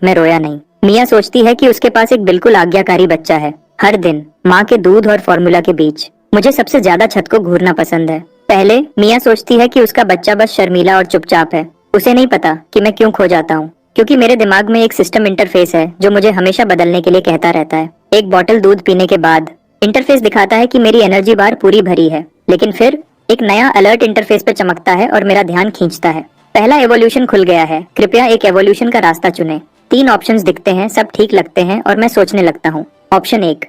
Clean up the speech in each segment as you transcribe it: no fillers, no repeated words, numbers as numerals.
मैं रोया नहीं। मिया सोचती है कि उसके पास एक बिल्कुल आज्ञाकारी बच्चा है। हर दिन माँ के दूध और फॉर्मूला के बीच मुझे सबसे ज्यादा छत को घूरना पसंद है। पहले मिया सोचती है कि उसका बच्चा बस शर्मीला और चुपचाप है। उसे नहीं पता कि मैं क्यों खो जाता हूँ, क्योंकि मेरे दिमाग में एक सिस्टम इंटरफेस है जो मुझे हमेशा बदलने के लिए कहता रहता है। एक बॉटल दूध पीने के बाद इंटरफेस दिखाता है कि मेरी एनर्जी बार पूरी भरी है, लेकिन फिर एक नया अलर्ट इंटरफेस पे चमकता है और मेरा ध्यान खींचता है। पहला एवोल्यूशन खुल गया है, कृपया एक एवोल्यूशन का रास्ता चुने। 3 ऑप्शंस दिखते हैं, सब ठीक लगते हैं और मैं सोचने लगता हूँ। ऑप्शन 1,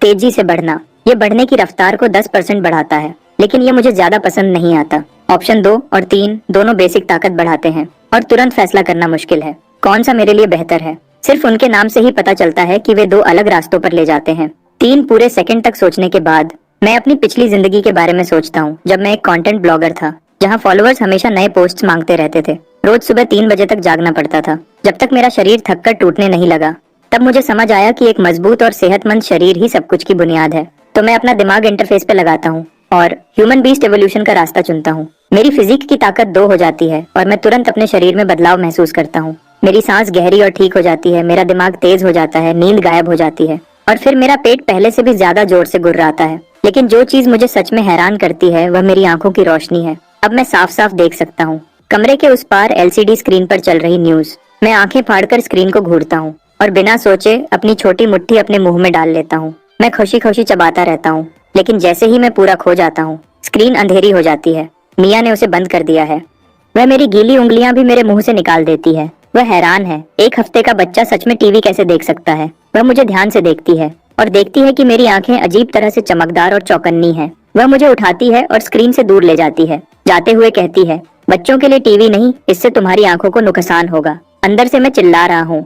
तेजी से बढ़ना। ये बढ़ने की रफ्तार को 10% बढ़ाता है, लेकिन ये मुझे ज्यादा पसंद नहीं आता। ऑप्शन 2 और 3 दोनों बेसिक ताकत बढ़ाते हैं और तुरंत फैसला करना मुश्किल है। कौन सा मेरे लिए बेहतर है? सिर्फ उनके नाम से ही पता चलता है कि वे 2 अलग रास्तों पर ले जाते हैं। 3 पूरे सेकंड तक सोचने के बाद मैं अपनी पिछली जिंदगी के बारे में सोचता हूँ, जब मैं एक कंटेंट ब्लॉगर था, जहाँ फॉलोअर्स हमेशा नए पोस्ट्स मांगते रहते थे। रोज सुबह 3 बजे तक जागना पड़ता था। जब तक मेरा शरीर थककर टूटने नहीं लगा, तब मुझे समझ आया कि एक मजबूत और सेहतमंद शरीर ही सब कुछ की बुनियाद है। तो मैं अपना दिमाग इंटरफेस पे लगाता हूँ और ह्यूमन बीस्ट एवोल्यूशन का रास्ता चुनता हूँ। मेरी फिजिक की ताकत 2 हो जाती है और मैं तुरंत अपने शरीर में बदलाव महसूस करता हूँ। मेरी सांस गहरी और ठीक हो जाती है, मेरा दिमाग तेज हो जाता है, नींद गायब हो जाती है और फिर मेरा पेट पहले से भी ज्यादा जोर से गुर्राता है। लेकिन जो चीज मुझे सच में हैरान करती है वह मेरी आंखों की रोशनी है। अब मैं साफ साफ देख सकता हूँ। कमरे के उस पार एलसीडी स्क्रीन पर चल रही न्यूज। मैं आंखें फाड़कर स्क्रीन को घूरता हूँ और बिना सोचे अपनी छोटी मुट्ठी अपने मुंह में डाल लेता हूँ। मैं खुशी खुशी चबाता रहता हूँ, लेकिन जैसे ही मैं पूरा खो जाता हूँ, स्क्रीन अंधेरी हो जाती है। मिया ने उसे बंद कर दिया है। वह मेरी गीली उंगलियां भी मेरे मुंह से निकाल देती है। वह हैरान है, 1 हफ्ते का बच्चा सच में टीवी कैसे देख सकता है। वह मुझे ध्यान से देखती है और देखती है कि मेरी आंखें अजीब तरह से चमकदार और चौकन्नी हैं। वह मुझे उठाती है और स्क्रीन से दूर ले जाती है। जाते हुए कहती है, बच्चों के लिए टीवी नहीं, इससे तुम्हारी आंखों को नुकसान होगा। अंदर से मैं चिल्ला रहा हूँ,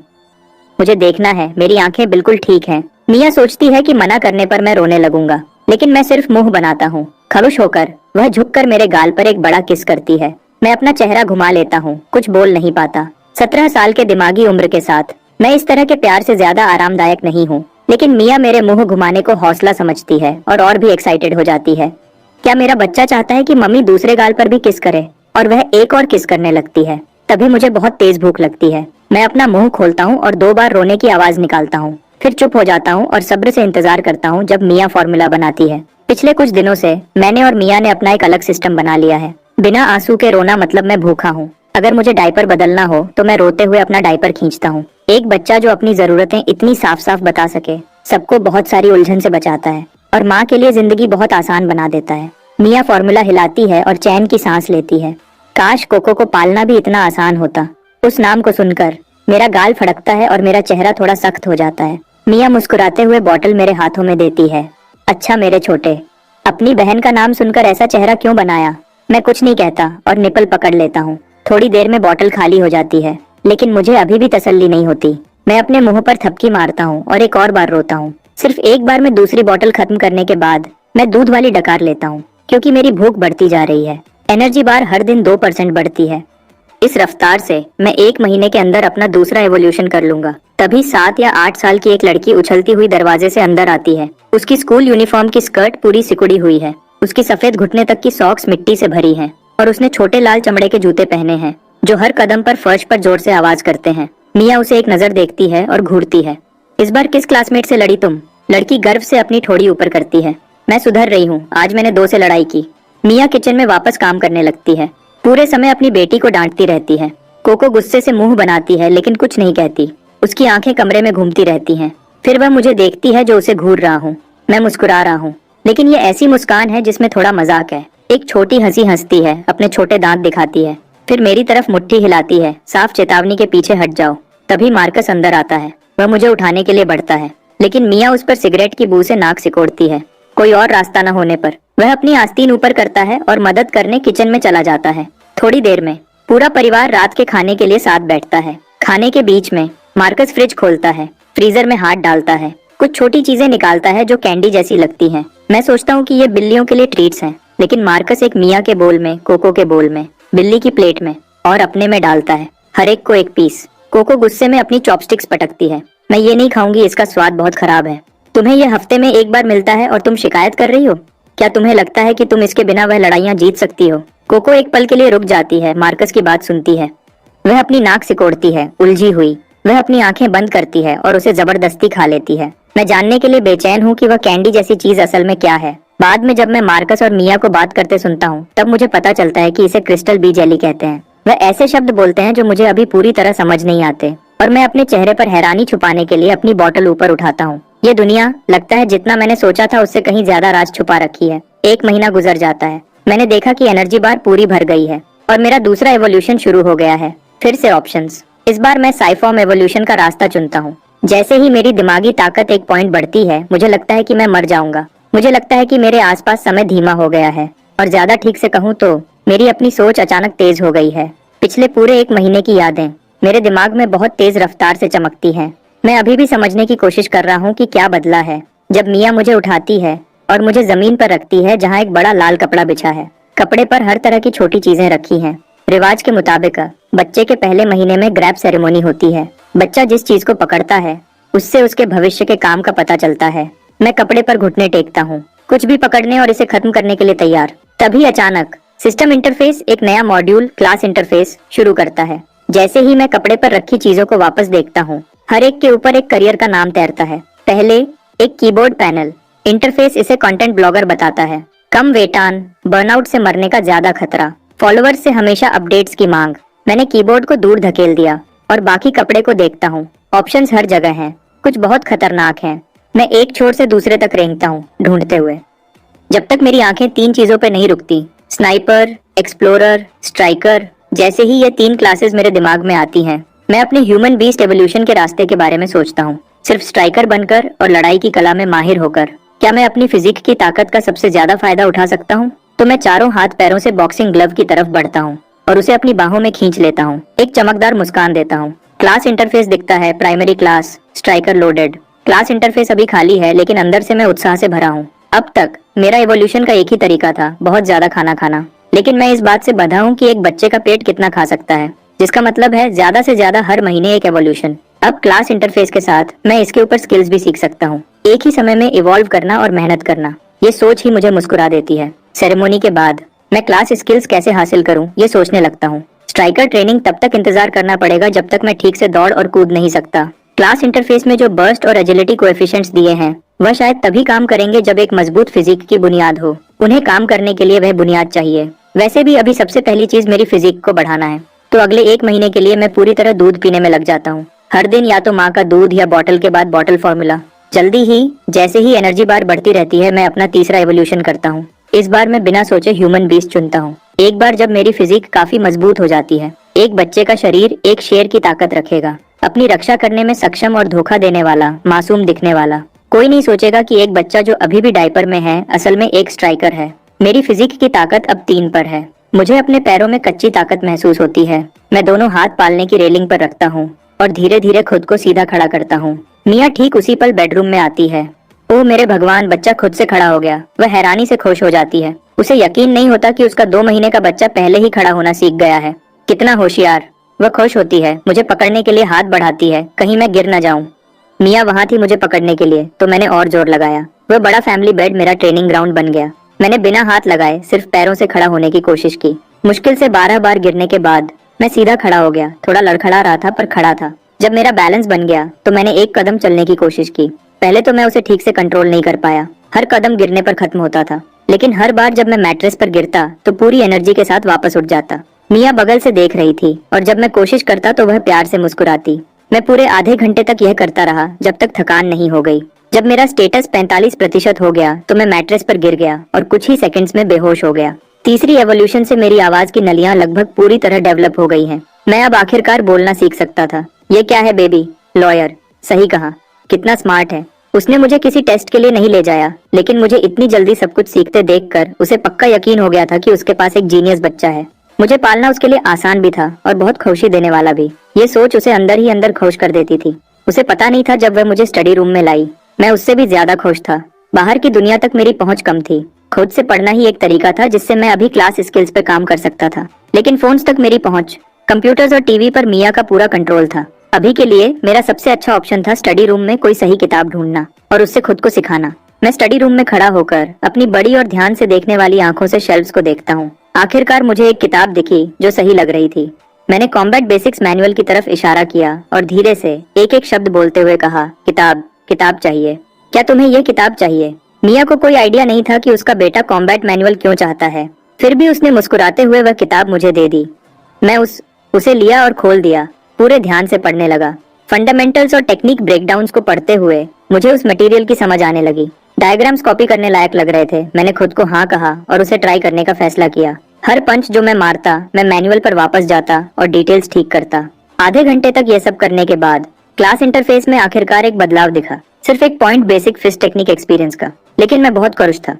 मुझे देखना है, मेरी आंखें बिल्कुल ठीक हैं। मिया सोचती है कि मना करने पर मैं रोने लगूंगा, लेकिन मैं सिर्फ मुंह बनाता हूँ। खुश होकर वह झुककर मेरे गाल पर एक बड़ा किस करती है। मैं अपना चेहरा घुमा लेता हूँ, कुछ बोल नहीं पाता। 17 साल के दिमागी उम्र के साथ मैं इस तरह के प्यार से ज्यादा आरामदायक नहीं हूँ, लेकिन मिया मेरे मुंह घुमाने को हौसला समझती है और भी एक्साइटेड हो जाती है। क्या मेरा बच्चा चाहता है कि मम्मी दूसरे गाल पर भी किस करे? और वह एक और किस करने लगती है। तभी मुझे बहुत तेज भूख लगती है। मैं अपना मुंह खोलता हूँ और 2 बार रोने की आवाज निकालता हूँ, फिर चुप हो जाता हूँ और सब्र से इंतजार करता हूँ जब मिया फॉर्मूला बनाती है। पिछले कुछ दिनों से मैंने और मिया ने अपना एक अलग सिस्टम बना लिया है। बिना आंसू के रोना मतलब मैं भूखा हूँ। अगर मुझे डायपर बदलना हो तो मैं रोते हुए अपना डायपर खींचता हूँ। एक बच्चा जो अपनी जरूरतें इतनी साफ साफ बता सके, सबको बहुत सारी उलझन से बचाता है और माँ के लिए जिंदगी बहुत आसान बना देता है। मिया फॉर्मूला हिलाती है और चैन की सांस लेती है। काश कोको को पालना भी इतना आसान होता। उस नाम को सुनकर मेरा गाल फड़कता है और मेरा चेहरा थोड़ा सख्त हो जाता है। मिया मुस्कुराते हुए बॉटल मेरे हाथों में देती है। अच्छा मेरे छोटे, अपनी बहन का नाम सुनकर ऐसा चेहरा क्यों बनाया? मैं कुछ नहीं कहता और निपल पकड़ लेता हूँ। थोड़ी देर में बॉटल खाली हो जाती है, लेकिन मुझे अभी भी तसल्ली नहीं होती। मैं अपने मुंह पर थपकी मारता हूँ और एक और बार रोता हूँ। सिर्फ एक बार में दूसरी बॉटल खत्म करने के बाद मैं दूध वाली डकार लेता हूँ, क्योंकि मेरी भूख बढ़ती जा रही है। एनर्जी बार हर दिन 2% बढ़ती है। इस रफ्तार से मैं 1 महीने के अंदर अपना दूसरा एवोल्यूशन कर लूंगा। तभी 7 या 8 साल की एक लड़की उछलती हुई दरवाजे से अंदर आती है। उसकी स्कूल यूनिफॉर्म की स्कर्ट पूरी सिकुड़ी हुई है। उसकी सफेद घुटने तक की सॉक्स मिट्टी से भरी हैं और उसने छोटे लाल चमड़े के जूते पहने हैं, जो हर कदम पर फर्श पर जोर से आवाज करते हैं। मिया उसे एक नजर देखती है और घूरती है। इस बार किस क्लासमेट से लड़ी तुम? लड़की गर्व से अपनी ठोड़ी ऊपर करती है। मैं सुधर रही हूँ, आज मैंने 2 से लड़ाई की। मिया किचन में वापस काम करने लगती है। पूरे समय अपनी बेटी को डांटती रहती है। कोको गुस्से से मुंह बनाती है, लेकिन कुछ नहीं कहती। उसकी आंखें कमरे में घूमती रहती हैं। फिर वह मुझे देखती है जो उसे घूर रहा हूँ। मैं मुस्कुरा रहा हूँ, लेकिन ये ऐसी मुस्कान है जिसमें थोड़ा मजाक है। एक छोटी हंसी हंसती है, अपने छोटे दांत दिखाती है, फिर मेरी तरफ मुट्ठी हिलाती है, साफ चेतावनी के पीछे हट जाओ। तभी मार्कस अंदर आता है। वह मुझे उठाने के लिए बढ़ता है, लेकिन मिया उस पर सिगरेट की बू से नाक सिकोड़ती है। कोई और रास्ता न होने पर वह अपनी आस्तीन ऊपर करता है और मदद करने किचन में चला जाता है। थोड़ी देर में पूरा परिवार रात के खाने के लिए साथ बैठता है। खाने के बीच में मार्कस फ्रिज खोलता है, फ्रीजर में हाथ डालता है, कुछ छोटी चीजें निकालता है जो कैंडी जैसी लगती हैं। मैं सोचता हूँ कि ये बिल्लियों के लिए ट्रीट्स हैं, लेकिन मार्कस एक मिया के बोल में, कोको के बोल में, बिल्ली की प्लेट में और अपने में डालता है, हर एक को एक पीस। कोको गुस्से में अपनी चॉपस्टिक्स पटकती है। मैं ये नहीं खाऊंगी, इसका स्वाद बहुत खराब है। तुम्हें ये हफ्ते में एक बार मिलता है और तुम शिकायत कर रही हो? क्या तुम्हें लगता है कि तुम इसके बिना वह लड़ाइयाँ जीत सकती हो? कोको एक पल के लिए रुक जाती है, मार्कस की बात सुनती है। वह अपनी नाक सिकोड़ती है, उलझी हुई। वह अपनी आंखें बंद करती है और उसे जबरदस्ती खा लेती है। मैं जानने के लिए बेचैन हूँ कि वह कैंडी जैसी चीज असल में क्या है। बाद में जब मैं मार्कस और मिया को बात करते सुनता हूँ तब मुझे पता चलता है कि इसे क्रिस्टल बी जेली कहते हैं। वह ऐसे शब्द बोलते हैं जो मुझे अभी पूरी तरह समझ नहीं आते और मैं अपने चेहरे पर हैरानी छुपाने के लिए अपनी बोतल ऊपर उठाता हूँ। ये दुनिया लगता है जितना मैंने सोचा था उससे कहीं ज्यादा राज छुपा रखी है। 1 महीना गुजर जाता है। मैंने देखा कि एनर्जी बार पूरी भर गई है और मेरा दूसरा एवोल्यूशन शुरू हो गया है। फिर से ऑप्शंस। इस बार मैं साइफॉर्म एवोल्यूशन का रास्ता चुनता हूँ। जैसे ही मेरी दिमागी ताकत 1 पॉइंट बढ़ती है मुझे लगता है कि मैं मर जाऊंगा। मुझे लगता है कि मेरे आसपास समय धीमा हो गया है और ज्यादा ठीक से कहूँ तो मेरी अपनी सोच अचानक तेज हो गई है। पिछले पूरे 1 महीने की यादें मेरे दिमाग में बहुत तेज रफ्तार से चमकती हैं। मैं अभी भी समझने की कोशिश कर रहा हूँ कि क्या बदला है। जब मिया मुझे उठाती है और मुझे जमीन पर रखती है जहाँ एक बड़ा लाल कपड़ा बिछा है। कपड़े पर हर तरह की छोटी चीजें रखी हैं। रिवाज के मुताबिक बच्चे के पहले महीने में ग्रैब सेरेमनी होती है। बच्चा जिस चीज को पकड़ता है उससे उसके भविष्य के काम का पता चलता है। मैं कपड़े पर घुटने टेकता हूँ, कुछ भी पकड़ने और इसे खत्म करने के लिए तैयार। तभी अचानक सिस्टम इंटरफेस एक नया मॉड्यूल क्लास इंटरफेस शुरू करता है। जैसे ही मैं कपड़े पर रखी चीजों को वापस देखता हूँ हर एक के ऊपर एक करियर का नाम तैरता है। पहले एक कीबोर्ड पैनल। इंटरफेस इसे कंटेंट ब्लॉगर बताता है। कम वेतन, बर्नआउट से मरने का ज्यादा खतरा, फॉलोअर्स से हमेशा अपडेट्स की मांग। मैंने कीबोर्ड को दूर धकेल दिया और बाकी कपड़े को देखता हूँ। ऑप्शंस हर जगह हैं, कुछ बहुत खतरनाक हैं। मैं एक छोर से दूसरे तक रेंगता हूँ ढूंढते हुए, जब तक मेरी आंखें 3 चीजों पे नहीं रुकती। Sniper, explorer, striker. जैसे ही ये 3 क्लासेस मेरे दिमाग में आती हैं मैं अपने ह्यूमन बीस्ट एवोल्यूशन के रास्ते के बारे में सोचता हूँ। सिर्फ स्ट्राइकर बनकर और लड़ाई की कला में माहिर होकर क्या मैं अपनी फिजिक की ताकत का सबसे ज्यादा फायदा उठा सकता हूँ? तो मैं चारों हाथ पैरों से बॉक्सिंग ग्लव की तरफ बढ़ता हूँ और उसे अपनी बाहों में खींच लेता हूँ। एक चमकदार मुस्कान देता हूँ। क्लास इंटरफेस दिखता है। Primary class, striker loaded. Class interface अभी खाली है लेकिन अंदर से मैं उत्साह से भरा हूँ। अब तक मेरा एवोल्यूशन का एक ही तरीका था, बहुत ज्यादा खाना खाना। लेकिन मैं इस बात से बंधा हूँ कि एक बच्चे का पेट कितना खा सकता है, जिसका मतलब है ज्यादा से ज्यादा हर महीने एक एवोल्यूशन। अब क्लास इंटरफेस के साथ मैं इसके ऊपर स्किल्स भी सीख सकता हूँ, एक ही समय में इवॉल्व करना और मेहनत करना। ये सोच ही मुझे मुस्कुरा देती है। सेरेमनी के बाद मैं क्लास स्किल्स कैसे हासिल करूँ ये सोचने लगता हूँ। स्ट्राइकर ट्रेनिंग तब तक इंतजार करना पड़ेगा जब तक मैं ठीक से दौड़ और कूद नहीं सकता। क्लास इंटरफेस में जो बर्स्ट और एजिलिटी कोएफिशिएंट्स दिए हैं वह शायद तभी काम करेंगे जब एक मजबूत फिजिक की बुनियाद हो। उन्हें काम करने के लिए वह बुनियाद चाहिए। वैसे भी अभी सबसे पहली चीज मेरी फिजिक को बढ़ाना है, तो अगले 1 महीने के लिए मैं पूरी तरह दूध पीने में लग जाता हूँ। हर दिन या तो माँ का दूध या बॉटल के बाद बॉटल फॉर्मूला। जल्दी ही जैसे ही एनर्जी बार बढ़ती रहती है मैं अपना तीसरा एवोल्यूशन करता हूँ। इस बार मैं बिना सोचे ह्यूमन बीस्ट चुनता हूँ। एक बार जब मेरी फिजिक काफी मजबूत हो जाती है, एक बच्चे का शरीर एक शेर की ताकत रखेगा, अपनी रक्षा करने में सक्षम और धोखा देने वाला, मासूम दिखने वाला। कोई नहीं सोचेगा कि एक बच्चा जो अभी भी डायपर में है असल में एक स्ट्राइकर है। मेरी फिजिक की ताकत अब 3 पर है। मुझे अपने पैरों में कच्ची ताकत महसूस होती है। मैं दोनों हाथ पालने की रेलिंग पर रखता हूँ और धीरे धीरे खुद को सीधा खड़ा करता हूँ। मिया ठीक उसी पल बेडरूम में आती है। ओह मेरे भगवान, बच्चा खुद से खड़ा हो गया। वह हैरानी से खुश हो जाती है। उसे यकीन नहीं होता कि उसका 2 महीने का बच्चा पहले ही खड़ा होना सीख गया है। कितना होशियार। वह खुश होती है, मुझे पकड़ने के लिए हाथ बढ़ाती है, कहीं मैं गिर न जाऊं। मिया वहां थी मुझे पकड़ने के लिए, तो मैंने और जोर लगाया। वह बड़ा फैमिली बेड मेरा ट्रेनिंग ग्राउंड बन गया। मैंने बिना हाथ लगाए सिर्फ पैरों से खड़ा होने की कोशिश की। मुश्किल से 12 बार गिरने के बाद मैं सीधा खड़ा हो गया। थोड़ा लड़खड़ा रहा था पर खड़ा था। जब मेरा बैलेंस बन गया तो मैंने 1 कदम चलने की कोशिश की। पहले तो मैं उसे ठीक से कंट्रोल नहीं कर पाया। हर कदम गिरने पर खत्म होता था, लेकिन हर बार जब मैं मैट्रेस पर गिरता तो पूरी एनर्जी के साथ वापस उठ जाता। मिया बगल से देख रही थी और जब मैं कोशिश करता तो वह प्यार से मुस्कुराती। मैं पूरे आधे घंटे तक यह करता रहा जब तक थकान नहीं हो गई। जब मेरा स्टेटस 45% हो गया तो मैं मैट्रेस पर गिर गया और कुछ ही सेकंड्स में बेहोश हो गया। तीसरी एवोल्यूशन से मेरी आवाज की नलियां लगभग पूरी तरह डेवलप हो गई हैं। मैं अब आखिरकार बोलना सीख सकता था। ये क्या है बेबी? लॉयर। सही कहा। कितना स्मार्ट है। उसने मुझे किसी टेस्ट के लिए नहीं ले जाया, लेकिन मुझे इतनी जल्दी सब कुछ सीखते देखकर उसे पक्का यकीन हो गया था कि उसके पास एक जीनियस बच्चा है। मुझे पालना उसके लिए आसान भी था और बहुत खुशी देने वाला भी। ये सोच उसे अंदर ही अंदर खुश कर देती थी। उसे पता नहीं था जब वह मुझे स्टडी रूम में लाई मैं उससे भी ज्यादा खुश था। बाहर की दुनिया तक मेरी पहुंच कम थी। खुद से पढ़ना ही एक तरीका था जिससे मैं अभी क्लास स्किल्स पे काम कर सकता था, लेकिन फोन्स तक मेरी पहुंच, कंप्यूटर्स और टीवी पर मिया का पूरा कंट्रोल था। अभी के लिए मेरा सबसे अच्छा ऑप्शन था स्टडी रूम में कोई सही किताब ढूंढना और उससे खुद को सिखाना। मैं स्टडी रूम में खड़ा होकर अपनी बड़ी और ध्यान से देखने वाली आंखों से शेल्फ्स को देखता हूँ। आखिरकार मुझे एक किताब दिखी जो सही लग रही थी। मैंने कॉम्बैट बेसिक्स मैनुअल की तरफ इशारा किया और धीरे से एक एक शब्द बोलते हुए कहा, किताब, किताब चाहिए। क्या तुम्हें यह किताब चाहिए? मिया को कोई आइडिया नहीं था कि उसका बेटा कॉम्बैट मैनुअल क्यों चाहता है। फिर भी उसने मुस्कुराते हुए वह किताब मुझे दे दी। मैं उसे लिया और खोल दिया। पूरे ध्यान से पढ़ने लगा। फंडामेंटल्स और टेक्निक ब्रेकडाउन्स को पढ़ते हुए मुझे उस मटेरियल की समझ आने लगी। डायग्राम्स कॉपी करने लायक लग रहे थे। मैंने खुद को हाँ कहा और उसे ट्राई करने का फैसला किया। हर पंच जो मैं मारता, मैं मैनुअल पर वापस जाता और डिटेल्स ठीक करता। आधे घंटे तक यह सब करने के बाद क्लास इंटरफेस में आखिरकार एक बदलाव दिखा। सिर्फ एक point basic fish technique experience का, लेकिन मैं बहुत खुश था।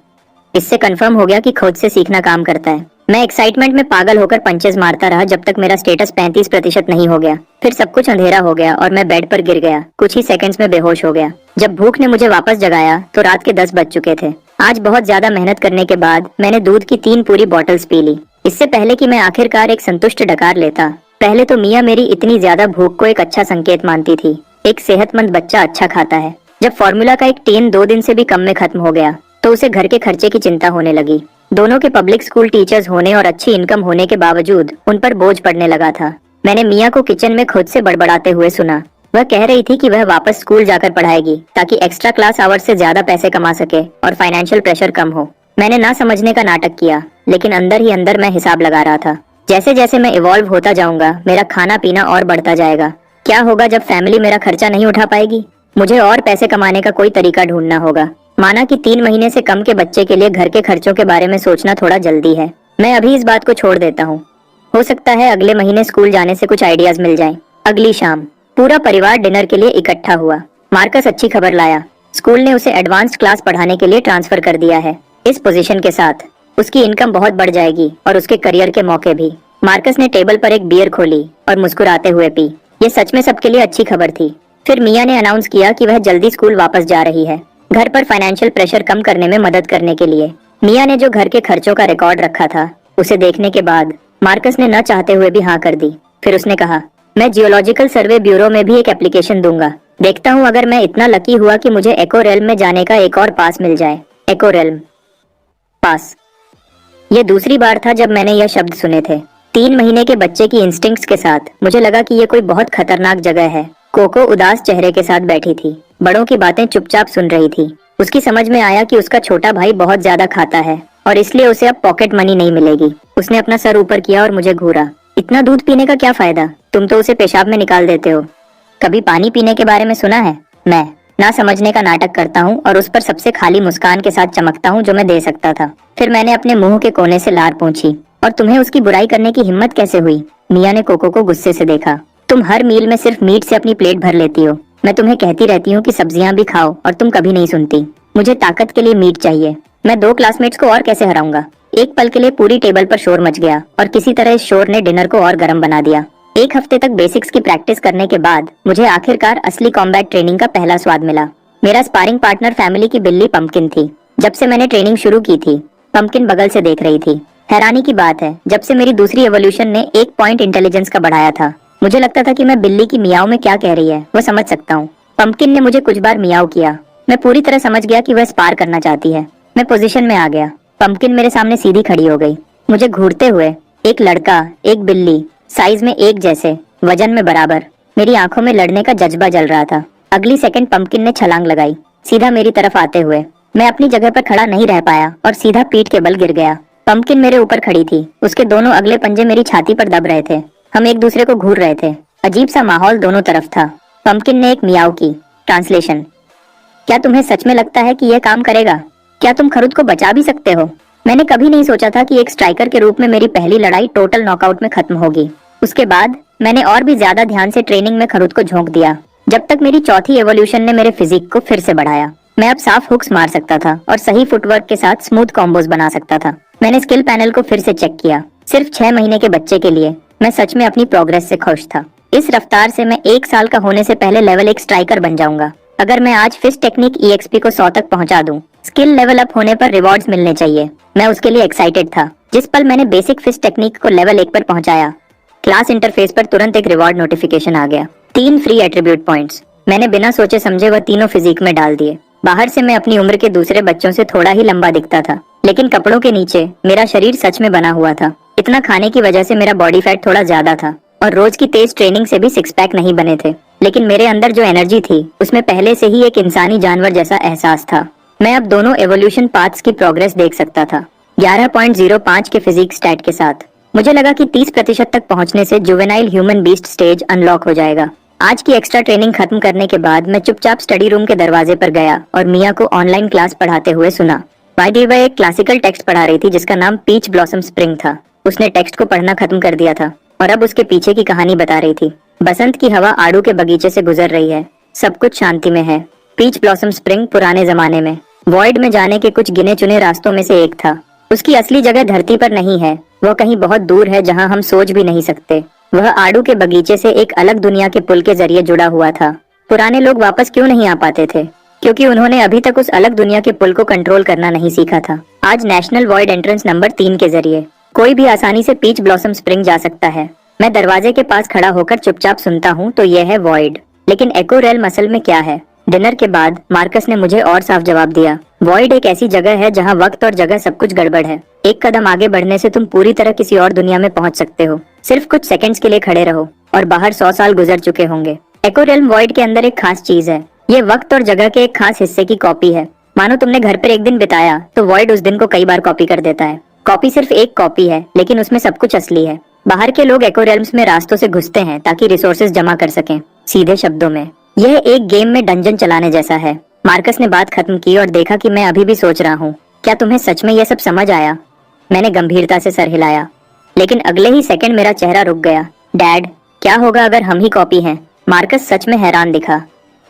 इससे कंफर्म हो गया कि खुद से सीखना काम करता है। मैं एक्साइटमेंट में पागल होकर पंचेस मारता रहा जब तक मेरा स्टेटस 35% नहीं हो गया। फिर सब कुछ अंधेरा हो गया और मैं बेड पर गिर गया। कुछ ही सेकंड्स में बेहोश हो गया। जब भूख ने मुझे वापस जगाया तो रात के 10 बज चुके थे। आज बहुत ज्यादा मेहनत करने के बाद मैंने दूध की 3 पूरी बॉटल्स पी ली। इससे पहले कि मैं आखिरकार एक संतुष्ट डकार लेता, पहले तो मिया मेरी इतनी ज्यादा भूख को एक अच्छा संकेत मानती थी। एक सेहतमंद बच्चा अच्छा खाता है। जब फॉर्मूला का एक टीन 2 दिन से भी कम में खत्म हो गया तो उसे घर के खर्चे की चिंता होने लगी। दोनों के पब्लिक स्कूल टीचर्स होने और अच्छी इनकम होने के बावजूद उन पर बोझ पड़ने लगा था। मैंने मिया को किचन में खुद से बड़बड़ाते हुए सुना। वह कह रही थी कि वह वापस स्कूल जाकर पढ़ाएगी ताकि एक्स्ट्रा क्लास आवर्स से ज्यादा पैसे कमा सके और फाइनेंशियल प्रेशर कम हो। मैंने ना समझने का नाटक किया, लेकिन अंदर ही अंदर मैं हिसाब लगा रहा था। जैसे जैसे मैं इवॉल्व होता जाऊंगा, मेरा खाना पीना और बढ़ता जाएगा। क्या होगा जब फैमिली मेरा खर्चा नहीं उठा पाएगी? मुझे और पैसे कमाने का कोई तरीका ढूंढना होगा। माना कि 3 महीने से कम के बच्चे के लिए घर के खर्चों के बारे में सोचना थोड़ा जल्दी है। मैं अभी इस बात को छोड़ देता हूँ। हो सकता है अगले महीने स्कूल जाने से कुछ आइडियाज मिल जाएं। अगली शाम पूरा परिवार डिनर के लिए इकट्ठा हुआ। मार्कस अच्छी खबर लाया। स्कूल ने उसे एडवांस्ड क्लास पढ़ाने के लिए ट्रांसफर कर दिया है। इस पोजीशन के साथ उसकी इनकम बहुत बढ़ जाएगी और उसके करियर के मौके भी। मार्कस ने टेबल पर एक बियर खोली और मुस्कुराते हुए पी। ये सच में सबके लिए अच्छी खबर थी। फिर मिया ने अनाउंस किया कि वह जल्दी स्कूल वापस जा रही है, घर पर फाइनेंशियल प्रेशर कम करने में मदद करने के लिए। मिया ने जो घर के खर्चों का रिकॉर्ड रखा था, उसे देखने के बाद मार्कस ने न चाहते हुए भी हाँ कर दी। फिर उसने कहा, मैं जियोलॉजिकल सर्वे ब्यूरो में भी एक एप्लीकेशन दूंगा। देखता हूँ अगर मैं इतना लकी हुआ कि मुझे एको रेल्म में जाने का एक और पास मिल जाए। एको रेल्म पास। ये दूसरी बार था जब मैंने यह शब्द सुने थे। 3 महीने के बच्चे की इंस्टिंक्ट्स के साथ मुझे लगा कि यह कोई बहुत खतरनाक जगह है। कोको उदास चेहरे के साथ बैठी थी, बड़ों की बातें चुपचाप सुन रही थी। उसकी समझ में आया कि उसका छोटा भाई बहुत ज्यादा खाता है और इसलिए उसे अब पॉकेट मनी नहीं मिलेगी। उसने अपना सर ऊपर किया और मुझे घूरा। इतना दूध पीने का क्या फायदा? तुम तो उसे पेशाब में निकाल देते हो। कभी पानी पीने के बारे में सुना है? मैं ना समझने का नाटक करता हूँ और उस पर सबसे खाली मुस्कान के साथ चमकता हूँ जो मैं दे सकता था। फिर मैंने अपने मुंह के कोने से लार पूछी, और तुम्हें उसकी बुराई करने की हिम्मत कैसे हुई? मिया ने कोको को गुस्से से देखा। तुम हर मील में सिर्फ मीट से अपनी प्लेट भर लेती हो। मैं तुम्हें कहती रहती हूँ कि सब्जियां भी खाओ और तुम कभी नहीं सुनती। मुझे ताकत के लिए मीट चाहिए। मैं 2 क्लासमेट्स को और कैसे हराऊंगा? एक पल के लिए पूरी टेबल पर शोर मच गया और किसी तरह इस शोर ने डिनर को और गर्म बना दिया। 1 हफ्ते तक बेसिक्स की प्रैक्टिस करने के बाद मुझे आखिरकार असली कॉम्बैट ट्रेनिंग का पहला स्वाद मिला। मेरा स्पारिंग पार्टनर फैमिली की बिल्ली पंपकिन थी। जब से मैंने ट्रेनिंग शुरू की थी, पंपकिन बगल से देख रही थी। हैरानी की बात है, जब से मेरी दूसरी एवोल्यूशन ने 1 पॉइंट इंटेलिजेंस का बढ़ाया था, मुझे लगता था कि मैं बिल्ली की मियाओ में क्या कह रही है वो समझ सकता हूँ। पंपकिन ने मुझे कुछ बार मियाओ किया। मैं पूरी तरह समझ गया कि वह स्पार करना चाहती है। मैं पोजीशन में आ गया। पंपकिन मेरे सामने सीधी खड़ी हो गई। मुझे घूरते हुए एक लड़का, एक बिल्ली, साइज में एक जैसे, वजन में बराबर। मेरी आंखों में लड़ने का जज्बा जल रहा था। अगली सेकंड पंपकिन ने छलांग लगाई, सीधा मेरी तरफ आते हुए। मैं अपनी जगह पर खड़ा नहीं रह पाया और सीधा पीठ के बल गिर गया। पंपकिन मेरे ऊपर खड़ी थी। उसके दोनों अगले पंजे मेरी छाती पर दब रहे थे। हम एक दूसरे को घूर रहे थे। अजीब सा माहौल दोनों तरफ था। पंपकिन ने एक मियाओ की। ट्रांसलेशन, क्या तुम्हें सच में लगता है कि यह काम करेगा? क्या तुम खरुद को बचा भी सकते हो? मैंने कभी नहीं सोचा था कि एक स्ट्राइकर के रूप में मेरी पहली लड़ाई टोटल नॉकआउट में खत्म होगी। उसके बाद मैंने और भी ज्यादा ध्यान से ट्रेनिंग में खरुद को झोंक दिया, जब तक मेरी चौथी एवोल्यूशन ने मेरे फिजिक को फिर से बढ़ाया। मैं अब साफ हुक्स मार सकता था और सही फुटवर्क के साथ स्मूथ कॉम्बोज बना सकता था। मैंने स्किल पैनल को फिर से चेक किया। सिर्फ 6 महीने के बच्चे के लिए मैं सच में अपनी प्रोग्रेस से खुश था। इस रफ्तार से मैं 1 साल का होने से पहले लेवल 1 स्ट्राइकर बन जाऊंगा। अगर मैं आज फिश टेक्निक EXP को 100 तक पहुंचा दूं, स्किल लेवल अप होने पर रिवॉर्ड्स मिलने चाहिए। मैं उसके लिए एक्साइटेड था। जिस पल मैंने बेसिक फिश टेक्निक को लेवल 1 पर पहुंचाया, क्लास इंटरफेस पर तुरंत एक रिवॉर्ड नोटिफिकेशन आ गया। 3 फ्री एट्रीब्यूट पॉइंट्स। मैंने बिना सोचे समझे वह तीनों फिजिक में डाल दिए। बाहर से मैं अपनी उम्र के दूसरे बच्चों से थोड़ा ही लंबा दिखता था, लेकिन कपड़ों के नीचे मेरा शरीर सच में बना हुआ था। इतना खाने की वजह से मेरा बॉडी फैट थोड़ा ज्यादा था। और रोज की तेज ट्रेनिंग से भी सिक्स पैक नहीं बने थे, लेकिन मेरे अंदर जो एनर्जी थी उसमें पहले से ही एक इंसानी जानवर जैसा एहसास था। मैं अब दोनों एवोल्यूशन पाथ्स की प्रोग्रेस देख सकता था। 11.05 के फिजिक्स स्टैट के साथ मुझे लगा कि 30% तक पहुंचने से juvenile human beast stage unlock हो जाएगा। आज की एक्स्ट्रा ट्रेनिंग खत्म करने के बाद मैं चुपचाप स्टडी रूम के दरवाजे पर गया और मिया को ऑनलाइन क्लास पढ़ाते हुए सुना। वह एक क्लासिकल टेक्स्ट पढ़ा रही थी जिसका नाम पीच ब्लॉसम स्प्रिंग था। उसने टेक्स्ट को पढ़ना खत्म कर दिया था और अब उसके पीछे की कहानी बता रही थी। बसंत की हवा आड़ू के बगीचे से गुजर रही है, सब कुछ शांति में है। पीच ब्लॉसम स्प्रिंग पुराने जमाने में वॉइड में जाने के कुछ गिने चुने रास्तों में से एक था। उसकी असली जगह धरती पर नहीं है, वह कहीं बहुत दूर है जहां हम सोच भी नहीं सकते। वह आड़ू के बगीचे से एक अलग दुनिया के पुल के जरिए जुड़ा हुआ था। पुराने लोग वापस क्यों नहीं आ पाते थे? क्योंकि उन्होंने अभी तक उस अलग दुनिया के पुल को कंट्रोल करना नहीं सीखा था। आज नेशनल वॉइड एंट्रेंस नंबर 3 के जरिए कोई भी आसानी से पीच ब्लॉसम स्प्रिंग जा सकता है। मैं दरवाजे के पास खड़ा होकर चुपचाप सुनता हूँ तो यह है वॉइड, लेकिन एको रेल मसल में क्या है? डिनर के बाद मार्कस ने मुझे और साफ जवाब दिया। वॉइड एक ऐसी जगह है जहाँ वक्त और जगह सब कुछ गड़बड़ है। एक कदम आगे बढ़ने से तुम पूरी तरह किसी और दुनिया में पहुंच सकते हो। सिर्फ कुछ सेकंड्स के लिए खड़े रहो और बाहर 100 साल गुजर चुके होंगे। एको रेल्म वॉइड के अंदर एक खास चीज है। ये वक्त और जगह के एक खास हिस्से की कॉपी है। मानो तुमने घर पर एक दिन बिताया तो वॉइड उस दिन को कई बार कॉपी कर देता है। कॉपी सिर्फ एक कॉपी है, लेकिन उसमें सब कुछ असली है। बाहर के लोग एको रेल्म्स में रास्तों से घुसते हैं ताकि रिसोर्सेज जमा कर सकें। सीधे शब्दों में यह एक गेम में डंजन चलाने जैसा है। मार्कस ने बात खत्म की और देखा कि मैं अभी भी सोच रहा हूँ। क्या तुम्हें सच में यह सब समझ आया? मैंने गंभीरता से सर हिलाया, लेकिन अगले ही सेकंड मेरा चेहरा रुक गया। डैड, क्या होगा अगर हम ही कॉपी हैं? मार्कस सच में हैरान दिखा।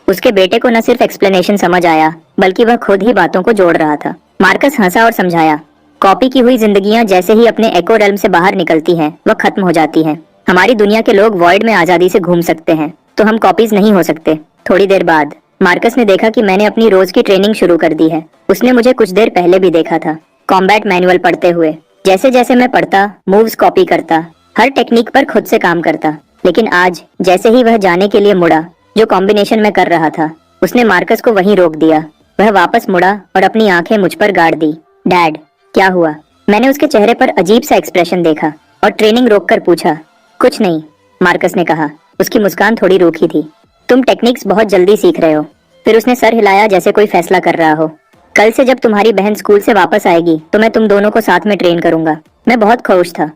उसके बेटे को न सिर्फ एक्सप्लेनेशन समझ आया, बल्कि वह खुद ही बातों को जोड़ रहा था। मार्कस हंसा और समझाया, कॉपी की हुई जिंदगियां जैसे ही अपने एको रेल्म से बाहर निकलती हैं, वह खत्म हो जाती हैं। हमारी दुनिया के लोग वॉइड में आजादी से घूम सकते हैं, तो हम कॉपीज नहीं हो सकते। थोड़ी देर बाद मार्कस ने देखा कि मैंने अपनी रोज की ट्रेनिंग शुरू कर दी है। उसने मुझे कुछ देर पहले भी देखा था, कॉम्बैट मैनुअल पढ़ते हुए। जैसे जैसे मैं पढ़ता, मूव्स कॉपी करता, हर टेक्निक पर खुद से काम करता। लेकिन आज जैसे ही वह जाने के लिए मुड़ा, जो कॉम्बिनेशन में कर रहा था, उसने मार्कस को वहीं रोक दिया। वह वापस मुड़ा और अपनी आंखें मुझ पर गाड़ दी। डैड, क्या हुआ? मैंने उसके चेहरे पर अजीब सा एक्सप्रेशन देखा और ट्रेनिंग रोककर पूछा। कुछ नहीं, मार्कस ने कहा। उसकी मुस्कान थोड़ी रूखी थी। तुम टेक्निक्स बहुत जल्दी सीख रहे हो। फिर उसने सर हिलाया जैसे कोई फैसला कर रहा हो। कल से जब तुम्हारी बहन स्कूल से वापस आएगी तो मैं तुम दोनों को साथ में ट्रेन करूंगा। मैं बहुत खुश था।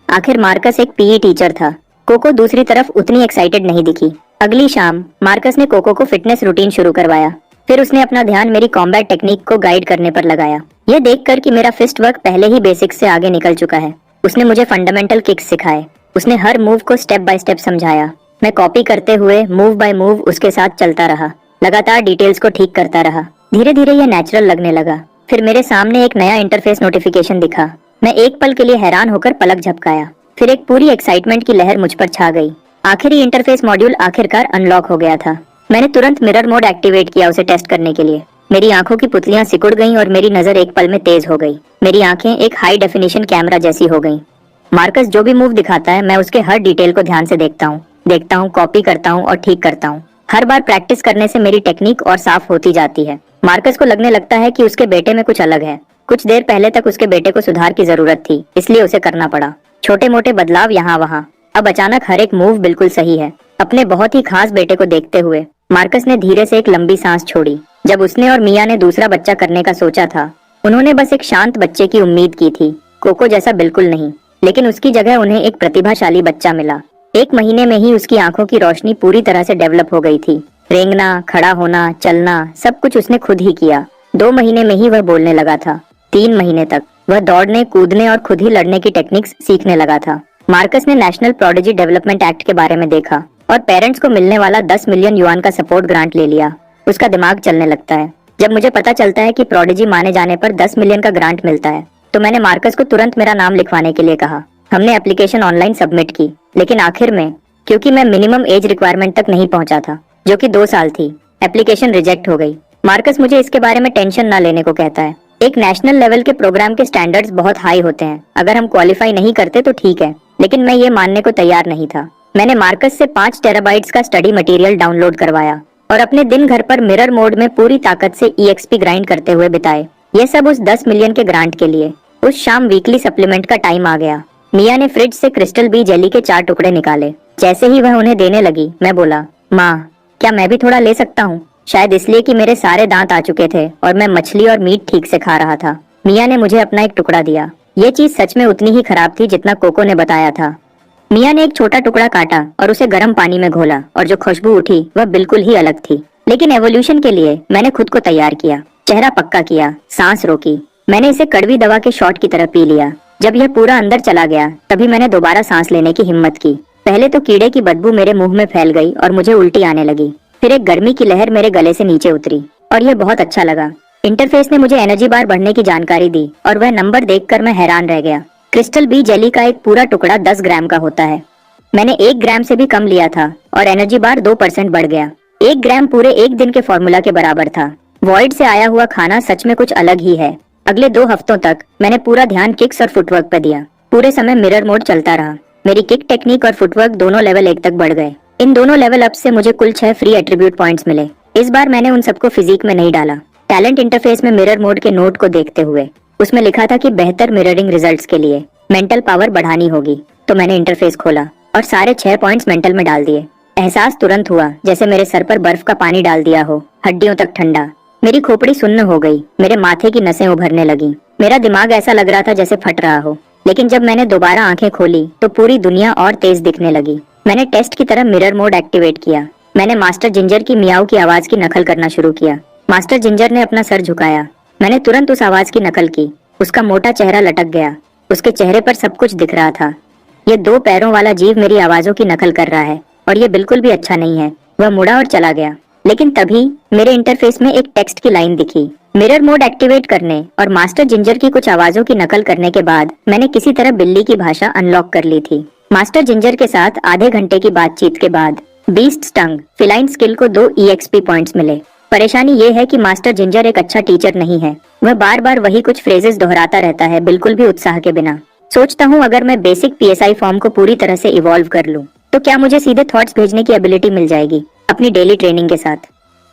आखिर मार्कस एक पीई टीचर था। कोको दूसरी तरफ उतनी एक्साइटेड नहीं दिखी। अगली शाम मार्कस ने कोको को फिटनेस रूटीन शुरू करवाया। फिर उसने अपना ध्यान मेरी कॉम्बैट टेक्निक को गाइड करने पर लगाया। यह देखकर कि मेरा फिस्ट वर्क पहले ही बेसिक्स से आगे निकल चुका है। उसने मुझे फंडामेंटल किक्स सिखाए। उसने हर मूव को स्टेप बाय स्टेप समझाया। मैं कॉपी करते हुए मूव बाय मूव उसके साथ चलता रहा, लगातार डिटेल्स को ठीक करता रहा। धीरे धीरे यह नेचुरल लगने लगा। फिर मेरे सामने एक नया इंटरफेस नोटिफिकेशन दिखा। मैं एक पल के लिए हैरान होकर पलक झपकाया। फिर एक पूरी एक्साइटमेंट की लहर मुझ पर छा गई। आखिरी इंटरफेस मॉड्यूल आखिरकार अनलॉक हो गया था। मैंने तुरंत मिरर मोड एक्टिवेट किया उसे टेस्ट करने के लिए। मेरी आंखों की पुतलियां सिकुड़ गईं और मेरी नजर एक पल में तेज हो गई। मेरी आंखें एक हाई डेफिनेशन कैमरा जैसी हो गईं। मार्कस जो भी मूव दिखाता है, मैं उसके हर डिटेल को ध्यान से देखता हूँ, कॉपी करता हूँ और ठीक करता हूँ। हर बार प्रैक्टिस करने से मेरी टेक्निक और साफ होती जाती है। मार्कस को लगने लगता है कि उसके बेटे में कुछ अलग है। कुछ देर पहले तक उसके बेटे को सुधार की जरूरत थी, इसलिए उसे करना पड़ा। छोटे मोटे बदलाव यहाँ वहाँ। अब अचानक हर एक मूव बिल्कुल सही है। अपने बहुत ही खास बेटे को देखते हुए मार्कस ने धीरे से एक लंबी सांस छोड़ी। जब उसने और मिया ने दूसरा बच्चा करने का सोचा था, उन्होंने बस एक शांत बच्चे की उम्मीद की थी, कोको जैसा बिल्कुल नहीं। लेकिन उसकी जगह उन्हें एक प्रतिभाशाली बच्चा मिला। 1 महीने में ही उसकी आंखों की रोशनी पूरी तरह से डेवलप हो गई थी। रेंगना, खड़ा होना, चलना, सब कुछ उसने खुद ही किया। 2 महीने में ही वह बोलने लगा था। 3 महीने तक वह दौड़ने, कूदने और खुद ही लड़ने की टेक्निक्स सीखने लगा था। मार्कस ने नेशनल प्रोडिजी डेवलपमेंट एक्ट के बारे में देखा और पेरेंट्स को मिलने वाला 10 मिलियन युआन का सपोर्ट ग्रांट ले लिया। उसका दिमाग चलने लगता है। जब मुझे पता चलता है कि प्रोडिजी माने जाने पर 10 मिलियन का ग्रांट मिलता है, तो मैंने मार्कस को तुरंत मेरा नाम लिखवाने के लिए कहा। हमने एप्लीकेशन ऑनलाइन सबमिट की, लेकिन आखिर में, क्योंकि मैं मिनिमम एज रिक्वायरमेंट तक नहीं पहुंचा था, जो कि 2 साल थी, एप्लीकेशन रिजेक्ट हो गई। मार्कस मुझे इसके बारे में टेंशन न लेने को कहता है। एक नेशनल लेवल के प्रोग्राम के स्टैंडर्ड्स बहुत हाई होते हैं। अगर हम क्वालिफाई नहीं करते तो ठीक है, लेकिन मैं ये मानने को तैयार नहीं था। मैंने मार्कस से 5 टेराबाइट्स का स्टडी मटेरियल डाउनलोड करवाया और अपने दिन घर पर मिरर मोड में पूरी ताकत से EXP ग्राइंड करते हुए बिताए। ये सब उस 10 मिलियन के ग्रांट के लिए। उस शाम वीकली सप्लीमेंट का टाइम आ गया। मिया ने फ्रिज से क्रिस्टल बी जेली के 4 टुकड़े निकाले जैसे ही वह उन्हें देने लगी, मैं बोला, माँ, क्या मैं भी थोड़ा ले सकता हूँ? शायद इसलिए कि मेरे सारे दांत आ चुके थे और मैं मछली और मीट ठीक से खा रहा था। मिया ने मुझे अपना एक टुकड़ा दिया। ये चीज सच में उतनी ही खराब थी जितना कोको ने बताया था। मिया ने एक छोटा टुकड़ा काटा और उसे गर्म पानी में घोला और जो खुशबू उठी वह बिल्कुल ही अलग थी। लेकिन एवोल्यूशन के लिए मैंने खुद को तैयार किया, चेहरा पक्का किया, सांस रोकी। मैंने इसे कड़वी दवा के शॉट की तरह पी लिया। जब यह पूरा अंदर चला गया तभी मैंने दोबारा सांस लेने की हिम्मत की। पहले तो कीड़े की बदबू मेरे मुंह में फैल गई और मुझे उल्टी आने लगी। फिर एक गर्मी की लहर मेरे गले से नीचे उतरी और यह बहुत अच्छा लगा। इंटरफेस ने मुझे एनर्जी बार बढ़ने की जानकारी दी और वह नंबर देखकर मैं हैरान रह गया। क्रिस्टल बी जेली का एक पूरा टुकड़ा 10 ग्राम का होता है। मैंने 1 ग्राम से भी कम लिया था और एनर्जी बार 2% बढ़ गया। 1 ग्राम पूरे 1 दिन के फॉर्मूला के बराबर था। वॉइड से आया हुआ खाना सच में कुछ अलग ही है। अगले 2 हफ्तों तक मैंने पूरा ध्यान किक्स और फुटवर्क पर दिया। पूरे समय मिरर मोड चलता रहा। मेरी किक टेक्निक और फुटवर्क दोनों लेवल 1 तक बढ़ गए। इन दोनों लेवल अप से मुझे कुल 6 फ्री एट्रीब्यूट पॉइंट्स मिले। इस बार मैंने उन सबको फिजिक में नहीं डाला। टैलेंट इंटरफेस में मिरर मोड के नोट को देखते हुए उसमें लिखा था कि बेहतर मिररिंग रिजल्ट्स के लिए मेंटल पावर बढ़ानी होगी। तो मैंने इंटरफेस खोला और सारे 6 पॉइंट्स मेंटल में डाल दिए। एहसास तुरंत हुआ जैसे मेरे सर पर बर्फ का पानी डाल दिया हो, हड्डियों तक ठंडा। मेरी खोपड़ी सुन्न हो गई, मेरे माथे की नसें उभरने लगी। मेरा दिमाग ऐसा लग रहा था जैसे फट रहा हो। लेकिन जब मैंने दोबारा आंखें खोली तो पूरी दुनिया और तेज दिखने लगी। मैंने टेस्ट की तरह मिरर मोड एक्टिवेट किया। मैंने मास्टर जिंजर की मियाऊ की आवाज की नकल करना शुरू किया। मास्टर जिंजर ने अपना सर झुकाया। मैंने तुरंत उस आवाज की नकल की। उसका मोटा चेहरा लटक गया। उसके चेहरे पर सब कुछ दिख रहा था। ये 2 पैरों वाला जीव मेरी आवाजों की नकल कर रहा है और ये बिल्कुल भी अच्छा नहीं है। वह मुड़ा और चला गया। लेकिन तभी मेरे इंटरफेस में एक टेक्स्ट की लाइन दिखी। मिरर मोड एक्टिवेट करने और मास्टर जिंजर की कुछ आवाजों की नकल करने के बाद मैंने किसी तरह बिल्ली की भाषा अनलॉक कर ली थी। मास्टर जिंजर के साथ आधे घंटे की बातचीत के बाद बीस्ट स्टंग फिलाइन स्किल को 2 EXP पॉइंट्स मिले। परेशानी ये है कि मास्टर जिंजर एक अच्छा टीचर नहीं है। वह बार बार वही कुछ फ्रेजेस दोहराता रहता है, बिल्कुल भी उत्साह के बिना। सोचता हूँ अगर मैं बेसिक PSI फॉर्म को पूरी तरह से इवॉल्व कर लूँ तो क्या मुझे सीधे थॉट्स भेजने की एबिलिटी मिल जाएगी अपनी डेली ट्रेनिंग के साथ।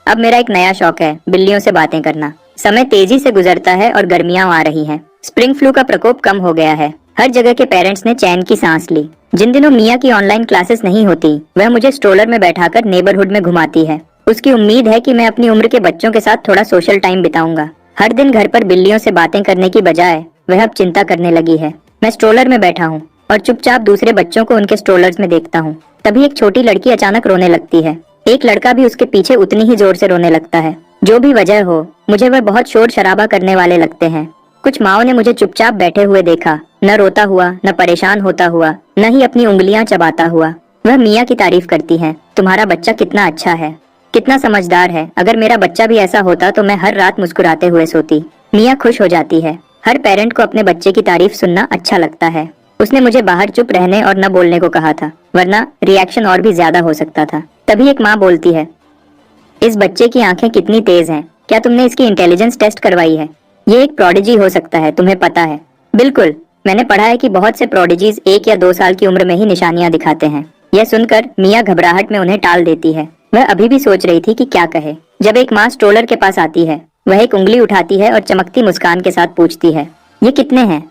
अब मेरा एक नया शौक है, बिल्लियों से बातें करना। समय तेजी से गुजरता है और गर्मियां आ रही हैं। स्प्रिंग फ्लू का प्रकोप कम हो गया है। हर जगह के पेरेंट्स ने चैन की सांस ली। जिन दिनों मिया की ऑनलाइन क्लासेस नहीं होती वह मुझे स्ट्रोलर में बैठाकर नेबरहुड में घुमाती है। उसकी उम्मीद है कि मैं अपनी उम्र के बच्चों के साथ थोड़ा सोशल टाइम बिताऊंगा। हर दिन घर पर बिल्लियों से बातें करने की बजाय वह अब चिंता करने लगी है। मैं स्ट्रोलर में बैठा हूँ और चुपचाप दूसरे बच्चों को उनके स्ट्रोलर्स में देखता हूँ। तभी एक छोटी लड़की अचानक रोने लगती है। एक लड़का भी उसके पीछे उतनी ही जोर से रोने लगता है। जो भी वजह हो, मुझे वह बहुत शोर शराबा करने वाले लगते हैं। कुछ माओ ने मुझे चुपचाप बैठे हुए देखा, न रोता हुआ, न परेशान होता हुआ, न ही अपनी उंगलियां चबाता हुआ। वह मिया की तारीफ करती हैं। तुम्हारा बच्चा कितना अच्छा है, कितना समझदार है। अगर मेरा बच्चा भी ऐसा होता तो मैं हर रात मुस्कुराते हुए सोती। मिया खुश हो जाती है। हर पेरेंट को अपने बच्चे की तारीफ सुनना अच्छा लगता है। उसने मुझे बाहर चुप रहने और न बोलने को कहा था, वरना रिएक्शन और भी ज्यादा हो सकता था। तभी एक माँ बोलती है, इस बच्चे की आंखें कितनी तेज हैं। क्या तुमने इसकी इंटेलिजेंस टेस्ट करवाई है? ये एक प्रोडिजी हो सकता है, तुम्हें पता है। बिल्कुल, मैंने पढ़ा है कि बहुत से प्रोडिजीज 1 या 2 साल की उम्र में ही निशानियां दिखाते हैं। यह सुनकर मिया घबराहट में उन्हें टाल देती है। वह अभी भी सोच रही थी कि क्या कहे जब एक माँ स्ट्रोलर के पास आती है। वह एक उंगली उठाती है और चमकती मुस्कान के साथ पूछती है, ये कितने हैं?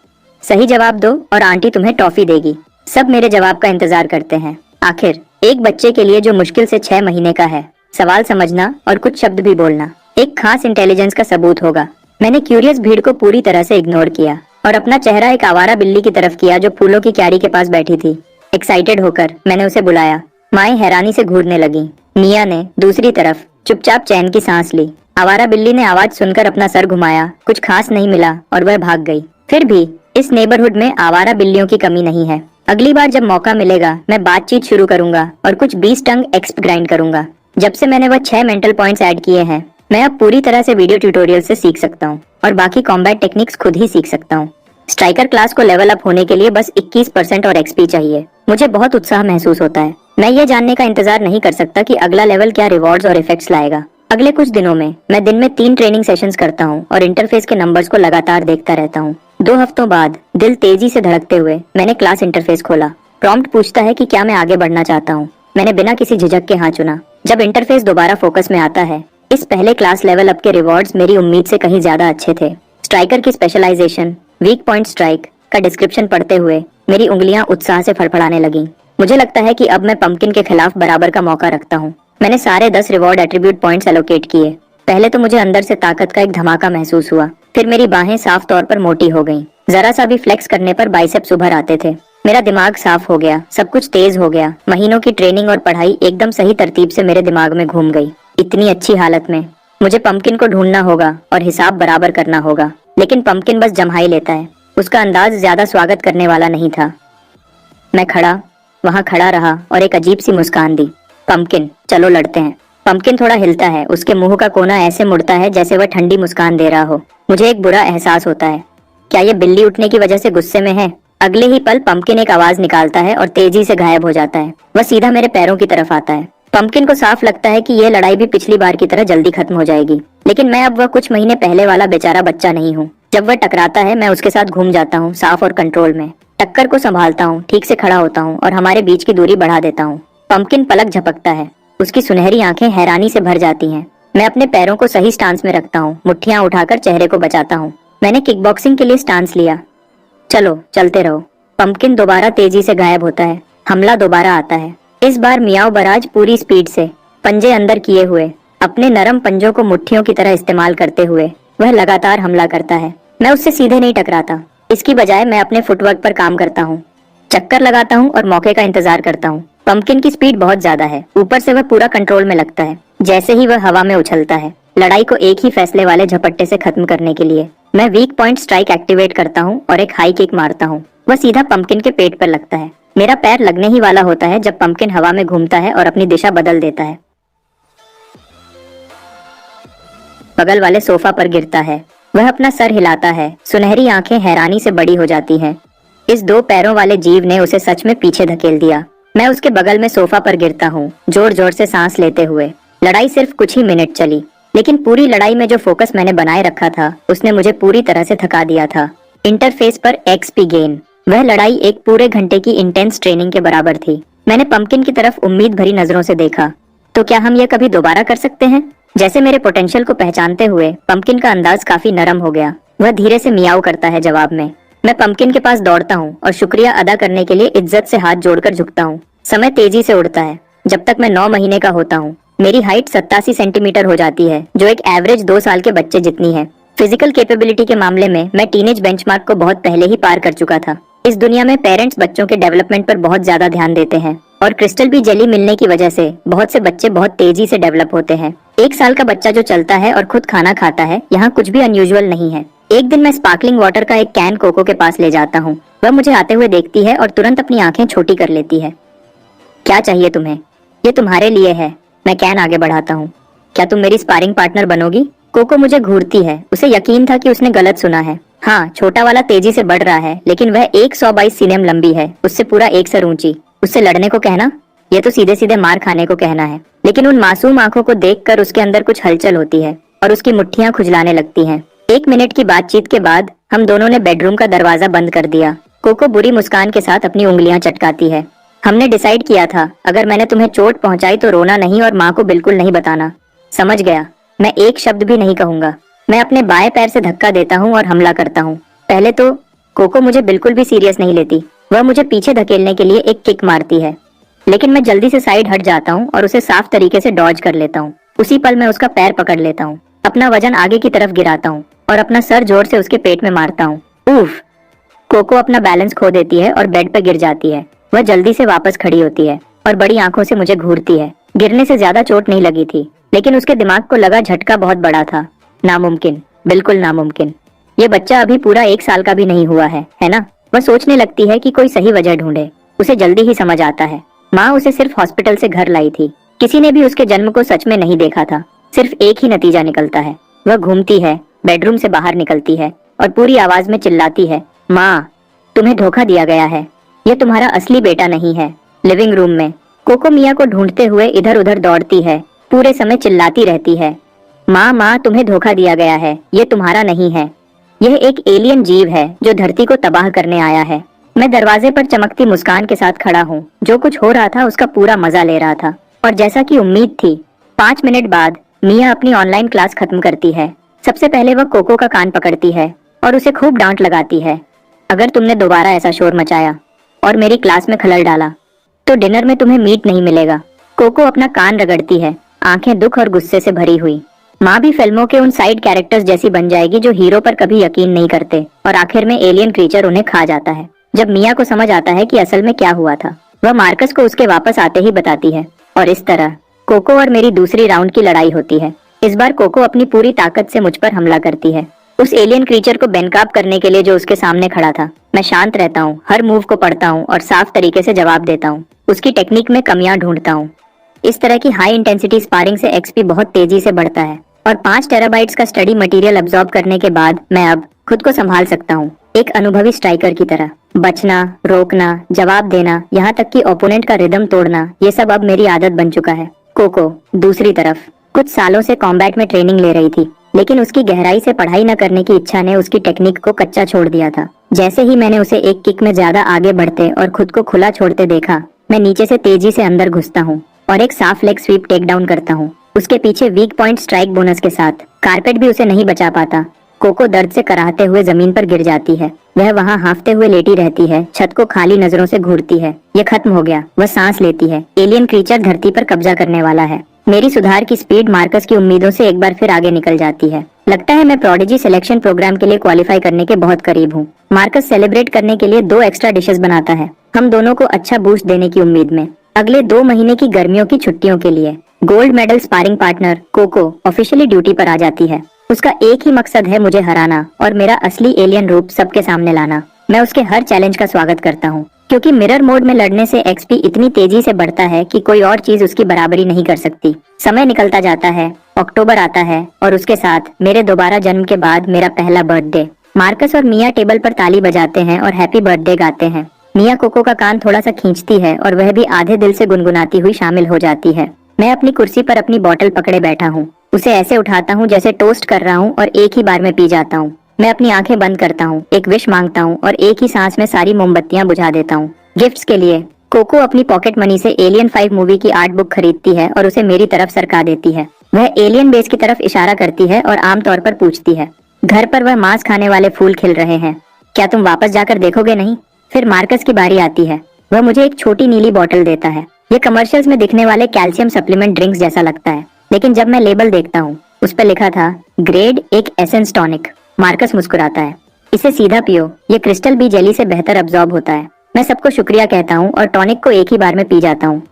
सही जवाब दो और आंटी तुम्हें टॉफी देगी। सब मेरे जवाब का इंतजार करते हैं। आखिर एक बच्चे के लिए जो मुश्किल से 6 महीने का है, सवाल समझना और कुछ शब्द भी बोलना एक खास इंटेलिजेंस का सबूत होगा। मैंने क्यूरियस भीड़ को पूरी तरह से इग्नोर किया और अपना चेहरा एक आवारा बिल्ली की तरफ किया जो फूलों की क्यारी के पास बैठी थी। एक्साइटेड होकर मैंने उसे बुलाया। माएं हैरानी से घूरने लगी। मिया ने दूसरी तरफ चुपचाप चैन की सांस ली। आवारा बिल्ली ने आवाज सुनकर अपना सर घुमाया। कुछ खास नहीं मिला और वह भाग गई। फिर भी इस नेबरहुड में आवारा बिल्लियों की कमी नहीं है। अगली बार जब मौका मिलेगा मैं बातचीत शुरू करूंगा और कुछ 20 टंग एक्सप ग्राइंड करूंगा। जब से मैंने वह 6 मेंटल पॉइंट्स ऐड किए हैं, मैं अब पूरी तरह से वीडियो ट्यूटोरियल से सीख सकता हूँ और बाकी कॉम्बैट टेक्निक्स खुद ही सीख सकता हूँ। स्ट्राइकर क्लास को लेवल अप होने के लिए बस 21% और एक्सपी चाहिए। मुझे बहुत उत्साह महसूस होता है। मैं ये जानने का इंतजार नहीं कर सकता कि अगला लेवल क्या रिवॉर्ड्स और इफेक्ट्स लाएगा। अगले कुछ दिनों में मैं दिन में 3 ट्रेनिंग सेशंस करता हूँ और इंटरफेस के नंबर्स को लगातार देखता रहता हूँ। 2 हफ्तों बाद दिल तेजी से धड़कते हुए मैंने क्लास इंटरफेस खोला। प्रॉम्प्ट पूछता है कि क्या मैं आगे बढ़ना चाहता हूँ। मैंने बिना किसी झिझक के हाँ चुना। जब इंटरफेस दोबारा फोकस में आता है, इस पहले क्लास लेवल अप के रिवॉर्ड्स मेरी उम्मीद से कहीं ज्यादा अच्छे थे। स्ट्राइकर की स्पेशलाइजेशन वीक पॉइंट स्ट्राइक का डिस्क्रिप्शन पढ़ते हुए मेरी उंगलियां उत्साह से फड़फड़ाने लगी। मुझे लगता है कि अब मैं पंपकिन के खिलाफ बराबर का मौका रखता हूँ। मैंने सारे 10 रिवॉर्ड एट्रीब्यूट पॉइंट्स एलोकेट किए। पहले तो मुझे अंदर से ताकत का एक धमाका महसूस हुआ, फिर मेरी बाहें साफ तौर पर मोटी हो गईं। जरा सा भी फ्लेक्स करने पर बाइसेप्स उभर आते थे। मेरा दिमाग साफ हो गया, सब कुछ तेज हो गया। महीनों की ट्रेनिंग और पढ़ाई एकदम सही तरतीब से मेरे दिमाग में घूम गई। इतनी अच्छी हालत में मुझे पंपकिन को ढूंढना होगा और हिसाब बराबर करना होगा। लेकिन पंपकिन बस जम्हाई लेता है। उसका अंदाज ज्यादा स्वागत करने वाला नहीं था। मैं वहां खड़ा रहा और एक अजीब सी मुस्कान दी। पंपकिन, चलो लड़ते हैं। पंपकिन थोड़ा हिलता है, उसके मुंह का कोना ऐसे मुड़ता है जैसे वह ठंडी मुस्कान दे रहा हो। मुझे एक बुरा एहसास होता है। क्या ये बिल्ली उठने की वजह से गुस्से में है? अगले ही पल पंपकिन एक आवाज निकालता है और तेजी से गायब हो जाता है। वह सीधा मेरे पैरों की तरफ आता है। पंपकिन को साफ लगता है कि यह लड़ाई भी पिछली बार की तरह जल्दी खत्म हो जाएगी। लेकिन मैं अब वह कुछ महीने पहले वाला बेचारा बच्चा नहीं हूँ। जब वह टकराता है मैं उसके साथ घूम जाता हूँ, साफ और कंट्रोल में। टक्कर को संभालता हूँ, ठीक से खड़ा होता हूँ और हमारे बीच की दूरी बढ़ा देता हूँ। पंपकिन पलक झपकता है, उसकी सुनहरी आंखें हैरानी से भर जाती हैं। मैं अपने पैरों को सही स्टांस में रखता हूँ, मुट्ठियां उठाकर चेहरे को बचाता हूँ। मैंने किकबॉक्सिंग के लिए स्टांस लिया। चलो चलते रहो। पंपकिन दोबारा तेजी से गायब होता है। हमला दोबारा आता है। इस बार मियाओ बराज पूरी स्पीड से, पंजे अंदर किए हुए, अपने नरम पंजों को मुट्ठियों की तरह इस्तेमाल करते हुए वह लगातार हमला करता है। मैं उससे सीधे नहीं टकराता। इसकी बजाय मैं अपने फुटवर्क पर काम करता हूँ, चक्कर लगाता हूँ और मौके का इंतजार करता हूँ। पंपकिन की स्पीड बहुत ज्यादा है, ऊपर से वह पूरा कंट्रोल में लगता है। जैसे ही वह हवा में उछलता है, लड़ाई को एक ही फैसले वाले झपट्टे से खत्म करने के लिए मैं वीक पॉइंट स्ट्राइक एक्टिवेट करता हूँ और एक हाई किक मारता हूँ। वह सीधा पंपकिन के पेट पर लगता है। मेरा पैर लगने ही वाला होता है जब पंपकिन हवा में घूमता है और अपनी दिशा बदल देता है। बगल वाले सोफा पर गिरता है। वह अपना सर हिलाता है, सुनहरी आंखें हैरानी से बड़ी हो जाती हैं। इस 2 पैरों वाले जीव ने उसे सच में पीछे धकेल दिया। मैं उसके बगल में सोफा पर गिरता हूँ, जोर जोर से सांस लेते हुए। लड़ाई सिर्फ कुछ ही मिनट चली, लेकिन पूरी लड़ाई में जो फोकस मैंने बनाए रखा था उसने मुझे पूरी तरह से थका दिया था। इंटरफेस पर एक्सपी गेन। वह लड़ाई एक पूरे घंटे की इंटेंस ट्रेनिंग के बराबर थी। मैंने पंपकिन की तरफ उम्मीद भरी नजरों से देखा। तो क्या हम यह कभी दोबारा कर सकते हैं? जैसे मेरे पोटेंशियल को पहचानते हुए पंपकिन का अंदाज काफी नरम हो गया। वह धीरे से मियाऊ करता है जवाब में। मैं पंपकिन के पास दौड़ता हूँ और शुक्रिया अदा करने के लिए इज्जत से हाथ जोड़कर झुकता हूँ। समय तेजी से उड़ता है। जब तक मैं 9 महीने का होता हूँ मेरी हाइट 87 सेंटीमीटर हो जाती है, जो एक एवरेज 2 साल के बच्चे जितनी है। फिजिकल कैपेबिलिटी के मामले में मैं टीनेज बेंचमार्क को बहुत पहले ही पार कर चुका था। इस दुनिया में पेरेंट्स बच्चों के डेवलपमेंट पर बहुत ज्यादा ध्यान देते हैं और क्रिस्टल बी जेली मिलने की वजह से बहुत से बच्चे बहुत तेजी से डेवलप होते हैं। 1 साल का बच्चा जो चलता है और खुद खाना खाता है, यहाँ कुछ भी अनयूजुअल नहीं है। एक दिन मैं स्पार्कलिंग वाटर का एक कैन कोको के पास ले जाता हूँ। वह मुझे आते हुए देखती है और तुरंत अपनी आंखें छोटी कर लेती है। क्या चाहिए तुम्हें? ये तुम्हारे लिए है। मैं कैन आगे बढ़ाता हूँ। क्या तुम मेरी स्पारिंग पार्टनर बनोगी? कोको मुझे घूरती है। उसे यकीन था कि उसने गलत सुना है। हाँ, छोटा वाला तेजी से बढ़ रहा है, लेकिन वह 122 सीनेम लंबी है, उससे पूरा 1 सर ऊंची। उससे लड़ने को कहना, ये तो सीधे सीधे मार खाने को कहना है। लेकिन उन मासूम आंखों को देखकर उसके अंदर कुछ हलचल होती है और उसकी मुट्ठियां खुजलाने लगती हैं। 1 मिनट की बातचीत के बाद हम दोनों ने बेडरूम का दरवाजा बंद कर दिया। कोको बुरी मुस्कान के साथ अपनी उंगलियां चटकाती है। हमने डिसाइड किया था, अगर मैंने तुम्हें चोट पहुंचाई तो रोना नहीं और माँ को बिल्कुल नहीं बताना। समझ गया। मैं एक शब्द भी नहीं कहूंगा। मैं अपने बाएं पैर से धक्का देता हूँ और हमला करता हूँ। पहले तो कोको मुझे बिल्कुल भी सीरियस नहीं लेती। वह मुझे पीछे धकेलने के लिए एक किक मारती है, लेकिन मैं जल्दी से साइड हट जाता हूँ और उसे साफ तरीके से डॉज कर लेता हूँ। उसी पल मैं उसका पैर पकड़ लेता हूँ, अपना वजन आगे की तरफ गिराता हूँ और अपना सर जोर से उसके पेट में मारता हूँ। उफ! कोको अपना बैलेंस खो देती है और बेड पर गिर जाती है। वह जल्दी से वापस खड़ी होती है और बड़ी आंखों से मुझे घूरती है। गिरने से ज्यादा चोट नहीं लगी थी, लेकिन उसके दिमाग को लगा झटका बहुत बड़ा था। नामुमकिन, बिल्कुल नामुमकिन। ये बच्चा अभी पूरा 1 साल का भी नहीं हुआ है ना? वह सोचने लगती है कि कोई सही वजह ढूंढे। उसे जल्दी ही समझ आता है, माँ उसे सिर्फ हॉस्पिटल से घर लाई थी। किसी ने भी उसके जन्म को सच में नहीं देखा था। सिर्फ एक ही नतीजा निकलता है। वह घूमती है, बेडरूम से बाहर निकलती है और पूरी आवाज में चिल्लाती है, माँ, तुम्हें धोखा दिया गया है। ये तुम्हारा असली बेटा नहीं है। लिविंग रूम में कोको मिया को ढूंढते हुए इधर उधर दौड़ती है, पूरे समय चिल्लाती रहती है, माँ माँ, तुम्हें धोखा दिया गया है। ये तुम्हारा नहीं है। यह एक एलियन जीव है जो धरती को तबाह करने आया है। मैं दरवाजे पर चमकती मुस्कान के साथ खड़ा हूँ। जो कुछ हो रहा था उसका पूरा मजा ले रहा था। और जैसा कि उम्मीद थी, 5 मिनट बाद मिया अपनी ऑनलाइन क्लास खत्म करती है। सबसे पहले वह कोको का कान पकड़ती है और उसे खूब डांट लगाती है। अगर तुमने दोबारा ऐसा शोर मचाया और मेरी क्लास में खलल डाला तो डिनर में तुम्हें मीट नहीं मिलेगा। कोको अपना कान रगड़ती है, आंखें दुख और गुस्से से भरी हुई। माँ भी फिल्मों के उन साइड कैरेक्टर्स जैसी बन जाएगी जो हीरो पर कभी यकीन नहीं करते और आखिर में एलियन क्रीचर उन्हें खा जाता है। जब मिया को समझ आता है कि असल में क्या हुआ था, वह मार्कस को उसके वापस आते ही बताती है और इस तरह कोको और मेरी दूसरी राउंड की लड़ाई होती है। इस बार कोको अपनी पूरी ताकत से मुझ पर हमला करती है, उस एलियन क्रीचर को बेनकाब करने के लिए जो उसके सामने खड़ा था। मैं शांत रहता हूँ, हर मूव को पढ़ता हूँ और साफ तरीके से जवाब देता हूँ। उसकी टेक्निक में कमियां ढूंढता हूँ। इस तरह की हाई इंटेंसिटी स्पारिंग से एक्सपी बहुत तेजी से बढ़ता है और 5 टेराबाइट्स का स्टडी मटेरियल अब्सॉर्ब करने के बाद मैं अब खुद को संभाल सकता हूँ, एक अनुभवी स्ट्राइकर की तरह। बचना, रोकना, जवाब देना, यहाँ तक कि ओपोनेंट का रिदम तोड़ना, ये सब अब मेरी आदत बन चुका है। कोको दूसरी तरफ कुछ सालों से कॉम्बैट में ट्रेनिंग ले रही थी, लेकिन उसकी गहराई से पढ़ाई न करने की इच्छा ने उसकी टेक्निक को कच्चा छोड़ दिया था। जैसे ही मैंने उसे एक किक में ज्यादा आगे बढ़ते और खुद को खुला छोड़ते देखा, मैं नीचे से तेजी से अंदर घुसता हूँ और एक साफ लेग स्वीप टेक डाउन करता हूँ, उसके पीछे वीक पॉइंट स्ट्राइक बोनस के साथ। कारपेट भी उसे नहीं बचा पाता। कोको दर्द से कराहते हुए जमीन पर गिर जाती है। वह वहाँ हांफते हुए लेटी रहती है, छत को खाली नजरों से घूरती है। ये खत्म हो गया। वह सांस लेती है। एलियन क्रीचर धरती पर कब्जा करने वाला है। मेरी सुधार की स्पीड मार्कस की उम्मीदों से एक बार फिर आगे निकल जाती है। लगता है मैं प्रोडिजी सिलेक्शन प्रोग्राम के लिए क्वालिफाई करने के बहुत करीब हूँ। मार्कस सेलिब्रेट करने के लिए 2 एक्स्ट्रा डिशेस बनाता है, हम दोनों को अच्छा बूस्ट देने की उम्मीद में। अगले 2 महीने की गर्मियों की छुट्टियों के लिए gold medal sparring partner Coco officially duty पर आ जाती है। उसका एक ही मकसद है, मुझे हराना और मेरा असली एलियन रूप सबके सामने लाना। मैं उसके हर चैलेंज का स्वागत करता हूँ, क्योंकि मिरर मोड में लड़ने से एक्सपी इतनी तेजी से बढ़ता है कि कोई और चीज उसकी बराबरी नहीं कर सकती। समय निकलता जाता है, अक्टूबर आता है और उसके साथ मेरे दोबारा जन्म के बाद मेरा पहला बर्थडे। मार्कस और मिया टेबल पर ताली बजाते हैं और हैप्पी बर्थडे गाते हैं। मिया कोको का कान थोड़ा सा खींचती है और वह भी आधे दिल से गुनगुनाती हुई शामिल हो जाती है। मैं अपनी कुर्सी पर अपनी बोतल पकड़े बैठा हूँ, उसे ऐसे उठाता हूँ जैसे टोस्ट कर रहा हूँ और एक ही बार में पी जाता हूँ। मैं अपनी आंखें बंद करता हूँ, एक विश मांगता हूँ और एक ही सांस में सारी मोमबत्तियां बुझा देता हूँ। गिफ्ट्स के लिए कोको अपनी पॉकेट मनी से एलियन 5 मूवी की आर्ट बुक खरीदती है और उसे मेरी तरफ सरका देती है। वह एलियन बेस की तरफ इशारा करती है और आमतौर पर पूछती है, घर पर वह मांस खाने वाले फूल खिल रहे हैं, क्या तुम वापस जाकर देखोगे नहीं? फिर मार्कस की बारी आती है। वह मुझे एक छोटी नीली बोतल देता है। ये कमर्शियल्स में दिखने वाले कैल्शियम सप्लीमेंट ड्रिंक्स जैसा लगता है, लेकिन जब मैं लेबल देखता हूँ उस पर लिखा था ग्रेड एक एसेंस टॉनिक। मार्कस मुस्कुराता है, इसे सीधा पियो, ये क्रिस्टल बी जेली से बेहतर अब्सॉर्ब होता है। मैं सबको शुक्रिया कहता हूँ और टॉनिक को एक ही बार में पी जाता हूँ।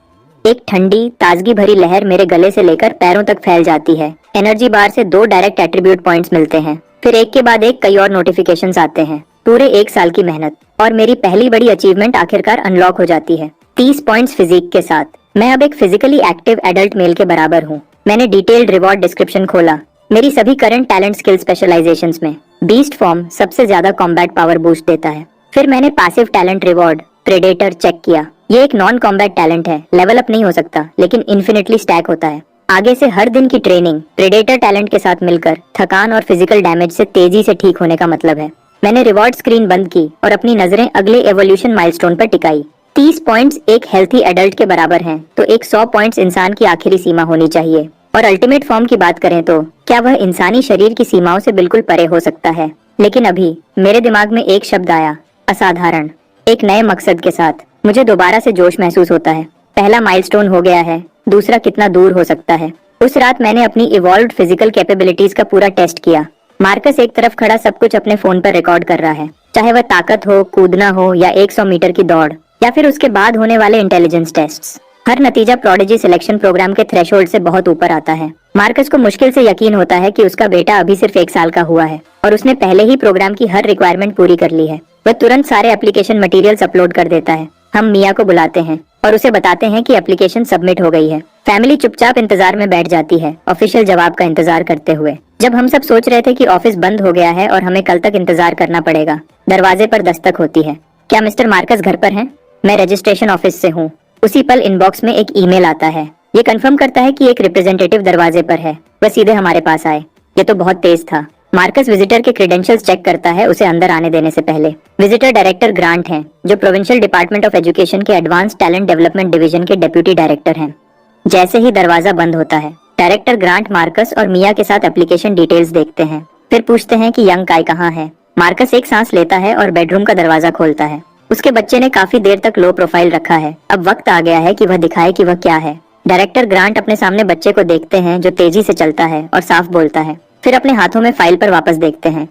एक ठंडी ताजगी भरी लहर मेरे गले से लेकर पैरों तक फैल जाती है। एनर्जी बार से 2 डायरेक्ट एट्रीब्यूट पॉइंट्स मिलते हैं, फिर एक के बाद एक कई और नोटिफिकेशंस आते हैं। पूरे 1 साल की मेहनत और मेरी पहली बड़ी अचीवमेंट आखिरकार अनलॉक हो जाती है, 30 पॉइंट्स फिजिक के साथ। मैं अब एक फिजिकली एक्टिव एडल्ट मेल के बराबर हूँ। मैंने डिटेल्ड रिवॉर्ड डिस्क्रिप्शन खोला, मेरी सभी करंट टैलेंट स्किल स्पेशलाइजेशंस में बीस्ट फॉर्म सबसे ज्यादा कॉम्बैट पावर बूस्ट देता है। फिर मैंने passive talent reward predator check किया। ये एक नॉन कॉम्बैट टैलेंट है, लेवल अप नहीं हो सकता लेकिन इन्फिनिटली स्टैक होता है। आगे से हर दिन की ट्रेनिंग प्रेडेटर टैलेंट के साथ मिलकर थकान और फिजिकल डैमेज से तेजी से ठीक होने का मतलब है। मैंने रिवॉर्ड स्क्रीन बंद की और अपनी नजरें अगले एवोल्यूशन माइलस्टोन पर टिकाई। 30 पॉइंट्स एक हेल्थी एडल्ट के बराबर हैं, तो एक 100 पॉइंट्स इंसान की आखिरी सीमा होनी चाहिए। और अल्टीमेट फॉर्म की बात करें तो क्या वह इंसानी शरीर की सीमाओं से बिल्कुल परे हो सकता है। लेकिन अभी मेरे दिमाग में एक शब्द आया, असाधारण। एक नए मकसद के साथ मुझे दोबारा से जोश महसूस होता है। पहला माइलस्टोन हो गया है, दूसरा कितना दूर हो सकता है। उस रात मैंने अपनी इवॉल्व्ड फिजिकल कैपेबिलिटीज का पूरा टेस्ट किया। मार्कस एक तरफ खड़ा सब कुछ अपने फोन पर रिकॉर्ड कर रहा है, चाहे वह ताकत हो, कूदना हो या 100 मीटर की दौड़ या फिर उसके बाद होने वाले इंटेलिजेंस टेस्ट्स। हर नतीजा प्रोडिजी सिलेक्शन प्रोग्राम के थ्रेशोल्ड से बहुत ऊपर आता है। मार्कस को मुश्किल से यकीन होता है कि उसका बेटा अभी सिर्फ 1 साल का हुआ है और उसने पहले ही प्रोग्राम की हर रिक्वायरमेंट पूरी कर ली है। वह तुरंत सारे एप्लीकेशन मटेरियल्स अपलोड कर देता है। हम मिया को बुलाते हैं और उसे बताते हैं कि एप्लीकेशन सबमिट हो गई है। फैमिली चुपचाप इंतजार में बैठ जाती है, ऑफिशियल जवाब का इंतजार करते हुए। जब हम सब सोच रहे थे कि ऑफिस बंद हो गया है और हमें कल तक इंतजार करना पड़ेगा, दरवाजे पर दस्तक होती है। क्या मिस्टर मार्कस घर पर हैं? मैं रजिस्ट्रेशन ऑफिस से हूँ। उसी पल इनबॉक्स में एक ईमेल आता है। ये कंफर्म करता है कि एक रिप्रेजेंटेटिव दरवाजे पर है, वह सीधे हमारे पास आए। ये तो बहुत तेज था। मार्कस विजिटर के क्रेडेंशियल्स चेक करता है उसे अंदर आने देने से पहले। विजिटर डायरेक्टर ग्रांट हैं, जो प्रोविंशियल डिपार्टमेंट ऑफ एजुकेशन के एडवांस टैलेंट डेवलपमेंट डिवीजन के डेप्यूटी डायरेक्टर हैं। जैसे ही दरवाजा बंद होता है, डायरेक्टर ग्रांट मार्कस और मिया के साथ एप्लीकेशन डिटेल्स देखते हैं, फिर पूछते हैं कि यंग काय कहाँ है। मार्कस एक सांस लेता है और बेडरूम का दरवाजा खोलता है। उसके बच्चे ने काफी देर तक लो प्रोफाइल रखा है। अब वक्त आ गया है कि वह दिखाए कि वह क्या है। डायरेक्टर ग्रांट अपने सामने बच्चे को देखते हैं जो तेजी से चलता है और साफ बोलता है। फिर अपने हाथों में फाइल पर वापस देखते हैं।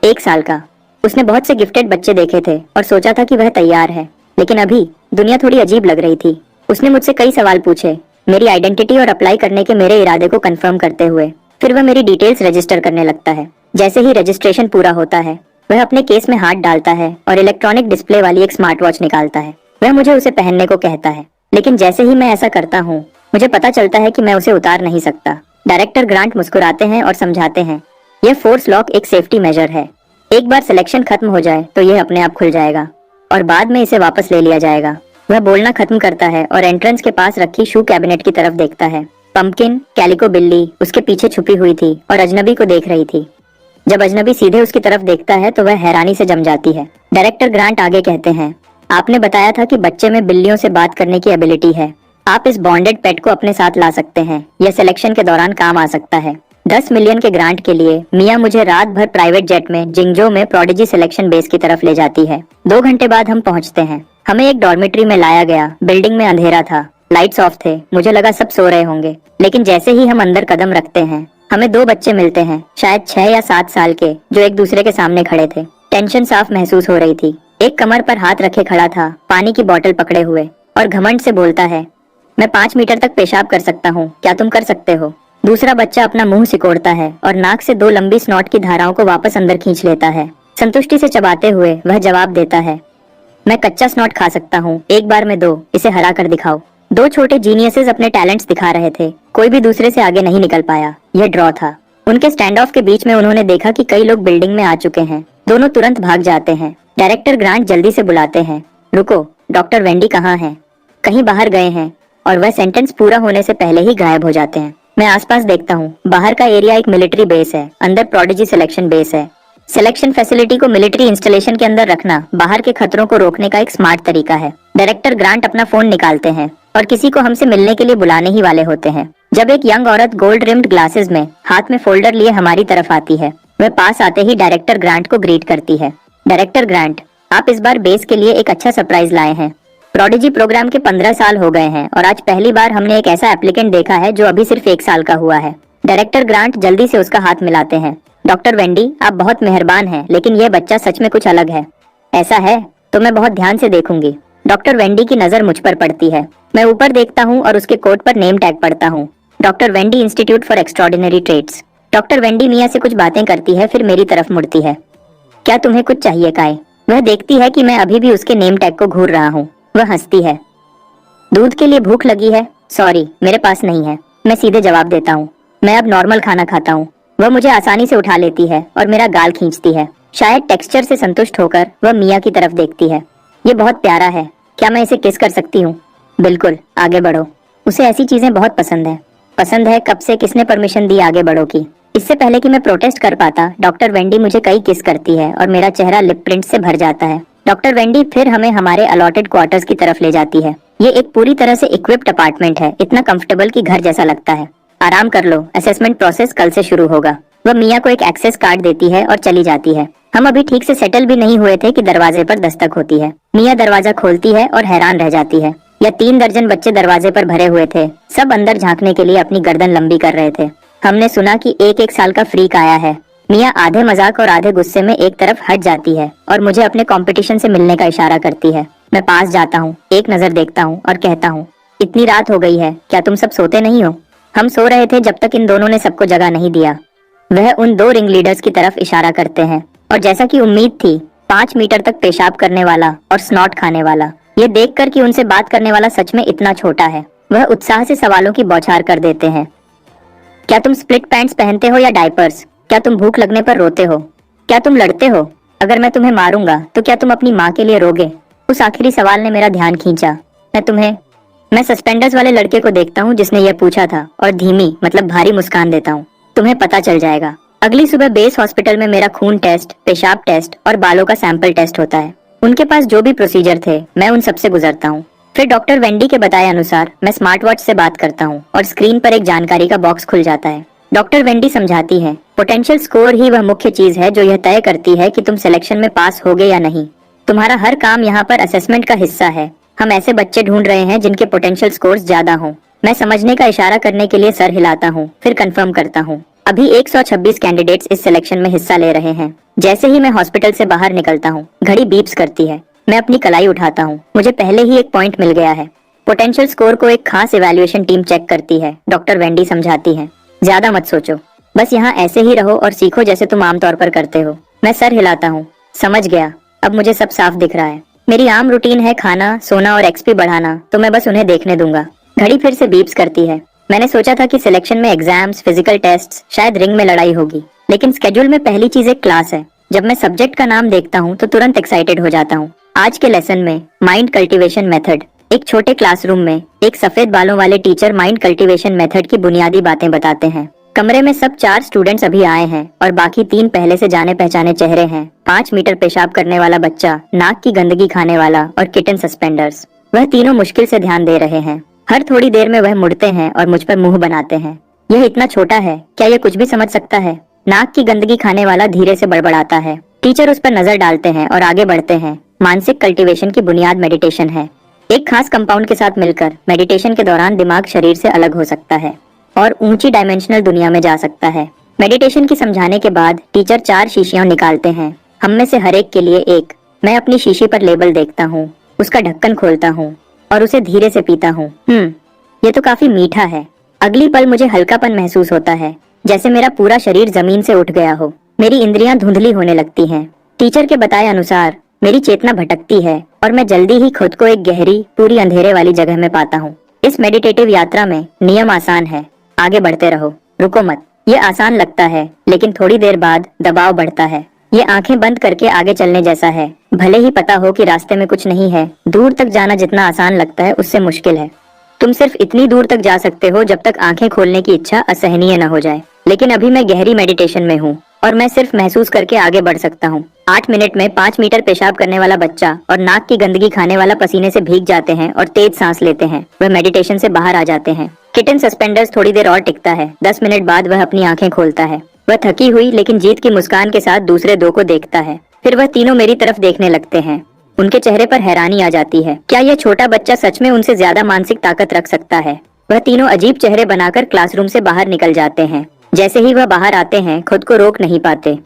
1 साल का। उसने बहुत से गिफ्टेड बच्चे देखे थे और सोचा था कि वह तैयार है, लेकिन अभी दुनिया थोड़ी अजीब लग रही थी। उसने मुझसे कई सवाल पूछे, मेरी आइडेंटिटी और अप्लाई करने के मेरे इरादे को कंफर्म करते हुए। फिर वह मेरी डिटेल्स रजिस्टर करने लगता है। जैसे ही रजिस्ट्रेशन पूरा होता है, वह अपने केस में हाथ डालता है और इलेक्ट्रॉनिक डिस्प्ले वाली एक स्मार्ट वॉच निकालता है। वह मुझे उसे पहनने को कहता है, लेकिन जैसे ही मैं ऐसा करता हूँ, मुझे पता चलता है कि मैं उसे उतार नहीं सकता। डायरेक्टर ग्रांट मुस्कुराते हैं और समझाते हैं, यह फोर्स लॉक एक सेफ्टी मेजर है। एक बार सिलेक्शन खत्म हो जाए तो यह अपने आप खुल जाएगा और बाद में इसे वापस ले लिया जाएगा। वह बोलना खत्म करता है और एंट्रेंस के पास रखी शू कैबिनेट की तरफ देखता है। पंपकिन, कैलिको बिल्ली उसके पीछे छुपी हुई थी और अजनबी को देख रही थी। जब अजनबी सीधे उसकी तरफ देखता है तो वह हैरानी से जम जाती है। डायरेक्टर ग्रांट आगे कहते हैं, आपने बताया था कि बच्चे में बिल्लियों से बात करने की एबिलिटी है। आप इस बॉन्डेड पेट को अपने साथ ला सकते हैं। यह सिलेक्शन के दौरान काम आ सकता है। 10 मिलियन के ग्रांट के लिए मिया मुझे रात भर प्राइवेट जेट में जिंगजो में प्रोडिजी सिलेक्शन बेस की तरफ ले जाती है। 2 घंटे बाद हम पहुंचते हैं। हमें एक डॉर्मेट्री में लाया गया। बिल्डिंग में अंधेरा था, लाइट्स ऑफ थे। मुझे लगा सब सो रहे होंगे, लेकिन जैसे ही हम अंदर कदम रखते हैं, हमें 2 बच्चे मिलते हैं, शायद 6 या 7 साल के, जो एक दूसरे के सामने खड़े थे। टेंशन साफ महसूस हो रही थी। एक कमर पर हाथ रखे खड़ा था, पानी की बोतल पकड़े हुए, और घमंड से बोलता है, मैं 5 मीटर तक पेशाब कर सकता हूँ, क्या तुम कर सकते हो? दूसरा बच्चा अपना मुंह सिकोड़ता है और नाक से 2 लंबी स्नॉट की धाराओं को वापस अंदर खींच लेता है। संतुष्टि से चबाते हुए वह जवाब देता है, मैं कच्चा स्नॉट खा सकता हूँ, एक बार में 2, इसे हरा कर दिखाओ। 2 छोटे जीनियसेस अपने टैलेंट्स दिखा रहे थे। कोई भी दूसरे से आगे नहीं निकल पाया। यह ड्रॉ था। उनके स्टैंड ऑफ के बीच में उन्होंने देखा कि कई लोग बिल्डिंग में आ चुके हैं। दोनों तुरंत भाग जाते हैं। डायरेक्टर ग्रांट जल्दी से बुलाते हैं, रुको, डॉक्टर वेंडी कहाँ हैं? कहीं बाहर गए हैं, और वह सेंटेंस पूरा होने से पहले ही गायब हो जाते हैं। मैं आसपास देखता हूँ। बाहर का एरिया एक मिलिट्री बेस है, अंदर प्रोडिजी सिलेक्शन बेस है। सिलेक्शन फैसिलिटी को मिलिट्री इंस्टॉलेशन के अंदर रखना बाहर के खतरों को रोकने का एक स्मार्ट तरीका है। डायरेक्टर ग्रांट अपना फोन निकालते हैं और किसी को हमसे मिलने के लिए बुलाने ही वाले होते हैं, जब एक यंग औरत गोल्ड रिम्ड ग्लासेस में हाथ में फोल्डर लिए हमारी तरफ आती है। वह पास आते ही डायरेक्टर ग्रांट को ग्रीट करती है। डायरेक्टर ग्रांट, आप इस बार बेस के लिए एक अच्छा सरप्राइज लाए हैं। प्रोडिजी प्रोग्राम के 15 साल हो गए हैं और आज पहली बार हमने एक ऐसा एप्लीकेंट देखा है जो अभी सिर्फ 1 साल का हुआ है। डायरेक्टर ग्रांट जल्दी से उसका हाथ मिलाते हैं। डॉक्टर वेंडी, आप बहुत मेहरबान हैं, लेकिन यह बच्चा सच में कुछ अलग है। ऐसा है तो मैं बहुत ध्यान से देखूंगी। डॉक्टर वेंडी की नजर मुझ पर पड़ती है। मैं ऊपर देखता हूँ और उसके कोट पर नेम टैग पढ़ता हूँ, doctor Wendy institute for extraordinary traits. Doctor Wendy Mia से कुछ बातें करती है, फिर मेरी तरफ मुड़ती है। क्या तुम्हें कुछ चाहिए काय? वह देखती है कि मैं अभी भी उसके नेम टैग को घूर रहा हूँ। वह हंसती है। दूध के लिए भूख लगी है? सॉरी, मेरे पास नहीं है। मैं सीधे जवाब देता हूँ, मैं अब नॉर्मल खाना खाता हूँ। वह मुझे आसानी से उठा लेती है और मेरा गाल खींचती है। शायद टेक्सचर से संतुष्ट होकर वह मिया की तरफ देखती है। ये बहुत प्यारा है, क्या मैं इसे किस कर सकती हूँ? बिल्कुल, आगे बढ़ो। उसे ऐसी चीजें बहुत पसंद है। पसंद है? कब से? किसने परमिशन दी आगे बढ़ो की? इससे पहले कि मैं प्रोटेस्ट कर पाता, डॉक्टर वेंडी मुझे कई किस करती है और मेरा चेहरा लिप प्रिंट से भर जाता है। डॉक्टर वेंडी फिर हमें हमारे अलॉटेड क्वार्टर्स की तरफ ले जाती है। ये एक पूरी तरह से इक्विप्ड अपार्टमेंट है, इतना कंफर्टेबल कि घर जैसा लगता है। आराम कर लो, असेसमेंट प्रोसेस कल से शुरू होगा। वह मिया को एक एक्सेस कार्ड देती है और चली जाती है। हम अभी ठीक से सेटल भी नहीं हुए थे कि दरवाजे पर दस्तक होती है। मिया दरवाजा खोलती है और हैरान रह जाती है। यह 3 दर्जन बच्चे दरवाजे पर भरे हुए थे। सब अंदर झांकने के लिए अपनी गर्दन लंबी कर रहे थे। हमने सुना कि एक साल का फ्रीक आया है। मिया आधे मजाक और आधे गुस्से में एक तरफ हट जाती है और मुझे अपने कंपटीशन से मिलने का इशारा करती है। मैं पास जाता हूँ, एक नजर देखता हूँ और कहता हूँ, इतनी रात हो गई है, क्या तुम सब सोते नहीं हो? हम सो रहे थे जब तक इन दोनों ने सबको जगह नहीं दिया। वह उन 2 रिंग लीडर्स की तरफ इशारा करते हैं और जैसा कि उम्मीद थी, 5 मीटर तक पेशाब करने वाला और स्नॉट खाने वाला। ये देखकर कि उनसे बात करने वाला सच में इतना छोटा है, वह उत्साह से सवालों की बौछार कर देते हैं। क्या तुम स्प्लिट पैंट्स पहनते हो या डायपर्स? क्या तुम भूख लगने पर रोते हो? क्या तुम लड़ते हो? अगर मैं तुम्हें मारूंगा तो क्या तुम अपनी माँ के लिए रोगे? उस आखिरी सवाल ने मेरा ध्यान खींचा। मैं सस्पेंडर्स वाले लड़के को देखता हूँ जिसने यह पूछा था और धीमी मतलब भारी मुस्कान देता हूँ। तुम्हें पता चल जाएगा। अगली सुबह बेस हॉस्पिटल में मेरा खून टेस्ट, पेशाब टेस्ट और बालों का सैंपल टेस्ट होता है। उनके पास जो भी प्रोसीजर थे, मैं उन सब से गुजरता हूँ। फिर डॉक्टर वेंडी के बताए अनुसार मैं स्मार्ट वॉच से बात करता हूँ और स्क्रीन पर एक जानकारी का बॉक्स खुल जाता है। डॉक्टर वेंडी समझाती है, पोटेंशियल स्कोर ही वह मुख्य चीज है जो यह तय करती है कि तुम सिलेक्शन में पास होगे या नहीं। तुम्हारा हर काम यहाँ पर असेसमेंट का हिस्सा है। हम ऐसे बच्चे ढूंढ रहे हैं जिनके पोटेंशियल स्कोर्स ज्यादा हों। मैं समझने का इशारा करने के लिए सर हिलाता हूँ, फिर कंफर्म करता हूँ। अभी 126 कैंडिडेट्स इस सिलेक्शन में हिस्सा ले रहे हैं। जैसे ही मैं हॉस्पिटल से बाहर निकलता हूँ, घड़ी बीप्स करती है। मैं अपनी कलाई उठाता हूँ। मुझे पहले ही एक पॉइंट मिल गया है। पोटेंशियल स्कोर को एक खास इवैल्यूएशन टीम चेक करती है, डॉक्टर वेंडी समझाती है। ज्यादा मत सोचो, बस यहाँ ऐसे ही रहो और सीखो जैसे तुम आमतौर पर करते हो। मैं सर हिलाता हूँ। समझ गया, अब मुझे सब साफ दिख रहा है। मेरी आम रूटीन है खाना, सोना और एक्सपी बढ़ाना, तो मैं बस उन्हें देखने दूंगा। घड़ी फिर से बीप्स करती है। मैंने सोचा था कि सिलेक्शन में एग्जाम्स, फिजिकल टेस्ट्स, शायद रिंग में लड़ाई होगी, लेकिन स्केड्यूल में पहली चीज एक क्लास है। जब मैं सब्जेक्ट का नाम देखता हूँ तो तुरंत एक्साइटेड हो जाता हूँ। आज के लेसन में माइंड कल्टीवेशन मेथड। एक छोटे क्लासरूम में एक सफेद बालों वाले टीचर माइंड कल्टीवेशन मेथड की बुनियादी बातें बताते हैं। कमरे में सब 4 स्टूडेंट्स अभी आए हैं और बाकी 3 पहले से जाने पहचाने चेहरे हैं। 5 मीटर पेशाब करने वाला बच्चा, नाक की गंदगी खाने वाला और किटन सस्पेंडर्स। वह तीनों मुश्किल से ध्यान दे रहे हैं। हर थोड़ी देर में वह मुड़ते हैं और मुझ पर मुंह बनाते हैं। यह इतना छोटा है, क्या यह कुछ भी समझ सकता है? नाक की गंदगी खाने वाला धीरे से बड़बड़ाता है। टीचर उस पर नजर डालते हैं और आगे बढ़ते हैं। मानसिक कल्टीवेशन की बुनियाद मेडिटेशन है। एक खास कंपाउंड के साथ मिलकर मेडिटेशन के दौरान दिमाग शरीर से अलग हो सकता है और ऊंची डायमेंशनल दुनिया में जा सकता है। मेडिटेशन की समझाने के बाद टीचर 4 शीशियां निकालते हैं, हम में से हर एक के लिए एक। मैं अपनी शीशी पर लेबल देखता हूँ, उसका ढक्कन खोलता हूँ और उसे धीरे से पीता हूँ। ये तो काफी मीठा है। अगली पल मुझे हल्कापन महसूस होता है, जैसे मेरा पूरा शरीर जमीन से उठ गया हो। मेरी इंद्रियां धुंधली होने लगती हैं। टीचर के बताए अनुसार मेरी चेतना भटकती है और मैं जल्दी ही खुद को एक गहरी, पूरी अंधेरे वाली जगह में पाता हूँ। इस मेडिटेटिव यात्रा में नियम आसान है, आगे बढ़ते रहो, रुको मत। ये आसान लगता है, लेकिन थोड़ी देर बाद दबाव बढ़ता है। ये आंखें बंद करके आगे चलने जैसा है। भले ही पता हो कि रास्ते में कुछ नहीं है, दूर तक जाना जितना आसान लगता है उससे मुश्किल है। तुम सिर्फ इतनी दूर तक जा सकते हो जब तक आंखें खोलने की इच्छा असहनीय न हो जाए। लेकिन अभी मैं गहरी मेडिटेशन में हूँ और मैं सिर्फ महसूस करके आगे बढ़ सकता हूँ। 8 मिनट में 5 मीटर पेशाब करने वाला बच्चा और नाक की गंदगी खाने वाला पसीने से भीग जाते हैं और तेज सांस लेते हैं। वह मेडिटेशन से बाहर आ जाते हैं। किटन सस्पेंडर्स थोड़ी देर और टिकता है। 10 मिनट बाद वह अपनी आंखें खोलता है। वह थकी हुई लेकिन जीत की मुस्कान के साथ दूसरे 2 को देखता है। फिर वह तीनों मेरी तरफ देखने लगते हैं। उनके चेहरे पर हैरानी आ जाती है। क्या यह छोटा बच्चा सच में उनसे ज्यादा मानसिक ताकत रख सकता है? वह तीनों अजीब चेहरे बनाकर क्लासरूम से बाहर निकल जाते हैं। जैसे ही वह बाहर आते हैं, खुद को रोक नहीं पाते।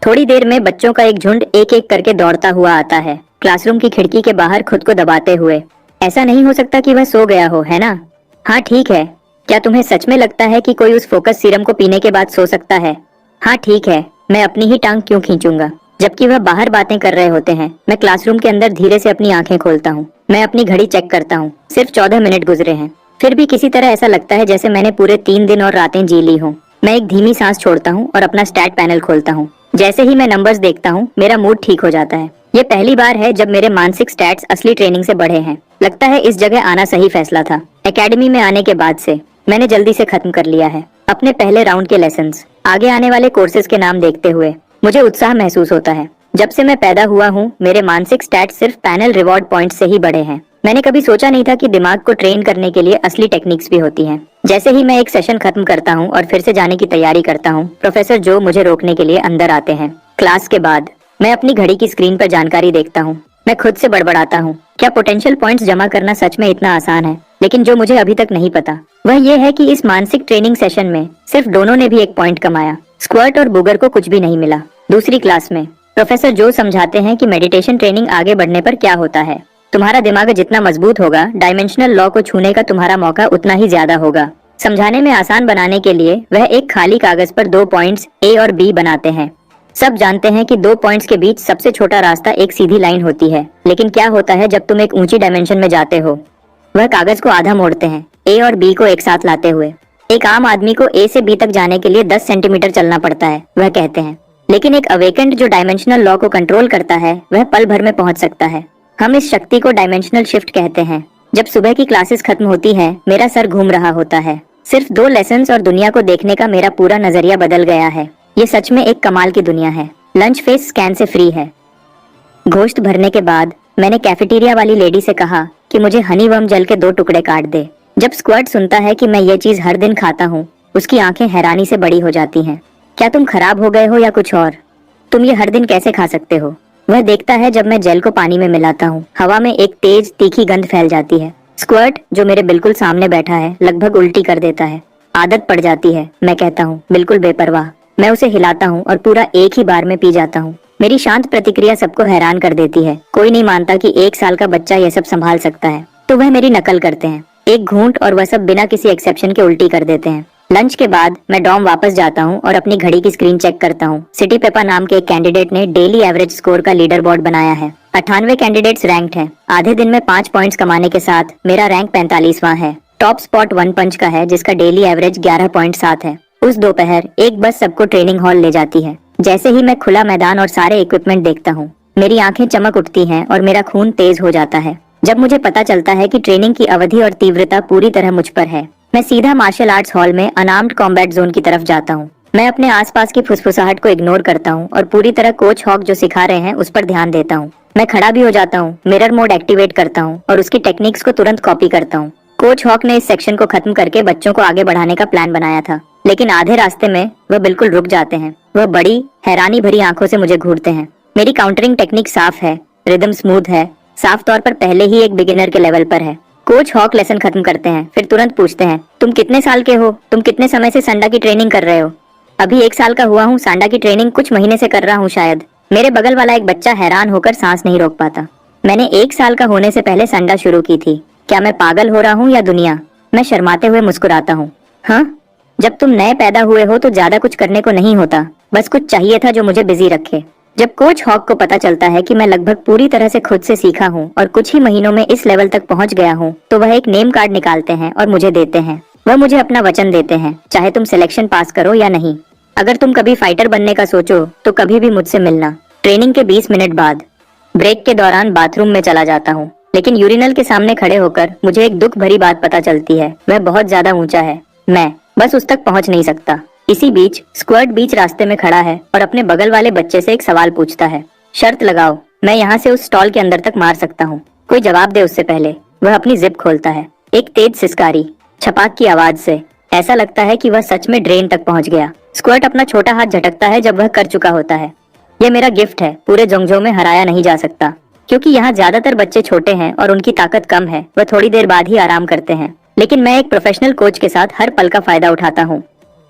थोड़ी देर में बच्चों का एक झुंड एक एक करके दौड़ता हुआ आता है, क्लासरूम की खिड़की के बाहर खुद को दबाते हुए। ऐसा नहीं हो सकता कि वह सो गया हो, है ना? हाँ ठीक है। क्या तुम्हें सच में लगता है कि कोई उस फोकस सीरम को पीने के बाद सो सकता है? हाँ ठीक है, मैं अपनी ही टांग क्यों खींचूंगा? जबकि वह बाहर बातें कर रहे होते हैं, मैं क्लासरूम के अंदर धीरे से अपनी आंखें खोलता हूँ। मैं अपनी घड़ी चेक करता हूँ। सिर्फ 14 मिनट गुजरे हैं। फिर भी किसी तरह ऐसा लगता है जैसे मैंने पूरे 3 दिन और रातें जी ली हों। मैं एक धीमी सांस छोड़ता हूँ और अपना स्टैट पैनल खोलता हूँ। जैसे ही मैं नंबर्स देखता हूँ, मेरा मूड ठीक हो जाता है। ये पहली बार है जब मेरे मानसिक स्टैट्स असली ट्रेनिंग से बढ़े हैं। लगता है इस जगह आना सही फैसला था। एकेडमी में आने के बाद से मैंने जल्दी से खत्म कर लिया है अपने पहले राउंड के लेसन्स। आगे आने वाले कोर्सेज के नाम देखते हुए मुझे उत्साह महसूस होता है। जब से मैं पैदा हुआ हूँ, मेरे मानसिक स्टैट सिर्फ पैनल रिवॉर्ड पॉइंट से ही बढ़े हैं। मैंने कभी सोचा नहीं था कि दिमाग को ट्रेन करने के लिए असली टेक्निक्स भी होती हैं। जैसे ही मैं एक सेशन खत्म करता हूँ और फिर से जाने की तैयारी करता हूँ, प्रोफेसर जो मुझे रोकने के लिए अंदर आते हैं। क्लास के बाद मैं अपनी घड़ी की स्क्रीन पर जानकारी देखता हूँ। मैं खुद से बड़बड़ाता हूँ, क्या पोटेंशियल पॉइंट्स जमा करना सच में इतना आसान है? लेकिन जो मुझे अभी तक नहीं पता वह यह है कि इस मानसिक ट्रेनिंग सेशन में सिर्फ दोनों ने भी एक पॉइंट कमाया। स्क्वर्ट और बुगर को कुछ भी नहीं मिला। दूसरी क्लास में प्रोफेसर जो समझाते हैं कि मेडिटेशन ट्रेनिंग आगे बढ़ने पर क्या होता है। तुम्हारा दिमाग जितना मजबूत होगा, डायमेंशनल लॉ को छूने का तुम्हारा मौका उतना ही ज्यादा होगा। समझाने में आसान बनाने के लिए वह एक खाली कागज पर 2 पॉइंट्स ए और बी बनाते हैं। सब जानते हैं कि 2 पॉइंट्स के बीच सबसे छोटा रास्ता एक सीधी लाइन होती है, लेकिन क्या होता है जब तुम एक ऊंची डायमेंशन में जाते हो? वह कागज को आधा मोड़ते हैं, ए और बी को एक साथ लाते हुए। एक आम आदमी को ए से बी तक जाने के लिए 10 सेंटीमीटर चलना पड़ता है, वह कहते हैं। लेकिन एक अवेकेंड जो डायमेंशनल लॉ को कंट्रोल करता है, वह पल भर में पहुंच सकता है। हम इस शक्ति को डायमेंशनल शिफ्ट कहते हैं। जब सुबह की क्लासेस खत्म होती हैं, मेरा सर घूम रहा होता है। सिर्फ 2 लेसन्स और दुनिया को देखने का मेरा पूरा नजरिया बदल गया है। ये सच में एक कमाल की दुनिया है। लंच फेस स्कैन से फ्री है। गोश्त भरने के बाद मैंने कैफेटेरिया वाली लेडी से कहा कि मुझे हनी वर्म जल के 2 टुकड़े काट दे। जब स्क्वर्ट सुनता है कि मैं ये चीज हर दिन खाता हूँ, उसकी आंखें हैरानी से बड़ी हो जाती हैं। क्या तुम खराब हो गए हो या कुछ और? तुम ये हर दिन कैसे खा सकते हो? वह देखता है जब मैं जेल को पानी में मिलाता हूँ। हवा में एक तेज तीखी गंध फैल जाती है। स्क्वर्ट जो मेरे बिल्कुल सामने बैठा है लगभग उल्टी कर देता है। आदत पड़ जाती है, मैं कहता हूँ, बिल्कुल बेपरवाह। मैं उसे हिलाता हूँ और पूरा एक ही बार में पी जाता हूँ। मेरी शांत प्रतिक्रिया सबको हैरान कर देती है। कोई नहीं मानता कि 1 साल का बच्चा यह सब संभाल सकता है, तो वह मेरी नकल करते हैं। एक घूंट और वह सब बिना किसी एक्सेप्शन के उल्टी कर देते हैं। लंच के बाद मैं डॉम वापस जाता हूँ और अपनी घड़ी की स्क्रीन चेक करता हूँ। सिटी पेपा नाम के एक कैंडिडेट ने डेली एवरेज स्कोर का लीडर बोर्ड बनाया है। 98 कैंडिडेट्स रैंक्ड हैं। आधे दिन में 5 पॉइंट्स कमाने के साथ मेरा रैंक 45वां है। टॉप स्पॉट वन पंच का है जिसका डेली एवरेज 11.7 है। उस दोपहर एक बस सबको ट्रेनिंग हॉल ले जाती है। जैसे ही मैं खुला मैदान और सारे इक्विपमेंट देखता हूँ, मेरी आंखें चमक उठती हैं और मेरा खून तेज हो जाता है। जब मुझे पता चलता है कि ट्रेनिंग की अवधि और तीव्रता पूरी तरह मुझ पर है, मैं सीधा मार्शल आर्ट्स हॉल में अनआर्म्ड कॉम्बैट जोन की तरफ जाता हूँ। मैं अपने आसपास की फुसफुसाहट को इग्नोर करता हूँ और पूरी तरह कोच हॉक जो सिखा रहे हैं उस पर ध्यान देता हूँ। मैं खड़ा भी हो जाता हूँ, मिरर मोड एक्टिवेट करता हूँ और उसकी टेक्निक्स को तुरंत कॉपी करता हूँ। कोच हॉक ने इस सेक्शन को खत्म करके बच्चों को आगे बढ़ाने का प्लान बनाया था, लेकिन आधे रास्ते में वह बिल्कुल रुक जाते हैं। वह बड़ी हैरानी भरी आंखों से मुझे घूरते हैं। मेरी काउंटरिंग टेक्निक साफ है, रिदम स्मूथ है, साफ तौर पर पहले ही एक बिगिनर के लेवल पर है। कोच हॉक लेसन खत्म करते हैं, फिर तुरंत पूछते हैं, तुम कितने साल के हो? तुम कितने समय से संडा की ट्रेनिंग कर रहे हो? अभी 1 साल का हुआ हूँ, सांडा की ट्रेनिंग कुछ महीने से कर रहा हूँ शायद। मेरे बगल वाला एक बच्चा हैरान होकर सांस नहीं रोक पाता। मैंने 1 साल का होने से पहले संडा शुरू की थी। क्या मैं पागल हो रहा हूँ या दुनिया? मैं शर्माते हुए मुस्कुराता हूँ। हाँ, जब तुम नए पैदा हुए हो तो ज्यादा कुछ करने को नहीं होता, बस कुछ चाहिए था जो मुझे बिजी रखे। जब कोच हॉक को पता चलता है कि मैं लगभग पूरी तरह से खुद से सीखा हूँ और कुछ ही महीनों में इस लेवल तक पहुँच गया हूँ, तो वह एक नेम कार्ड निकालते हैं और मुझे देते हैं। वह मुझे अपना वचन देते हैं, चाहे तुम सिलेक्शन पास करो या नहीं। अगर तुम कभी फाइटर बनने का सोचो तो कभी भी मुझसे मिलना। ट्रेनिंग के 20 मिनट बाद ब्रेक के दौरान बाथरूम में चला जाता हूँ, लेकिन यूरिनल के सामने खड़े होकर मुझे एक दुख भरी बात पता चलती है। वह बहुत ज्यादा ऊंचा है, मैं बस उस तक पहुंच नहीं सकता। इसी बीच स्क्वर्ट बीच रास्ते में खड़ा है और अपने बगल वाले बच्चे से एक सवाल पूछता है। शर्त लगाओ, मैं यहाँ से उस स्टॉल के अंदर तक मार सकता हूँ। कोई जवाब दे उससे पहले वह अपनी जिप खोलता है। एक तेज सिसकारी छपाक की आवाज से ऐसा लगता है कि वह सच में ड्रेन तक पहुंच गया। स्क्वर्ट अपना छोटा हाथ झटकता है जब वह कर चुका होता है। यह मेरा गिफ्ट है, पूरे जोंगजो में हराया नहीं जा सकता, क्योंकि यहाँ ज्यादातर बच्चे छोटे हैं और उनकी ताकत कम है। वह थोड़ी देर बाद ही आराम करते हैं, लेकिन मैं एक प्रोफेशनल कोच के साथ हर पल का फायदा उठाता हूँ।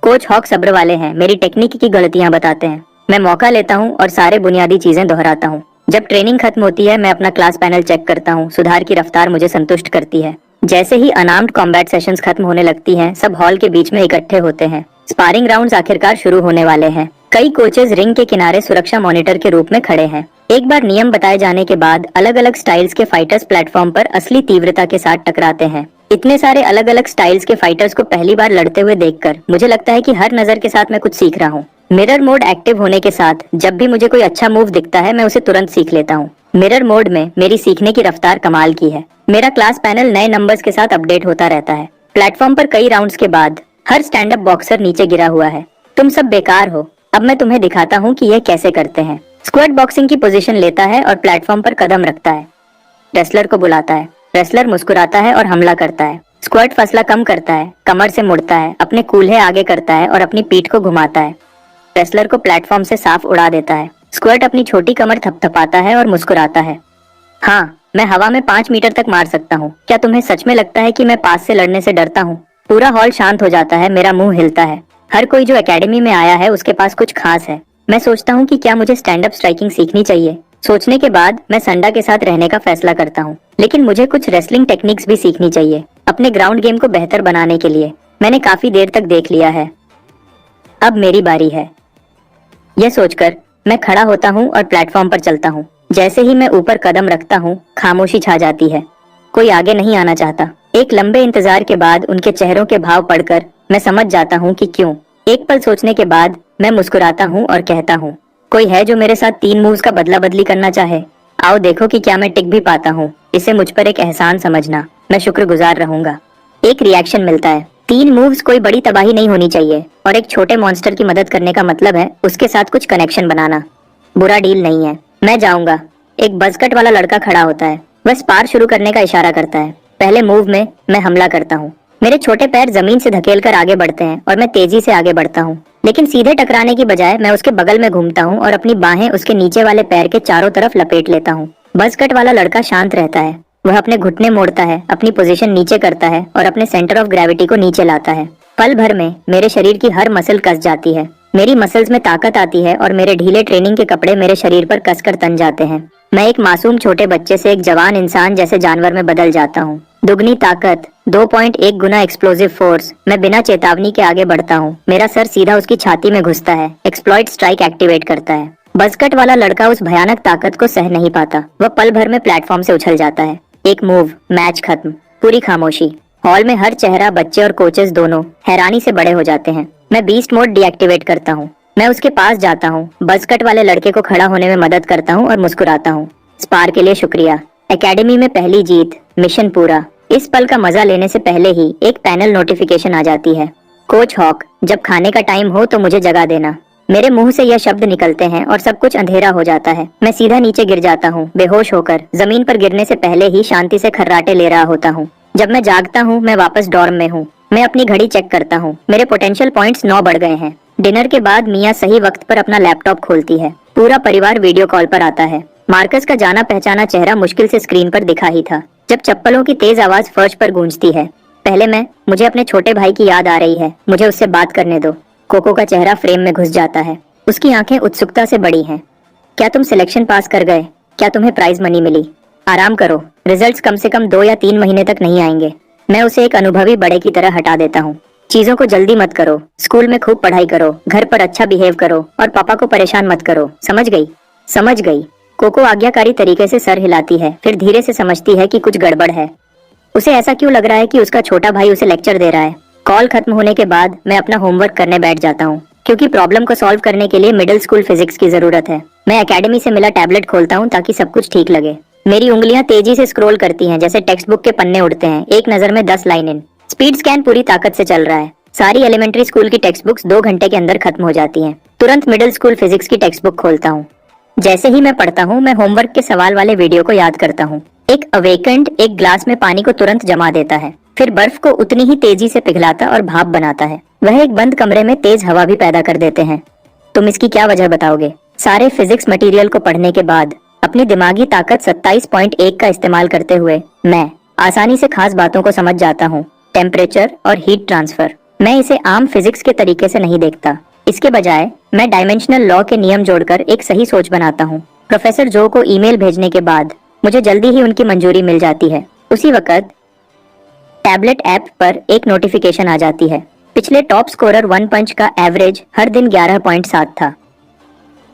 कोच हॉक सब्र वाले हैं, मेरी टेक्निक की गलतियां बताते हैं। मैं मौका लेता हूँ और सारे बुनियादी चीजें दोहराता हूँ। जब ट्रेनिंग खत्म होती है मैं अपना क्लास पैनल चेक करता हूँ। सुधार की रफ्तार मुझे संतुष्ट करती है। जैसे ही अनआर्म्ड कॉम्बैट सेशंस खत्म होने लगती हैं, सब हॉल के बीच में इकट्ठे होते हैं। स्पारिंग राउंड्स आखिरकार शुरू होने वाले हैं। कई कोचेस रिंग के किनारे सुरक्षा मॉनिटर के रूप में खड़े हैं। एक बार नियम बताए जाने के बाद अलग अलग स्टाइल्स के फाइटर्स प्लेटफॉर्म पर असली तीव्रता के साथ टकराते हैं। इतने सारे अलग अलग स्टाइल्स के फाइटर्स को पहली बार लड़ते हुए देखकर मुझे लगता है कि हर नजर के साथ मैं कुछ सीख रहा हूँ। मिरर मोड एक्टिव होने के साथ जब भी मुझे कोई अच्छा मूव दिखता है मैं उसे तुरंत सीख लेता हूँ। मिरर मोड में मेरी सीखने की रफ्तार कमाल की है। मेरा क्लास पैनल नए नंबर्स के साथ अपडेट होता रहता है। प्लेटफॉर्म पर कई राउंड्स के बाद हर स्टैंड अप बॉक्सर नीचे गिरा हुआ है। तुम सब बेकार हो, अब मैं तुम्हें दिखाता हूँ कि यह कैसे करते हैं। स्क्वाड बॉक्सिंग की पोजीशन लेता है और प्लेटफॉर्म पर कदम रखता है। रेसलर को बुलाता है। रेसलर मुस्कुराता है और हमला करता है। स्क्वाड फासला कम करता है, कमर से मुड़ता है, अपने कूल्हे आगे करता है और अपनी पीठ को घुमाता है। रेसलर को प्लेटफॉर्म से साफ उड़ा देता है। स्क्वाड अपनी छोटी कमर थपथपाता है और मुस्कुराता है। हाँ, मैं हवा में 5 मीटर तक मार सकता हूँ। क्या तुम्हें सच में लगता है कि मैं पास से लड़ने से डरता हूँ? पूरा हॉल शांत हो जाता है, मेरा मुंह हिलता है। हर कोई जो एकेडमी में आया है उसके पास कुछ खास है। मैं सोचता हूँ कि क्या मुझे स्टैंड अप स्ट्राइकिंग सीखनी चाहिए। सोचने के बाद मैं संडा के साथ रहने का फैसला करता हूँ, लेकिन मुझे कुछ रेसलिंग टेक्निक्स भी सीखनी चाहिए अपने ग्राउंड गेम को बेहतर बनाने के लिए। मैंने काफी देर तक देख लिया है, अब मेरी बारी है। यह सोचकर मैं खड़ा होता हूँ और प्लेटफॉर्म पर चलता हूँ। जैसे ही मैं ऊपर कदम रखता हूँ खामोशी छा जाती है। कोई आगे नहीं आना चाहता। एक लंबे इंतजार के बाद उनके चेहरों के भाव पढ़कर मैं समझ जाता हूँ कि क्यों। एक पल सोचने के बाद मैं मुस्कुराता हूँ और कहता हूँ, कोई है जो मेरे साथ 3 मूव्स का बदला बदली करना चाहे? आओ देखो कि क्या मैं टिक भी पाता हूँ। इसे मुझ पर एक एहसान समझना, मैं शुक्रगुजार रहूंगा। एक रिएक्शन मिलता है। 3 मूव्स कोई बड़ी तबाही नहीं होनी चाहिए, और एक छोटे मॉन्स्टर की मदद करने का मतलब है उसके साथ कुछ कनेक्शन बनाना। बुरा डील नहीं है, मैं जाऊंगा। एक बजकट वाला लड़का खड़ा होता है। वह स्पार शुरू करने का इशारा करता है। पहले मूव में मैं हमला करता हूँ। मेरे छोटे पैर जमीन से धकेलकर आगे बढ़ते हैं और मैं तेजी से आगे बढ़ता हूँ, लेकिन सीधे टकराने की बजाय मैं उसके बगल में घूमता हूँ और अपनी बाहें उसके नीचे वाले पैर के चारों तरफ लपेट लेता हूँ। बज़ कट वाला लड़का शांत रहता है। वह अपने घुटने मोड़ता है, अपनी पोजीशन नीचे करता है और अपने सेंटर ऑफ ग्रेविटी को नीचे लाता है। पल भर में मेरे शरीर की हर मसल कस जाती है, मेरी मसल्स में ताकत आती है और मेरे ढीले ट्रेनिंग के कपड़े मेरे शरीर पर कसकर तन जाते हैं। मैं एक मासूम छोटे बच्चे से एक जवान इंसान जैसे जानवर में बदल जाता हूँ। दुगनी ताकत, 2.1 गुना एक्सप्लोसिव फोर्स। मैं बिना चेतावनी के आगे बढ़ता हूँ। मेरा सर सीधा उसकी छाती में घुसता है। एक्सप्लॉइट स्ट्राइक एक्टिवेट करता है। बज़कट वाला लड़का उस भयानक ताकत को सह नहीं पाता। वह पल भर में प्लेटफॉर्म से उछल जाता है। एक मूव, मैच खत्म। पूरी खामोशी। हॉल में हर चेहरा, बच्चे और कोचेस दोनों हैरानी से बड़े हो जाते हैं। मैं बीस्ट मोड डीएक्टिवेट करता हूँ। मैं उसके पास जाता हूँ, बज़कट वाले लड़के को खड़ा होने में मदद करता हूँ और मुस्कुराता हूँ। स्पार के लिए शुक्रिया। एकेडमी में पहली जीत, मिशन पूरा। इस पल का मजा लेने से पहले ही एक पैनल नोटिफिकेशन आ जाती है। कोच हॉक, जब खाने का टाइम हो तो मुझे जगा देना। मेरे मुंह से यह शब्द निकलते हैं और सब कुछ अंधेरा हो जाता है। मैं सीधा नीचे गिर जाता हूँ, बेहोश होकर। जमीन पर गिरने से पहले ही शांति से खर्राटे ले रहा होता हूँ। जब मैं जागता हूँ, मैं वापस डॉर्म में हूँ। मैं अपनी घड़ी चेक करता हूँ। मेरे पोटेंशियल पॉइंट्स 9 बढ़ गए हैं। डिनर के बाद मिया सही वक्त पर अपना लैपटॉप खोलती है। पूरा परिवार वीडियो कॉल पर आता है। मार्कस का जाना पहचाना चेहरा मुश्किल से स्क्रीन पर दिखा ही था जब चप्पलों की तेज आवाज फर्श पर गूंजती है। पहले मुझे अपने छोटे भाई की याद आ रही है। मुझे उससे बात करने दो। कोको का चेहरा फ्रेम में घुस जाता है। उसकी आंखें उत्सुकता से बड़ी हैं। क्या तुम सिलेक्शन पास कर गए? क्या तुम्हें प्राइज मनी मिली? आराम करो, रिजल्ट्स कम से कम 2 या 3 महीने तक नहीं आएंगे। मैं उसे एक अनुभवी बड़े की तरह हटा देता हूँ। चीजों को जल्दी मत करो। स्कूल में खूब पढ़ाई करो, घर पर अच्छा बिहेव करो और पापा को परेशान मत करो। समझ गई? समझ गई। कोको आज्ञाकारी तरीके से सर हिलाती है, फिर धीरे से समझती है कि कुछ गड़बड़ है। उसे ऐसा क्यों लग रहा है कि उसका छोटा भाई उसे लेक्चर दे रहा है। कॉल खत्म होने के बाद मैं अपना होमवर्क करने बैठ जाता हूँ, क्योंकि प्रॉब्लम को सॉल्व करने के लिए मिडिल स्कूल फिजिक्स की जरूरत है। मैं एकेडमी से मिला टैबलेट खोलता हूँ ताकि सब कुछ ठीक लगे। मेरी उंगलियां तेजी से स्क्रॉल करती हैं, जैसे टेक्स्ट बुक के पन्ने उड़ते हैं। एक नजर में 10 लाइनें। स्पीड स्कैन पूरी ताकत से चल रहा है। सारी एलिमेंट्री स्कूल की टेक्स्ट बुक्स 2 घंटे के अंदर खत्म हो जाती हैं। तुरंत मिडिल स्कूल फिजिक्स की टेक्स्ट बुक खोलता हूँ। जैसे ही मैं पढ़ता हूँ, मैं होमवर्क के सवाल वाले वीडियो को याद करता हूँ। एक अवेकेंड एक ग्लास में पानी को तुरंत जमा देता है, फिर बर्फ को उतनी ही तेजी से पिघलाता और भाप बनाता है। वह एक बंद कमरे में तेज हवा भी पैदा कर देते हैं। तुम इसकी क्या वजह बताओगे? सारे फिजिक्स मटेरियल को पढ़ने के बाद अपनी दिमागी ताकत 27.1 का इस्तेमाल करते हुए मैं आसानी से खास बातों को समझ जाता हूँ। टेम्परेचर और हीट ट्रांसफर। मैं इसे आम फिजिक्स के तरीके से नहीं देखता। इसके बजाय मैं डायमेंशनल लॉ के नियम जोड़कर एक सही सोच बनाता हूँ। प्रोफेसर जो को ईमेल भेजने के बाद मुझे जल्दी ही उनकी मंजूरी मिल जाती है। उसी वक्त टैबलेट ऐप पर एक नोटिफिकेशन आ जाती है। पिछले टॉप स्कोरर वन पंच का एवरेज हर दिन 11.7 था।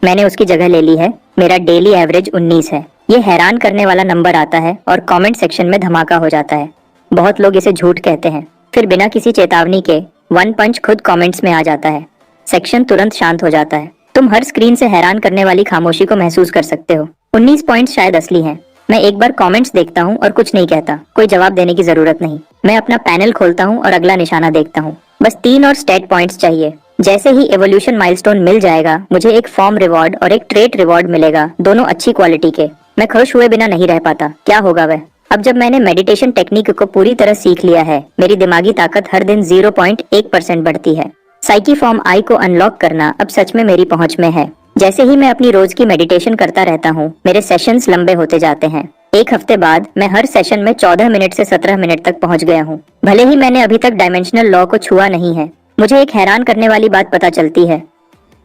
मैंने उसकी जगह ले ली है। मेरा डेली एवरेज 19 है। ये हैरान करने वाला नंबर आता है और कमेंट सेक्शन में धमाका हो जाता है। बहुत लोग इसे झूठ कहते हैं। फिर बिना किसी चेतावनी के वन पंच खुद कमेंट्स में आ जाता है। सेक्शन तुरंत शांत हो जाता है। तुम हर स्क्रीन से हैरान करने वाली खामोशी को महसूस कर सकते हो। 19 पॉइंट्स शायद असली हैं। मैं एक बार कमेंट्स देखता हूँ और कुछ नहीं कहता। कोई जवाब देने की जरूरत नहीं। मैं अपना पैनल खोलता हूँ और अगला निशाना देखता हूँ। बस 3 और स्टेट पॉइंट्स चाहिए। जैसे ही एवोल्यूशन माइलस्टोन मिल जाएगा, मुझे एक फॉर्म रिवॉर्ड और एक ट्रेट रिवॉर्ड मिलेगा, दोनों अच्छी क्वालिटी के। मैं खुश हुए बिना नहीं रह पाता। क्या होगा वह? अब जब मैंने मेडिटेशन टेक्निक को पूरी तरह सीख लिया है, मेरी दिमागी ताकत हर दिन 0.1% बढ़ती है। साइकी फॉर्म आई को अनलॉक करना अब सच में मेरी पहुंच में है। जैसे ही मैं अपनी रोज की मेडिटेशन करता रहता हूँ, मेरे सेशंस लंबे होते जाते हैं। एक हफ्ते बाद मैं हर सेशन में 14 मिनट से 17 मिनट तक पहुंच गया हूँ। भले ही मैंने अभी तक डायमेंशनल लॉ को छुआ नहीं है। मुझे एक हैरान करने वाली बात पता चलती है।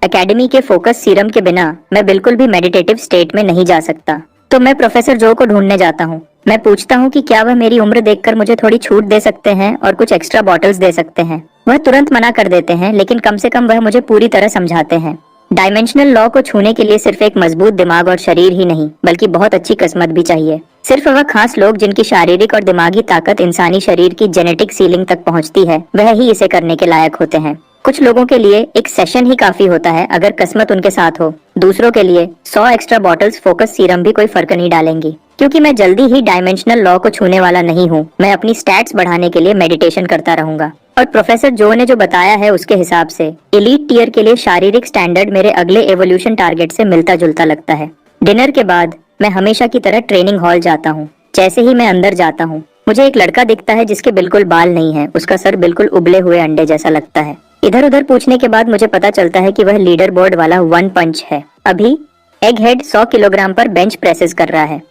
एकेडमी के फोकस सीरम के बिना मैं बिल्कुल भी मेडिटेटिव स्टेट में नहीं जा सकता। तो मैं प्रोफेसर जो को ढूंढने जाता हूँ। मैं पूछता हूँ कि क्या वह मेरी उम्र देखकर मुझे थोड़ी छूट दे सकते हैं और कुछ एक्स्ट्रा बॉटल्स दे सकते हैं। वह तुरंत मना कर देते हैं, लेकिन कम से कम वह मुझे पूरी तरह समझाते हैं। डायमेंशनल लॉ को छूने के लिए सिर्फ एक मजबूत दिमाग और शरीर ही नहीं, बल्कि बहुत अच्छी किस्मत भी चाहिए। सिर्फ वह खास लोग जिनकी शारीरिक और दिमागी ताकत इंसानी शरीर की जेनेटिक सीलिंग तक पहुंचती है, वह ही इसे करने के लायक होते हैं। कुछ लोगों के लिए एक सेशन ही काफी होता है अगर किस्मत उनके साथ हो। दूसरों के लिए 100 एक्स्ट्रा बॉटल्स फोकस सीरम भी कोई फर्क नहीं डालेंगी। क्योंकि मैं जल्दी ही डायमेंशनल लॉ को छूने वाला नहीं हूँ, मैं अपनी स्टैट्स बढ़ाने के लिए मेडिटेशन करता रहूंगा। और प्रोफेसर जो ने जो बताया है उसके हिसाब से एलीट टियर के लिए शारीरिक स्टैंडर्ड मेरे अगले एवोल्यूशन टारगेट से मिलता जुलता लगता है। डिनर के बाद मैं हमेशा की तरह ट्रेनिंग हॉल जाता हूँ। जैसे ही मैं अंदर जाता हूँ, मुझे एक लड़का दिखता है जिसके बिल्कुल बाल नहीं है। उसका सर बिल्कुल उबले हुए अंडे जैसा लगता है। इधर उधर पूछने के बाद मुझे पता चलता है कि वह लीडर बोर्ड वाला वन पंच है। अभी एग हेड 100 किलोग्राम पर बेंच प्रेसेस कर रहा है।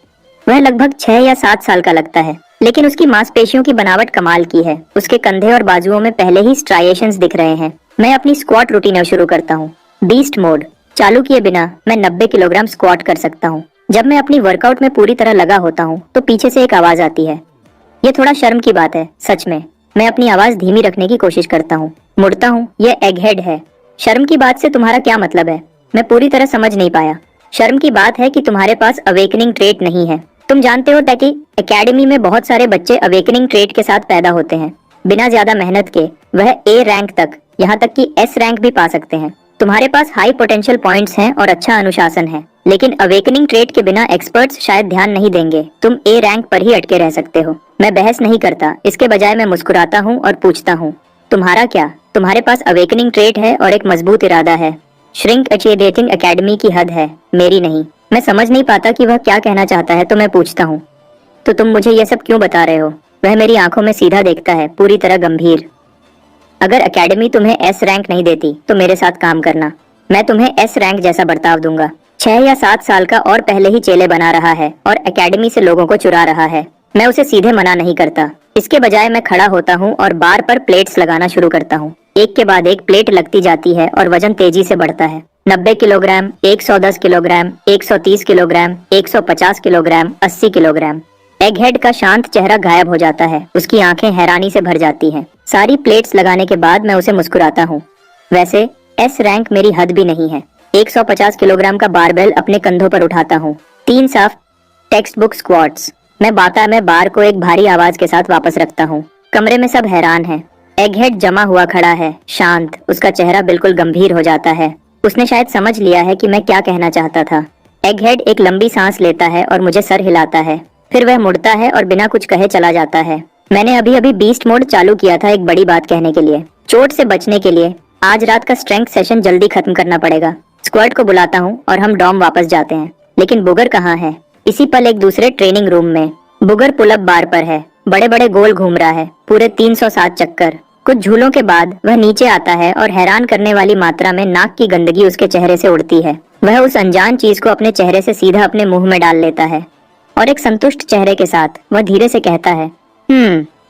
वह लगभग 6 या 7 साल का लगता है, लेकिन उसकी मांसपेशियों की बनावट कमाल की है। उसके कंधे और बाजुओं में पहले ही स्ट्राइएशंस दिख रहे हैं। मैं अपनी स्क्वाट रूटीन शुरू करता हूँ। बीस्ट मोड चालू किए बिना मैं 90 किलोग्राम स्क्वाट कर सकता हूँ। जब मैं अपनी वर्कआउट में पूरी तरह लगा होता हूँ तो पीछे से एक आवाज आती है। ये थोड़ा शर्म की बात है, सच में। मैं अपनी आवाज धीमी रखने की कोशिश करता हूँ। मुड़ता हूँ, यह एग हेड है। शर्म की बात से तुम्हारा क्या मतलब है? मैं पूरी तरह समझ नहीं पाया। शर्म की बात है कि तुम्हारे पास अवेकनिंग ट्रेट नहीं है। तुम जानते हो कि एकेडमी में बहुत सारे बच्चे अवेकनिंग ट्रेट के साथ पैदा होते हैं। बिना ज्यादा मेहनत के वह ए रैंक तक, यहाँ तक कि एस रैंक भी पा सकते हैं। तुम्हारे पास हाई पोटेंशियल पॉइंट्स हैं और अच्छा अनुशासन है, लेकिन अवेकनिंग ट्रेट के बिना एक्सपर्ट्स शायद ध्यान नहीं देंगे। तुम ए रैंक पर ही अटके रह सकते हो। मैं बहस नहीं करता, इसके बजाय मैं मुस्कुराता हूँ और पूछता हूँ, तुम्हारा क्या? तुम्हारे पास अवेकनिंग ट्रेट है और एक मजबूत इरादा है। श्रिंक अचीवेटिंग एकेडमी की हद है, मेरी नहीं। मैं समझ नहीं पाता कि वह क्या कहना चाहता है, तो मैं पूछता हूँ, तो तुम मुझे यह सब क्यों बता रहे हो? वह मेरी आंखों में सीधा देखता है, पूरी तरह गंभीर। अगर एकेडमी तुम्हें एस रैंक नहीं देती तो मेरे साथ काम करना। मैं तुम्हें एस रैंक जैसा बर्ताव दूंगा। 6 या 7 साल का और पहले ही चेले बना रहा है और एकेडमी से लोगों को चुरा रहा है। मैं उसे सीधे मना नहीं करता। इसके बजाय मैं खड़ा होता हूँ और बार पर प्लेट्स लगाना शुरू करता हूँ। एक के बाद एक प्लेट लगती जाती है और वजन तेजी से बढ़ता है। 90 kilogram, 110 kilogram, 130 kilogram, 150 kilogram, 80 kilogram. Egg head का शांत चेहरा गायब हो जाता है। उसकी आंखें हैरानी से भर जाती हैं। सारी प्लेट्स लगाने के बाद मैं उसे मुस्कुराता हूँ। वैसे एस रैंक मेरी हद भी नहीं है। 150 किलोग्राम का बारबेल अपने कंधों पर उठाता हूँ। 3 साफ टेक्स्ट बुक स्क्वाट्स। मैं बार को एक भारी आवाज के साथ वापस रखता हूँ। कमरे में सब हैरान हैं। एग हेड जमा हुआ खड़ा है, शांत। उसका चेहरा बिल्कुल गंभीर हो जाता है। उसने शायद समझ लिया है कि मैं क्या कहना चाहता था। एग हेड एक लंबी सांस लेता है और मुझे सर हिलाता है। फिर वह मुड़ता है और बिना कुछ कहे चला जाता है। मैंने अभी अभी बीस्ट मोड चालू किया था एक बड़ी बात कहने के लिए। चोट से बचने के लिए आज रात का स्ट्रेंथ सेशन जल्दी खत्म करना पड़ेगा। स्क्वाड को बुलाता हूँ और हम डॉम वापस जाते हैं। लेकिन बुगर कहाँ है? इसी पल एक दूसरे ट्रेनिंग रूम में बुगर पुलअप बार पर है। बड़े बड़े गोल घूम रहा है, पूरे 307 चक्कर। कुछ झूलों के बाद वह नीचे आता है और हैरान करने वाली मात्रा में नाक की गंदगी उसके चेहरे से उड़ती है। वह उस अनजान चीज को अपने चेहरे से सीधा अपने मुंह में डाल लेता है और एक संतुष्ट चेहरे के साथ वह धीरे से कहता है,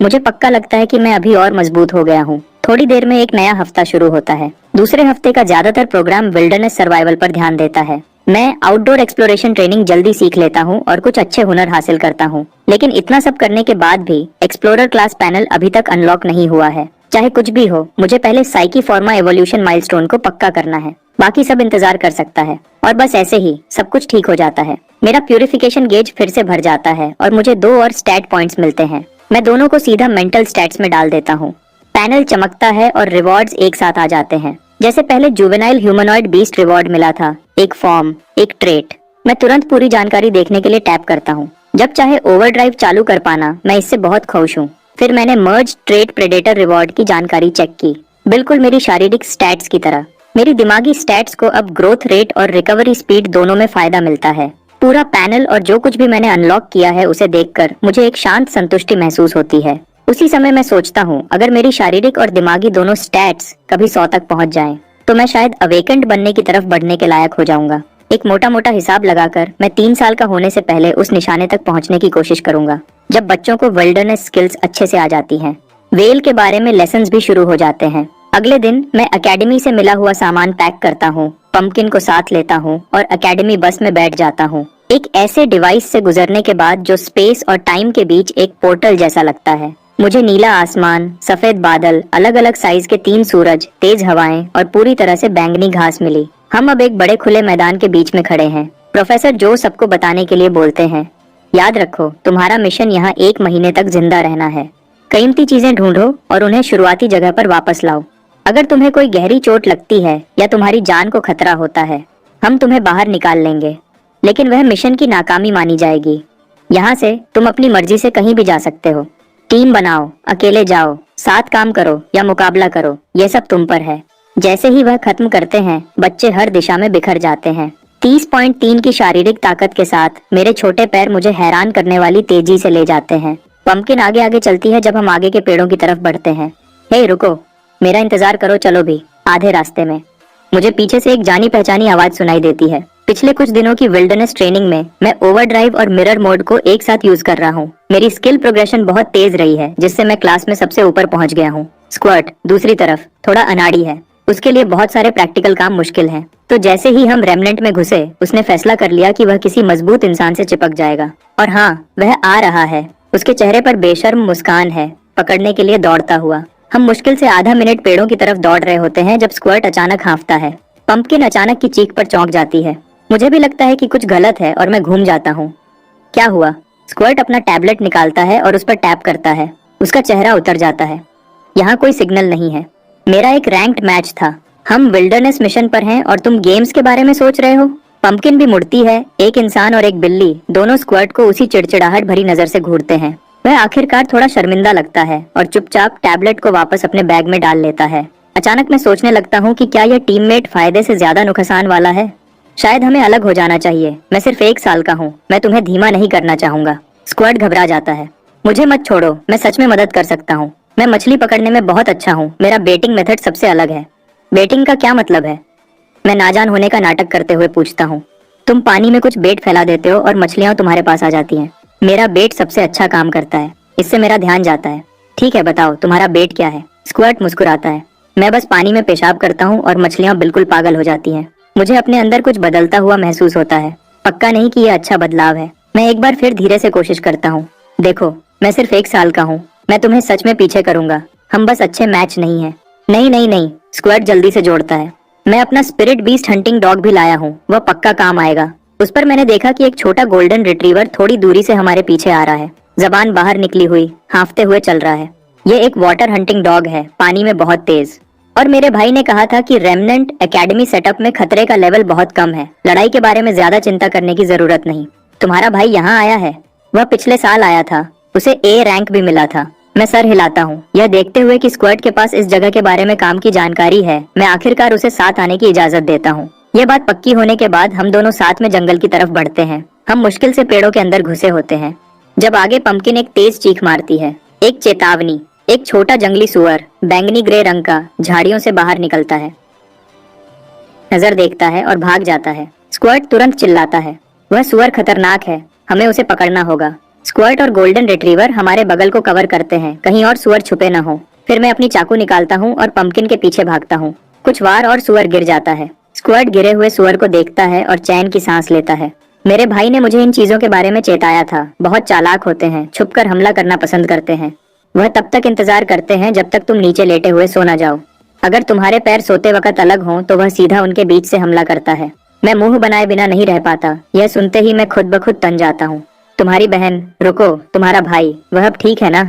मुझे पक्का लगता है कि मैं अभी और मजबूत हो गया हूँ। थोड़ी देर में एक नया हफ्ता शुरू होता है। दूसरे हफ्ते का ज्यादातर प्रोग्राम विल्डरनेस सर्वाइवल पर ध्यान देता है। मैं आउटडोर एक्सप्लोरेशन ट्रेनिंग जल्दी सीख लेता हूँ और कुछ अच्छे हुनर हासिल करता हूँ। लेकिन इतना सब करने के बाद भी एक्सप्लोरर क्लास पैनल अभी तक अनलॉक नहीं हुआ है। चाहे कुछ भी हो, मुझे पहले साइकी फॉर्मा एवोल्यूशन माइलस्टोन को पक्का करना है। बाकी सब इंतजार कर सकता है। और बस ऐसे ही सब कुछ ठीक हो जाता है। मेरा प्यूरिफिकेशन गेज फिर से भर जाता है और मुझे 2 और स्टैट पॉइंट्स मिलते हैं। मैं दोनों को सीधा मेंटल स्टैट्स में डाल देता हूँ। पैनल चमकता है और रिवॉर्ड्स एक साथ आ जाते हैं। जैसे पहले जुवेनाइल ह्यूमनॉइड बीस्ट रिवॉर्ड मिला था, एक फॉर्म, एक ट्रेट। मैं तुरंत पूरी जानकारी देखने के लिए टैप करता हूँ। जब चाहे ओवरड्राइव चालू कर पाना, मैं इससे बहुत खुश हूँ। फिर मैंने मर्ज ट्रेट प्रेडेटर रिवॉर्ड की जानकारी चेक की, बिल्कुल मेरी शारीरिक स्टैट्स की तरह। मेरी दिमागी स्टैट्स को अब ग्रोथ रेट और रिकवरी स्पीड दोनों में फायदा मिलता है। पूरा पैनल और जो कुछ भी मैंने अनलॉक किया है उसे देखकर मुझे एक शांत संतुष्टि महसूस होती है। उसी समय मैं सोचता हूँ, अगर मेरी शारीरिक और दिमागी दोनों स्टैट्स कभी 100 तक पहुँच जाएं, तो मैं शायद अवेकेंड बनने की तरफ बढ़ने के लायक हो जाऊंगा। एक मोटा मोटा हिसाब लगाकर मैं 3 साल का होने से पहले उस निशाने तक पहुँचने की कोशिश करूंगा, जब बच्चों को विल्डरनेस स्किल्स अच्छे से आ जाती हैं। वेल के बारे में लेसन्स भी शुरू हो जाते हैं। अगले दिन मैं एकेडमी से मिला हुआ सामान पैक करता हूँ, पंपकिन को साथ लेता हूँ और एकेडमी बस में बैठ जाता हूँ। एक ऐसे डिवाइस से गुजरने के बाद जो स्पेस और टाइम के बीच एक पोर्टल जैसा लगता है। मुझे नीला आसमान, सफेद बादल, अलग अलग साइज के 3 सूरज, तेज हवाएं और पूरी तरह से बैंगनी घास मिली। हम अब एक बड़े खुले मैदान के बीच में खड़े हैं। प्रोफेसर जो सबको बताने के लिए बोलते हैं, याद रखो तुम्हारा मिशन यहाँ 1 महीने तक जिंदा रहना है। कीमती चीजें ढूंढो और उन्हें शुरुआती जगह पर वापस लाओ। अगर तुम्हें कोई गहरी चोट लगती है या तुम्हारी जान को खतरा होता है, हम तुम्हें बाहर निकाल लेंगे, लेकिन वह मिशन की नाकामी मानी जाएगी। यहाँ से तुम अपनी मर्जी से कहीं भी जा सकते हो। टीम बनाओ, अकेले जाओ, साथ काम करो या मुकाबला करो, यह सब तुम पर है। जैसे ही वह खत्म करते हैं, बच्चे हर दिशा में बिखर जाते हैं। 30.3 की शारीरिक ताकत के साथ मेरे छोटे पैर मुझे हैरान करने वाली तेजी से ले जाते हैं। पंपकिन आगे आगे चलती है जब हम आगे के पेड़ों की तरफ बढ़ते हैं। हे रुको, मेरा इंतजार करो, चलो भी। आधे रास्ते में मुझे पीछे से एक जानी पहचानी आवाज सुनाई देती है। पिछले कुछ दिनों की विल्डरनेस ट्रेनिंग में मैं ओवरड्राइव और मिरर मोड को एक साथ यूज कर रहा हूँ। मेरी स्किल प्रोग्रेशन बहुत तेज रही है, जिससे मैं क्लास में सबसे ऊपर पहुंच गया हूँ। स्क्वाट दूसरी तरफ थोड़ा अनाड़ी है, उसके लिए बहुत सारे प्रैक्टिकल काम मुश्किल हैं। तो जैसे ही हम रेमनेंट में घुसे, उसने फैसला कर लिया कि वह किसी मजबूत इंसान से चिपक जाएगा। और हाँ, वह आ रहा है। उसके चेहरे पर बेशर्म मुस्कान है, पकड़ने के लिए दौड़ता हुआ। हम मुश्किल से आधा मिनट पेड़ों की तरफ दौड़ रहे होते हैं जब स्क्वाट अचानक हाँफता है। पंपकिन अचानक की चीख पर चौंक जाती है। मुझे भी लगता है कि कुछ गलत है और मैं घूम जाता हूँ। क्या हुआ? स्क्वाट अपना टैबलेट निकालता है और उस पर टैप करता है। उसका चेहरा उतर जाता है। यहाँ कोई सिग्नल नहीं है। मेरा एक रैंक्ड मैच था। हम विल्डरनेस मिशन पर हैं और तुम गेम्स के बारे में सोच रहे हो। पंपकिन भी मुड़ती है। एक इंसान और एक बिल्ली दोनों स्क्वाट को उसी चिड़चिड़ाहट भरी नजर से घूरते हैं। वह आखिरकार थोड़ा शर्मिंदा लगता है और चुपचाप टैबलेट को वापस अपने बैग में डाल लेता है। अचानक मैं सोचने लगता हूँ कि क्या यह टीममेट फायदे से ज्यादा नुकसान वाला है। शायद हमें अलग हो जाना चाहिए। मैं सिर्फ 1 साल का हूँ, मैं तुम्हें धीमा नहीं करना चाहूंगा। स्क्वाड घबरा जाता है। मुझे मत छोड़ो, मैं सच में मदद कर सकता हूँ। मैं मछली पकड़ने में बहुत अच्छा हूँ। मेरा बेटिंग मेथड सबसे अलग है। बेटिंग का क्या मतलब है? मैं नाजान होने का नाटक करते हुए पूछता हूँ। तुम पानी में कुछ बेट फैला देते हो और मछलियां तुम्हारे पास आ जाती हैं। मेरा बेट सबसे अच्छा काम करता है, इससे मेरा ध्यान जाता है। ठीक है, बताओ तुम्हारा बेट क्या है? स्क्वाड मुस्कुराता है। मैं बस पानी में पेशाब करता हूँ और मछलियां बिल्कुल पागल हो जाती हैं। मुझे अपने अंदर कुछ बदलता हुआ महसूस होता है। पक्का नहीं कि यह अच्छा बदलाव है। मैं एक बार फिर धीरे से कोशिश करता हूँ। देखो, मैं सिर्फ 1 साल का हूँ। मैं तुम्हें सच में पीछे करूंगा। हम बस अच्छे मैच नहीं है। नहीं नहीं नहीं, स्क्वाड जल्दी से जोड़ता है। मैं अपना स्पिरिट बीस्ट हंटिंग डॉग भी लाया हूँ, वह पक्का काम आएगा। उस पर मैंने देखा कि एक छोटा गोल्डन रिट्रीवर थोड़ी दूरी से हमारे पीछे आ रहा है। जबान बाहर निकली हुई, हाँफते हुए चल रहा है। ये एक वाटर हंटिंग डॉग है, पानी में बहुत तेज। और मेरे भाई ने कहा था कि रेमनेंट एकेडमी सेटअप में खतरे का लेवल बहुत कम है। लड़ाई के बारे में ज्यादा चिंता करने की जरूरत नहीं। तुम्हारा भाई यहाँ आया है? वह पिछले साल आया था। उसे A रैंक भी मिला था। मैं सर हिलाता हूँ, यह देखते हुए कि स्क्वाड के पास इस जगह के बारे में काम की जानकारी है। मैं आखिरकार उसे साथ आने की इजाजत देता हूँ। यह बात पक्की होने के बाद हम दोनों साथ में जंगल की तरफ बढ़ते हैं। हम मुश्किल से पेड़ों के अंदर घुसे होते हैं जब आगे पंपकिन एक तेज चीख मारती है। एक चेतावनी। एक छोटा जंगली सुअर बैंगनी ग्रे रंग का झाड़ियों से बाहर निकलता है, नजर देखता है और भाग जाता है। स्क्वाड तुरंत चिल्लाता है, वह सुअर खतरनाक है, हमें उसे पकड़ना होगा। स्क्वाड और गोल्डन रिट्रीवर हमारे बगल को कवर करते हैं, कहीं और सुअर छुपे न हो। फिर मैं अपनी चाकू निकालता हूँ और पंपकिन के पीछे भागता हूँ। कुछ वार और सुअर गिर जाता है। स्क्वाड गिरे हुए सुअर को देखता है और चैन की सांस लेता है। मेरे भाई ने मुझे इन चीजों के बारे में चेताया था। बहुत चालाक होते हैं, छुपकर हमला करना पसंद करते हैं। वह तब तक इंतजार करते हैं जब तक तुम नीचे लेटे हुए सो न जाओ। अगर तुम्हारे पैर सोते वक्त अलग हों तो वह सीधा उनके बीच से हमला करता है। मैं मुंह बनाए बिना नहीं रह पाता। यह सुनते ही मैं खुद ब खुद तन जाता हूँ। तुम्हारी बहन, रुको, तुम्हारा भाई, वह अब ठीक है ना?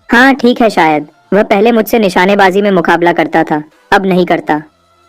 हाँ ठीक है शायद। वह पहले मुझसे निशानेबाजी में मुकाबला करता था, अब नहीं करता।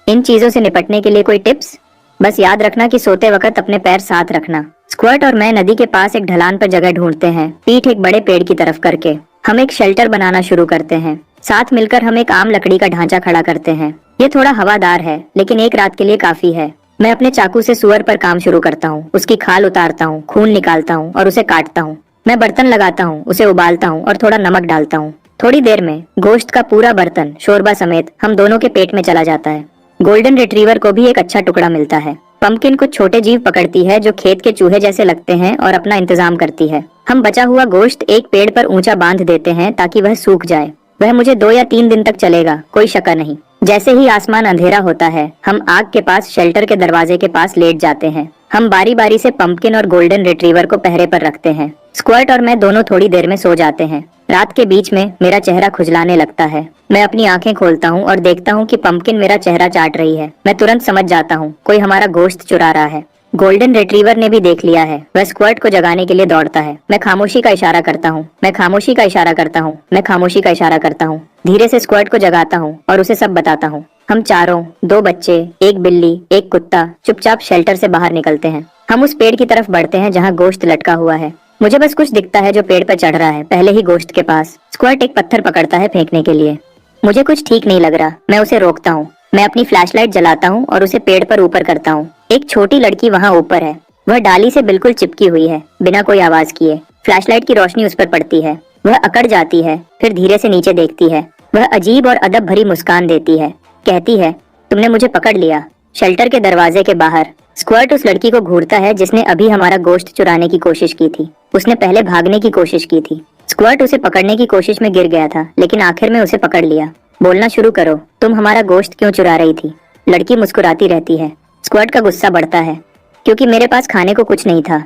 इन चीजों से निपटने के लिए कोई टिप्स? बस याद रखना कि सोते वक्त अपने पैर साथ रखना। स्क्वाट और मैं नदी के पास एक ढलान पर जगह ढूंढते हैं, पीठ एक बड़े पेड़ की तरफ करके। हम एक शेल्टर बनाना शुरू करते हैं। साथ मिलकर हम एक आम लकड़ी का ढांचा खड़ा करते हैं। ये थोड़ा हवादार है, लेकिन एक रात के लिए काफी है। मैं अपने चाकू से सुअर पर काम शुरू करता हूँ। उसकी खाल उतारता हूँ, खून निकालता हूँ और उसे काटता हूँ। मैं बर्तन लगाता हूँ, उसे उबालता हूँ और थोड़ा नमक डालता हूँ। थोड़ी देर में गोश्त का पूरा बर्तन शोरबा समेत हम दोनों के पेट में चला जाता है। गोल्डन रिट्रीवर को भी एक अच्छा टुकड़ा मिलता है। पंपकिन कुछ छोटे जीव पकड़ती है जो खेत के चूहे जैसे लगते हैं और अपना इंतजाम करती है। हम बचा हुआ गोश्त एक पेड़ पर ऊंचा बांध देते हैं ताकि वह सूख जाए। वह मुझे 2 या 3 दिन तक चलेगा, कोई शक नहीं। जैसे ही आसमान अंधेरा होता है, हम आग के पास शेल्टर के दरवाजे के पास लेट जाते हैं। हम बारी बारी से पंपकिन और गोल्डन रिट्रीवर को पहरे पर रखते हैं। स्क्वाट और मैं दोनों थोड़ी देर में सो जाते हैं। रात के बीच में मेरा चेहरा खुजलाने लगता है। मैं अपनी आंखें खोलता हूँ और देखता हूँ कि पंपकिन मेरा चेहरा चाट रही है। मैं तुरंत समझ जाता हूँ कोई हमारा गोश्त चुरा रहा है। गोल्डन रिट्रीवर ने भी देख लिया है। वह स्क्वाट को जगाने के लिए दौड़ता है। मैं खामोशी का इशारा करता हूँ, मैं खामोशी का इशारा करता हूँ, मैं खामोशी का इशारा करता हूँ। धीरे से स्क्वाट को जगाता हूँ और उसे सब बताता हूँ। हम चारों, 2 बच्चे, एक बिल्ली, एक कुत्ता, चुपचाप शेल्टर से बाहर निकलते हैं। हम उस पेड़ की तरफ बढ़ते हैं जहाँ गोश्त लटका हुआ है। मुझे बस कुछ दिखता है जो पेड़ पर चढ़ रहा है, पहले ही गोश्त के पास। स्क्वाट एक पत्थर पकड़ता है फेंकने के लिए। मुझे कुछ ठीक नहीं लग रहा। मैं उसे रोकता हूँ। मैं अपनी फ्लैशलाइट जलाता हूँ और उसे पेड़ पर ऊपर करता हूँ। एक छोटी लड़की वहाँ ऊपर है। वह डाली से बिल्कुल चिपकी हुई है, बिना कोई आवाज किए। फ्लैशलाइट की रोशनी उस पर पड़ती है। वह अकड़ जाती है, फिर धीरे से नीचे देखती है। वह अजीब और अदब भरी मुस्कान देती है। कहती है, तुमने मुझे पकड़ लिया। शेल्टर के दरवाजे के बाहर स्क्वर्ट उस लड़की को घूरता है जिसने अभी हमारा गोश्त चुराने की कोशिश की थी। उसने पहले भागने की कोशिश की थी। स्क्वर्ट उसे पकड़ने की कोशिश में गिर गया था, लेकिन आखिर में उसे पकड़ लिया। बोलना शुरू करो, तुम हमारा गोश्त क्यों चुरा रही थी? लड़की मुस्कुराती रहती है। स्क्वर्ट का गुस्सा बढ़ता है, क्योंकि मेरे पास खाने को कुछ नहीं था।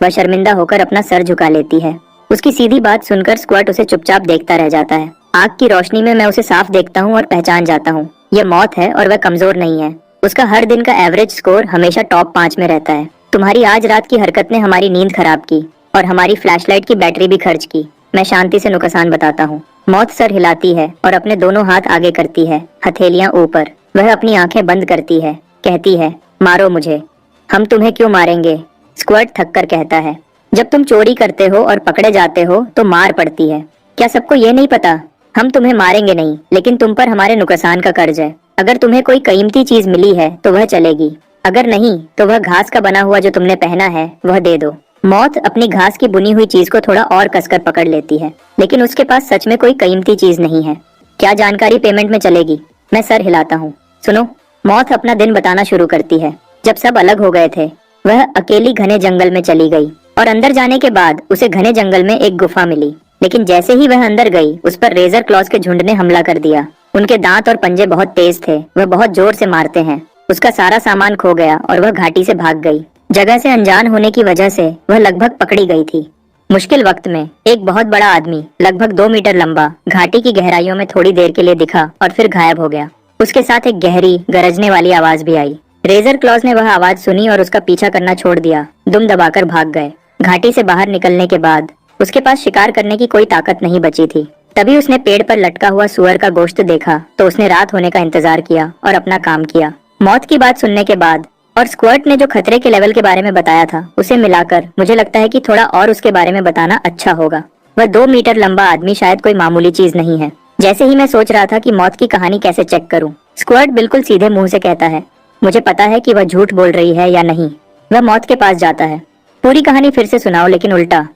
वह शर्मिंदा होकर अपना सर झुका लेती है। उसकी सीधी बात सुनकर स्क्वर्ट उसे चुपचाप देखता रह जाता है। आग की रोशनी में मैं उसे साफ देखता हूँ और पहचान जाता हूँ, यह मौत है और वह कमजोर नहीं है। उसका हर दिन का एवरेज स्कोर हमेशा टॉप 5 में रहता है। तुम्हारी आज रात की हरकत ने हमारी नींद खराब की और हमारी फ्लैशलाइट की बैटरी भी खर्च की। मैं शांति से नुकसान बताता हूँ। मौत सर हिलाती है और अपने दोनों हाथ आगे करती है, हथेलियां ऊपर। वह अपनी आंखें बंद करती है, कहती है, मारो मुझे। हम तुम्हें क्यों मारेंगे? स्क्वर्ट थक कर कहता है, जब तुम चोरी करते हो और पकड़े जाते हो तो मार पड़ती है। क्या सबको ये नहीं पता? हम तुम्हें मारेंगे नहीं, लेकिन तुम पर हमारे नुकसान का कर्ज है। अगर तुम्हें कोई कीमती चीज मिली है तो वह चलेगी, अगर नहीं तो वह घास का बना हुआ जो तुमने पहना है वह दे दो। मौत अपनी घास की बुनी हुई चीज को थोड़ा और कसकर पकड़ लेती है, लेकिन उसके पास सच में कोई कीमती चीज नहीं है। क्या जानकारी पेमेंट में चलेगी? मैं सर हिलाता हूँ। सुनो, मौत अपना दिन बताना शुरू करती है। जब सब अलग हो गए थे, वह अकेली घने जंगल में चली गई और अंदर जाने के बाद उसे घने जंगल में एक गुफा मिली। लेकिन जैसे ही वह अंदर गई, उस पर रेजर क्लॉज के झुंड ने हमला कर दिया। उनके दांत और पंजे बहुत तेज थे, वह बहुत जोर से मारते हैं। उसका सारा सामान खो गया और वह घाटी से भाग गई। जगह से अनजान होने की वजह से वह लगभग पकड़ी गई थी। मुश्किल वक्त में एक बहुत बड़ा आदमी, लगभग 2 मीटर लंबा, घाटी की गहराइयों में थोड़ी देर के लिए दिखा और फिर गायब हो गया। उसके साथ एक गहरी गरजने वाली आवाज भी आई। रेजर क्लॉज ने वह आवाज सुनी और उसका पीछा करना छोड़ दिया। दुम दबाकर भाग गए। घाटी से बाहर निकलने के बाद उसके पास शिकार करने की कोई ताकत नहीं बची थी। तभी उसने पेड़ पर लटका हुआ सुअर का गोश्त देखा तो उसने रात होने का इंतजार किया और अपना काम किया। मौत की बात सुनने के बाद और स्क्वर्ट ने जो खतरे के लेवल के बारे में बताया था, उसे मिलाकर मुझे लगता है कि थोड़ा और उसके बारे में बताना अच्छा होगा। वह 2 मीटर लंबा आदमी शायद कोई मामूली चीज नहीं है। जैसे ही मैं सोच रहा था कि मौत की कहानी कैसे चेक करूं, स्क्वर्ट बिल्कुल सीधे मुंह से कहता है, मुझे पता है कि वह झूठ बोल रही है या नहीं। वह मौत के पास जाता है। पूरी कहानी फिर से सुनाओ, लेकिन उल्टा।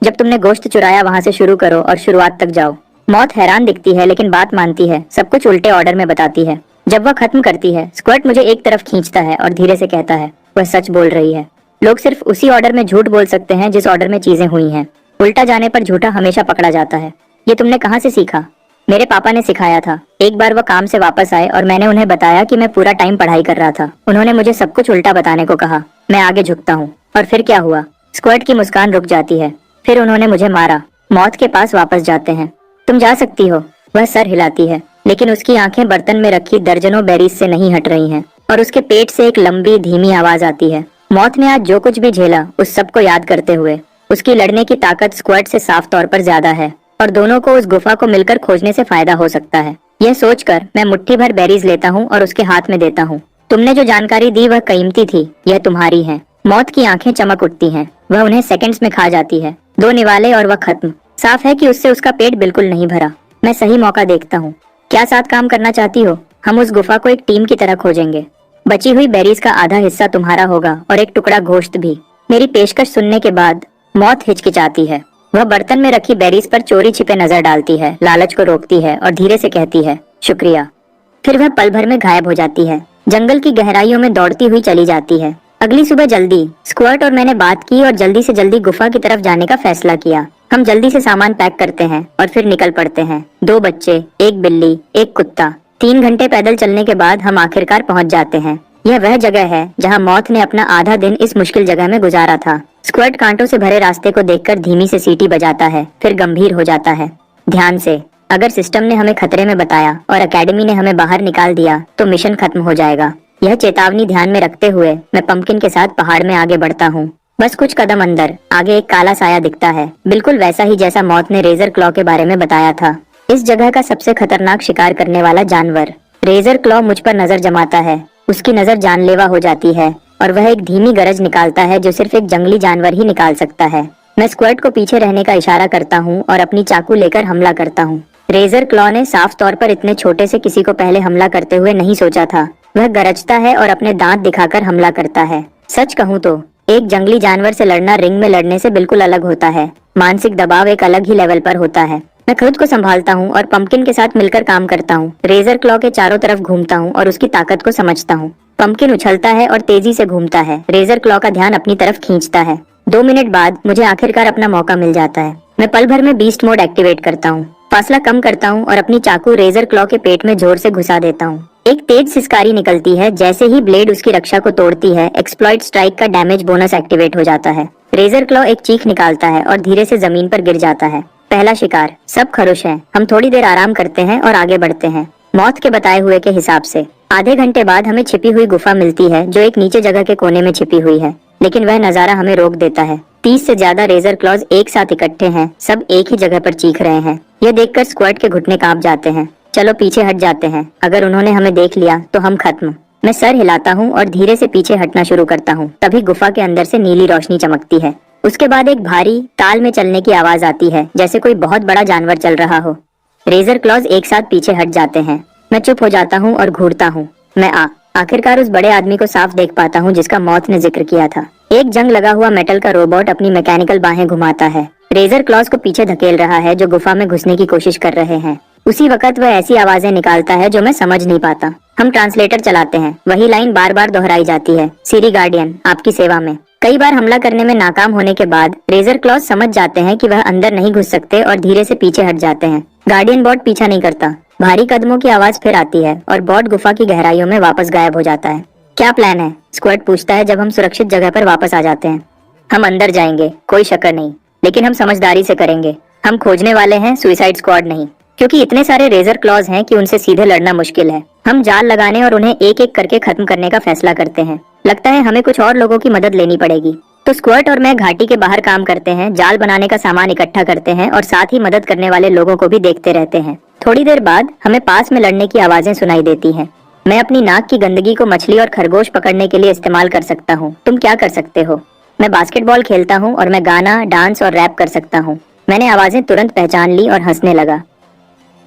जब तुमने गोश्त चुराया वहां से शुरू करो और शुरुआत तक जाओ। मौत हैरान दिखती है, लेकिन बात मानती है। सब कुछ उल्टे ऑर्डर में बताती है। जब वह खत्म करती है, स्क्वर्ट मुझे एक तरफ खींचता है और धीरे से कहता है, वह सच बोल रही है। लोग सिर्फ उसी ऑर्डर में झूठ बोल सकते हैं जिस ऑर्डर में चीजें हुई हैं। उल्टा जाने पर झूठा हमेशा पकड़ा जाता है। ये तुमने कहाँ से सीखा? मेरे पापा ने सिखाया था। एक बार वह काम से वापस आए और मैंने उन्हें बताया कि मैं पूरा टाइम पढ़ाई कर रहा था। उन्होंने मुझे सब कुछ उल्टा बताने को कहा। मैं आगे झुकता हूँ। और फिर क्या हुआ? स्क्वर्ट की मुस्कान रुक जाती है। फिर उन्होंने मुझे मारा। मौत के पास वापस जाते हैं। तुम जा सकती हो। वह सर हिलाती है, लेकिन उसकी आंखें बर्तन में रखी दर्जनों बेरीज से नहीं हट रही हैं और उसके पेट से एक लंबी धीमी आवाज आती है। मौत ने आज जो कुछ भी झेला, उस सब को याद करते हुए उसकी लड़ने की ताकत स्क्वर्ट से साफ तौर पर ज्यादा है और दोनों को उस गुफा को मिलकर खोजने से फायदा हो सकता है। यह सोचकर मैं मुट्ठी भर बेरीज लेता हूँ और उसके हाथ में देता हूँ। तुमने जो जानकारी दी वह कीमती थी, यह तुम्हारी है। मौत की आंखें चमक उठती हैं। वह उन्हें सेकंड्स में खा जाती है। 2 निवाले और वह खत्म। साफ है कि उससे उसका पेट बिल्कुल नहीं भरा। मैं सही मौका देखता हूँ। क्या साथ काम करना चाहती हो? हम उस गुफा को एक टीम की तरह खोजेंगे। बची हुई बेरीज का आधा हिस्सा तुम्हारा होगा और एक टुकड़ा गोश्त भी। मेरी पेशकश सुनने के बाद मौत हिचकिचाती है। वह बर्तन में रखी बेरीज पर चोरी छिपे नजर डालती है, लालच को रोकती है और धीरे से कहती है, शुक्रिया। फिर वह पल भर में गायब हो जाती है। जंगल की गहराइयों में दौड़ती हुई चली जाती है। अगली सुबह जल्दी स्क्वर्ट और मैंने बात की और जल्दी से जल्दी गुफा की तरफ जाने का फैसला किया। हम जल्दी से सामान पैक करते हैं और फिर निकल पड़ते हैं। 2 बच्चे, एक बिल्ली, एक कुत्ता। 3 घंटे पैदल चलने के बाद हम आखिरकार पहुंच जाते हैं। यह वह जगह है जहां मौत ने अपना आधा दिन इस मुश्किल जगह में गुजारा था। स्क्वर्ट कांटों से भरे रास्ते को देखकर धीमी से सीटी बजाता है, फिर गंभीर हो जाता है। ध्यान से, अगर सिस्टम ने हमें खतरे में बताया और एकेडमी ने हमें बाहर निकाल दिया तो मिशन खत्म हो जाएगा। यह चेतावनी ध्यान में रखते हुए मैं पंपकिन के साथ पहाड़ में आगे बढ़ता हूँ। बस कुछ कदम अंदर आगे एक काला साया दिखता है, बिल्कुल वैसा ही जैसा मौत ने रेजर क्लॉ के बारे में बताया था। इस जगह का सबसे खतरनाक शिकार करने वाला जानवर। रेजर क्लॉ मुझ पर नजर जमाता है। उसकी नजर जानलेवा हो जाती है और वह एक धीमी गरज निकालता है जो सिर्फ एक जंगली जानवर ही निकाल सकता है। मैं स्क्वर्ट को पीछे रहने का इशारा करता हूँ और अपनी चाकू लेकर हमला करता हूँ। रेजर क्लॉ ने साफ तौर पर इतने छोटे से किसी को पहले हमला करते हुए नहीं सोचा था। वह गरजता है और अपने दांत दिखाकर हमला करता है। सच कहूँ तो एक जंगली जानवर से लड़ना रिंग में लड़ने से बिल्कुल अलग होता है। मानसिक दबाव एक अलग ही लेवल पर होता है। मैं खुद को संभालता हूँ और पंपकिन के साथ मिलकर काम करता हूँ। रेजर क्लॉ के चारों तरफ घूमता हूँ और उसकी ताकत को समझता हूँ। पंपकिन उछलता है और तेजी से घूमता है। रेजर क्लॉ का ध्यान अपनी तरफ खींचता है। 2 मिनट बाद मुझे आखिरकार अपना मौका मिल जाता है। मैं पल भर में बीस्ट मोड एक्टिवेट करता हूँ, फासला कम करता हूँ और अपनी चाकू रेजर क्लॉ के पेट में जोर से घुसा देता हूँ। एक तेज सिसकारी निकलती है। जैसे ही ब्लेड उसकी रक्षा को तोड़ती है, एक्सप्लॉइट स्ट्राइक का डैमेज बोनस एक्टिवेट हो जाता है। रेजर क्लॉ एक चीख निकालता है और धीरे से जमीन पर गिर जाता है। पहला शिकार। सब खुश हैं। हम थोड़ी देर आराम करते हैं और आगे बढ़ते हैं, मौत के बताए हुए के हिसाब से। आधे घंटे बाद हमें छिपी हुई गुफा मिलती है जो एक नीचे जगह के कोने में छिपी हुई है, लेकिन वह नजारा हमें रोक देता है। 30 से ज्यादा रेजर क्लॉज एक साथ इकट्ठे हैं, सब एक ही जगह पर चीख रहे हैं। यह देखकर स्क्वाड के घुटने कांप जाते हैं। चलो पीछे हट जाते हैं, अगर उन्होंने हमें देख लिया तो हम खत्म। मैं सर हिलाता हूँ और धीरे से पीछे हटना शुरू करता हूँ। तभी गुफा के अंदर से नीली रोशनी चमकती है। उसके बाद एक भारी ताल में चलने की आवाज आती है, जैसे कोई बहुत बड़ा जानवर चल रहा हो। रेजर क्लॉज एक साथ पीछे हट जाते हैं। मैं चुप हो जाता हूँ और घूरता हूँ। मैं आखिरकार उस बड़े आदमी को साफ देख पाता हूँ जिसका मौत ने जिक्र किया था। एक जंग लगा हुआ मेटल का रोबोट अपनी मैकेनिकल बाहें घुमाता है। रेजर क्लॉज को पीछे धकेल रहा है जो गुफा में घुसने की कोशिश कर रहे हैं। उसी वक्त वह ऐसी आवाजें निकालता है जो मैं समझ नहीं पाता। हम ट्रांसलेटर चलाते हैं। वही लाइन बार बार दोहराई जाती है, सीरी गार्डियन आपकी सेवा में। कई बार हमला करने में नाकाम होने के बाद रेजर क्लॉज समझ जाते हैं कि वह अंदर नहीं घुस सकते और धीरे से पीछे हट जाते हैं। गार्डियन बॉट पीछा नहीं करता। भारी कदमों की आवाज फिर आती है और बॉट गुफा की गहराइयों में वापस गायब हो जाता है। क्या प्लान है? स्क्वाड पूछता है जब हम सुरक्षित जगह पर वापस आ जाते हैं। हम अंदर जाएंगे, कोई शक नहीं, लेकिन हम समझदारी से करेंगे। हम खोजने वाले हैं, सुसाइड स्क्वाड नहीं, क्योंकि इतने सारे रेजर क्लॉज हैं कि उनसे सीधे लड़ना मुश्किल है। हम जाल लगाने और उन्हें एक एक करके खत्म करने का फैसला करते हैं। लगता है हमें कुछ और लोगों की मदद लेनी पड़ेगी। तो स्क्वाड और मैं घाटी के बाहर काम करते हैं, जाल बनाने का सामान इकट्ठा करते हैं और साथ ही मदद करने वाले लोगों को भी देखते रहते हैं। थोड़ी देर बाद हमें पास में लड़ने की आवाजें सुनाई देती हैं। मैं अपनी नाक की गंदगी को मछली और खरगोश पकड़ने के लिए इस्तेमाल कर सकता हूँ। तुम क्या कर सकते हो? मैं बास्केटबॉल खेलता हूँ और मैं गाना, डांस और रैप कर सकता हूँ। मैंने आवाजें तुरंत पहचान ली और हंसने लगा।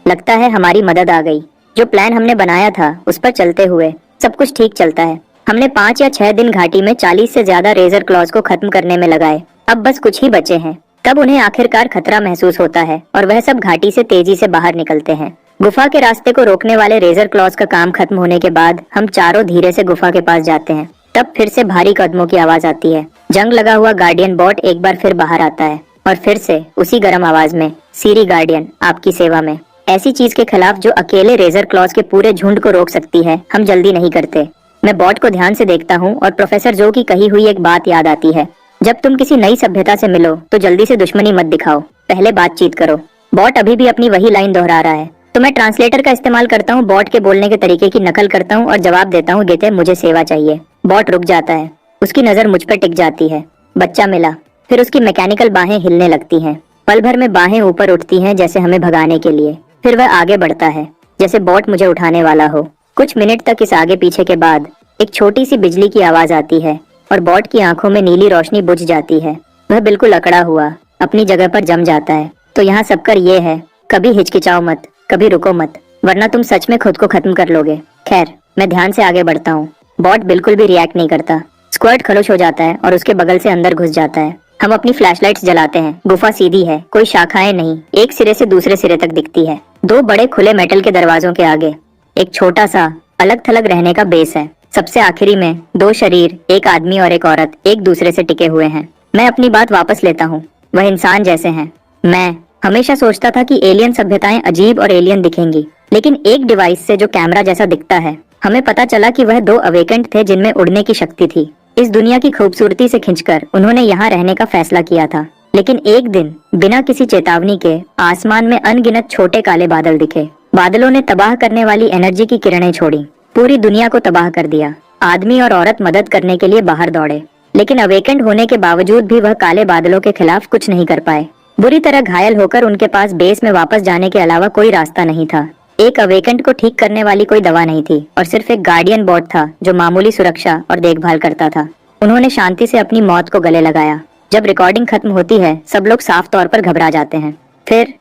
लगता है हमारी मदद आ गई। जो प्लान हमने बनाया था उस पर चलते हुए सब कुछ ठीक चलता है। हमने 5 या 6 दिन घाटी में 40 से ज्यादा रेजर क्लॉज को खत्म करने में लगाए। अब बस कुछ ही बचे हैं। तब उन्हें आखिरकार खतरा महसूस होता है और वह सब घाटी से तेजी से बाहर निकलते हैं। गुफा के रास्ते को रोकने वाले रेजर क्लॉज का काम खत्म होने के बाद हम चारों धीरे से गुफा के पास जाते हैं। तब फिर से भारी कदमों की आवाज आती है। जंग लगा हुआ गार्डियन बॉट एक बार फिर बाहर आता है और फिर से उसी गर्म आवाज में, सीरी गार्डियन आपकी सेवा में। ऐसी चीज के खिलाफ जो अकेले रेजर क्लॉज के पूरे झुंड को रोक सकती है, हम जल्दी नहीं करते। मैं बॉट को ध्यान से देखता हूँ और प्रोफेसर जो की कही हुई एक बात याद आती है, जब तुम किसी नई सभ्यता से मिलो तो जल्दी से दुश्मनी मत दिखाओ, पहले बातचीत करो। बॉट अभी भी अपनी वही लाइन दोहरा रहा है। तो मैं ट्रांसलेटर का इस्तेमाल करता हूँ, बॉट के बोलने के तरीके की नकल करता हूँ और जवाब देता हूँ, गेते मुझे सेवा चाहिए। बॉट रुक जाता है। उसकी नजर मुझ पर टिक जाती है। बच्चा मिला। फिर उसकी मैकेनिकल बाहें हिलने लगती हैं। पल भर में बाहें ऊपर उठती हैं जैसे हमें भगाने के लिए। फिर वह आगे बढ़ता है जैसे बॉट मुझे उठाने वाला हो। कुछ मिनट तक इस आगे पीछे के बाद एक छोटी सी बिजली की आवाज आती है और बॉट की आंखों में नीली रोशनी बुझ जाती है। वह बिल्कुल अकड़ा हुआ अपनी जगह पर जम जाता है। तो यहाँ सब कर ये है, कभी हिचकिचाओ मत, कभी रुको मत, वरना तुम सच में खुद को खत्म कर लोगे। खैर, मैं ध्यान से आगे बढ़ता हूँ। बॉट बिल्कुल भी रिएक्ट नहीं करता। स्क्वाड खड़ोश हो जाता है और उसके बगल से अंदर घुस जाता है। हम अपनी फ्लैशलाइट्स जलाते हैं। गुफा सीधी है, कोई शाखाएं नहीं, एक सिरे से दूसरे सिरे तक दिखती है। 2 बड़े खुले मेटल के दरवाजों के आगे एक छोटा सा अलग थलग रहने का बेस है। सबसे आखिरी में 2 शरीर, एक आदमी और एक औरत, एक दूसरे से टिके हुए हैं। मैं अपनी बात वापस लेता हूँ, वह इंसान जैसे हैं। मैं हमेशा सोचता था कि एलियन सभ्यताएं अजीब और एलियन दिखेंगी, लेकिन एक डिवाइस से जो कैमरा जैसा दिखता है, हमें पता चला कि वह 2 अवेकेंट थे जिनमें उड़ने की शक्ति थी। इस दुनिया की खूबसूरती से खिंचकर उन्होंने यहाँ रहने का फैसला किया था। लेकिन एक दिन बिना किसी चेतावनी के आसमान में अनगिनत छोटे काले बादल दिखे। बादलों ने तबाह करने वाली एनर्जी की किरणें छोड़ी, पूरी दुनिया को तबाह कर दिया। आदमी और औरत मदद करने के लिए बाहर दौड़े, लेकिन अवेकेंट होने के बावजूद भी वह काले बादलों के खिलाफ कुछ नहीं कर पाए। बुरी तरह घायल होकर उनके पास बेस में वापस जाने के अलावा कोई रास्ता नहीं था। एक अवेकेंट को ठीक करने वाली कोई दवा नहीं थी और सिर्फ एक गार्डियन बॉट था जो मामूली सुरक्षा और देखभाल करता था। उन्होंने शांति से अपनी मौत को गले लगाया। जब रिकॉर्डिंग खत्म होती है, सब लोग साफ तौर पर घबरा जाते हैं। फिर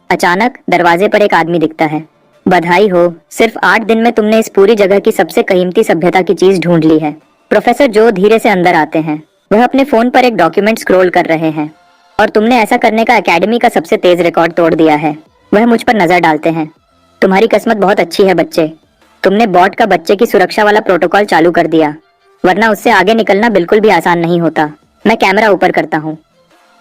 अचानक दरवाजे पर एक आदमी दिखता है। बधाई हो, सिर्फ 8 दिन में तुमने इस पूरी जगह की सबसे कीमती सभ्यता की चीज ढूंढ ली है। प्रोफेसर जो धीरे से अंदर आते हैं। वह अपने फोन पर एक डॉक्यूमेंट स्क्रॉल कर रहे हैं। और तुमने ऐसा करने का एकेडमी का सबसे तेज रिकॉर्ड तोड़ दिया है। वह मुझ पर नजर डालते हैं। तुम्हारी किस्मत बहुत अच्छी है बच्चे, तुमने बॉट का बच्चे की सुरक्षा वाला प्रोटोकॉल चालू कर दिया, वरना उससे आगे निकलना बिल्कुल भी आसान नहीं होता। मैं कैमरा ऊपर करता हूँ।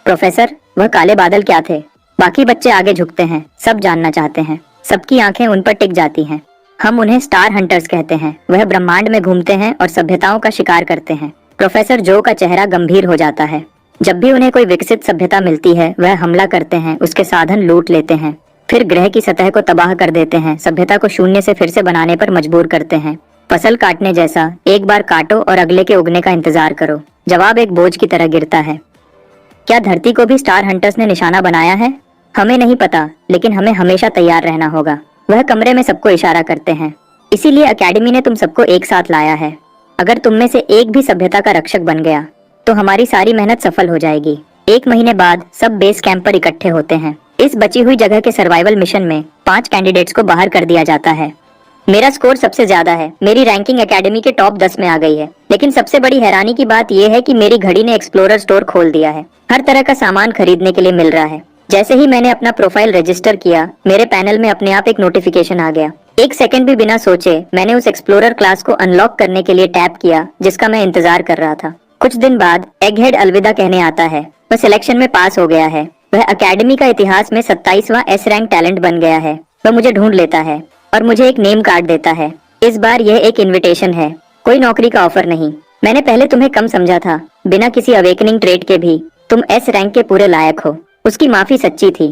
प्रोफेसर, वह काले बादल क्या थे? बाकी बच्चे आगे झुकते हैं, सब जानना चाहते हैं, सबकी आंखें उन पर टिक जाती हैं। हम उन्हें स्टार हंटर्स कहते हैं। वह ब्रह्मांड में घूमते हैं और सभ्यताओं का शिकार करते हैं। प्रोफेसर जो का चेहरा गंभीर हो जाता है। जब भी उन्हें कोई विकसित सभ्यता मिलती है, वह हमला करते हैं, उसके साधन लूट लेते हैं, फिर ग्रह की सतह को तबाह कर देते हैं, सभ्यता को शून्य से फिर से बनाने पर मजबूर करते हैं। फसल काटने जैसा, एक बार काटो और अगले के उगने का इंतजार करो। जवाब एक बोझ की तरह गिरता है। क्या धरती को भी स्टार हंटर्स ने निशाना बनाया है? हमें नहीं पता, लेकिन हमें हमेशा तैयार रहना होगा। वह कमरे में सबको इशारा करते हैं। इसीलिए एकेडमी ने तुम सबको एक साथ लाया है। अगर तुम में से एक भी सभ्यता का रक्षक बन गया, तो हमारी सारी मेहनत सफल हो जाएगी। 1 महीने बाद सब बेस कैंप पर इकट्ठे होते हैं। इस बची हुई जगह के सर्वाइवल मिशन में 5 कैंडिडेट्स को बाहर कर दिया जाता है। मेरा स्कोर सबसे ज्यादा है, मेरी रैंकिंग एकेडमी के टॉप 10 में आ गई है। लेकिन सबसे बड़ी हैरानी की बात यह है कि मेरी घड़ी ने एक्सप्लोरर स्टोर खोल दिया है। हर तरह का सामान खरीदने के लिए मिल रहा है। जैसे ही मैंने अपना प्रोफाइल रजिस्टर किया, मेरे पैनल में अपने आप एक नोटिफिकेशन आ गया। 1 सेकंड भी बिना सोचे मैंने उस एक्सप्लोरर क्लास को अनलॉक करने के लिए टैप किया, जिसका मैं इंतजार कर रहा था। कुछ दिन बाद एगहेड अलविदा कहने आता है। वह सिलेक्शन में पास हो गया है। वह एकेडमी का इतिहास में 27वां एस रैंक टैलेंट बन गया है। वह मुझे ढूंढ लेता है और मुझे एक नेम कार्ड देता है। इस बार यह एक इनविटेशन है, कोई नौकरी का ऑफर नहीं। मैंने पहले तुम्हें कम समझा था, बिना किसी अवेकनिंग ट्रेड के भी तुम एस रैंक के पूरे लायक हो। उसकी माफी सच्ची थी।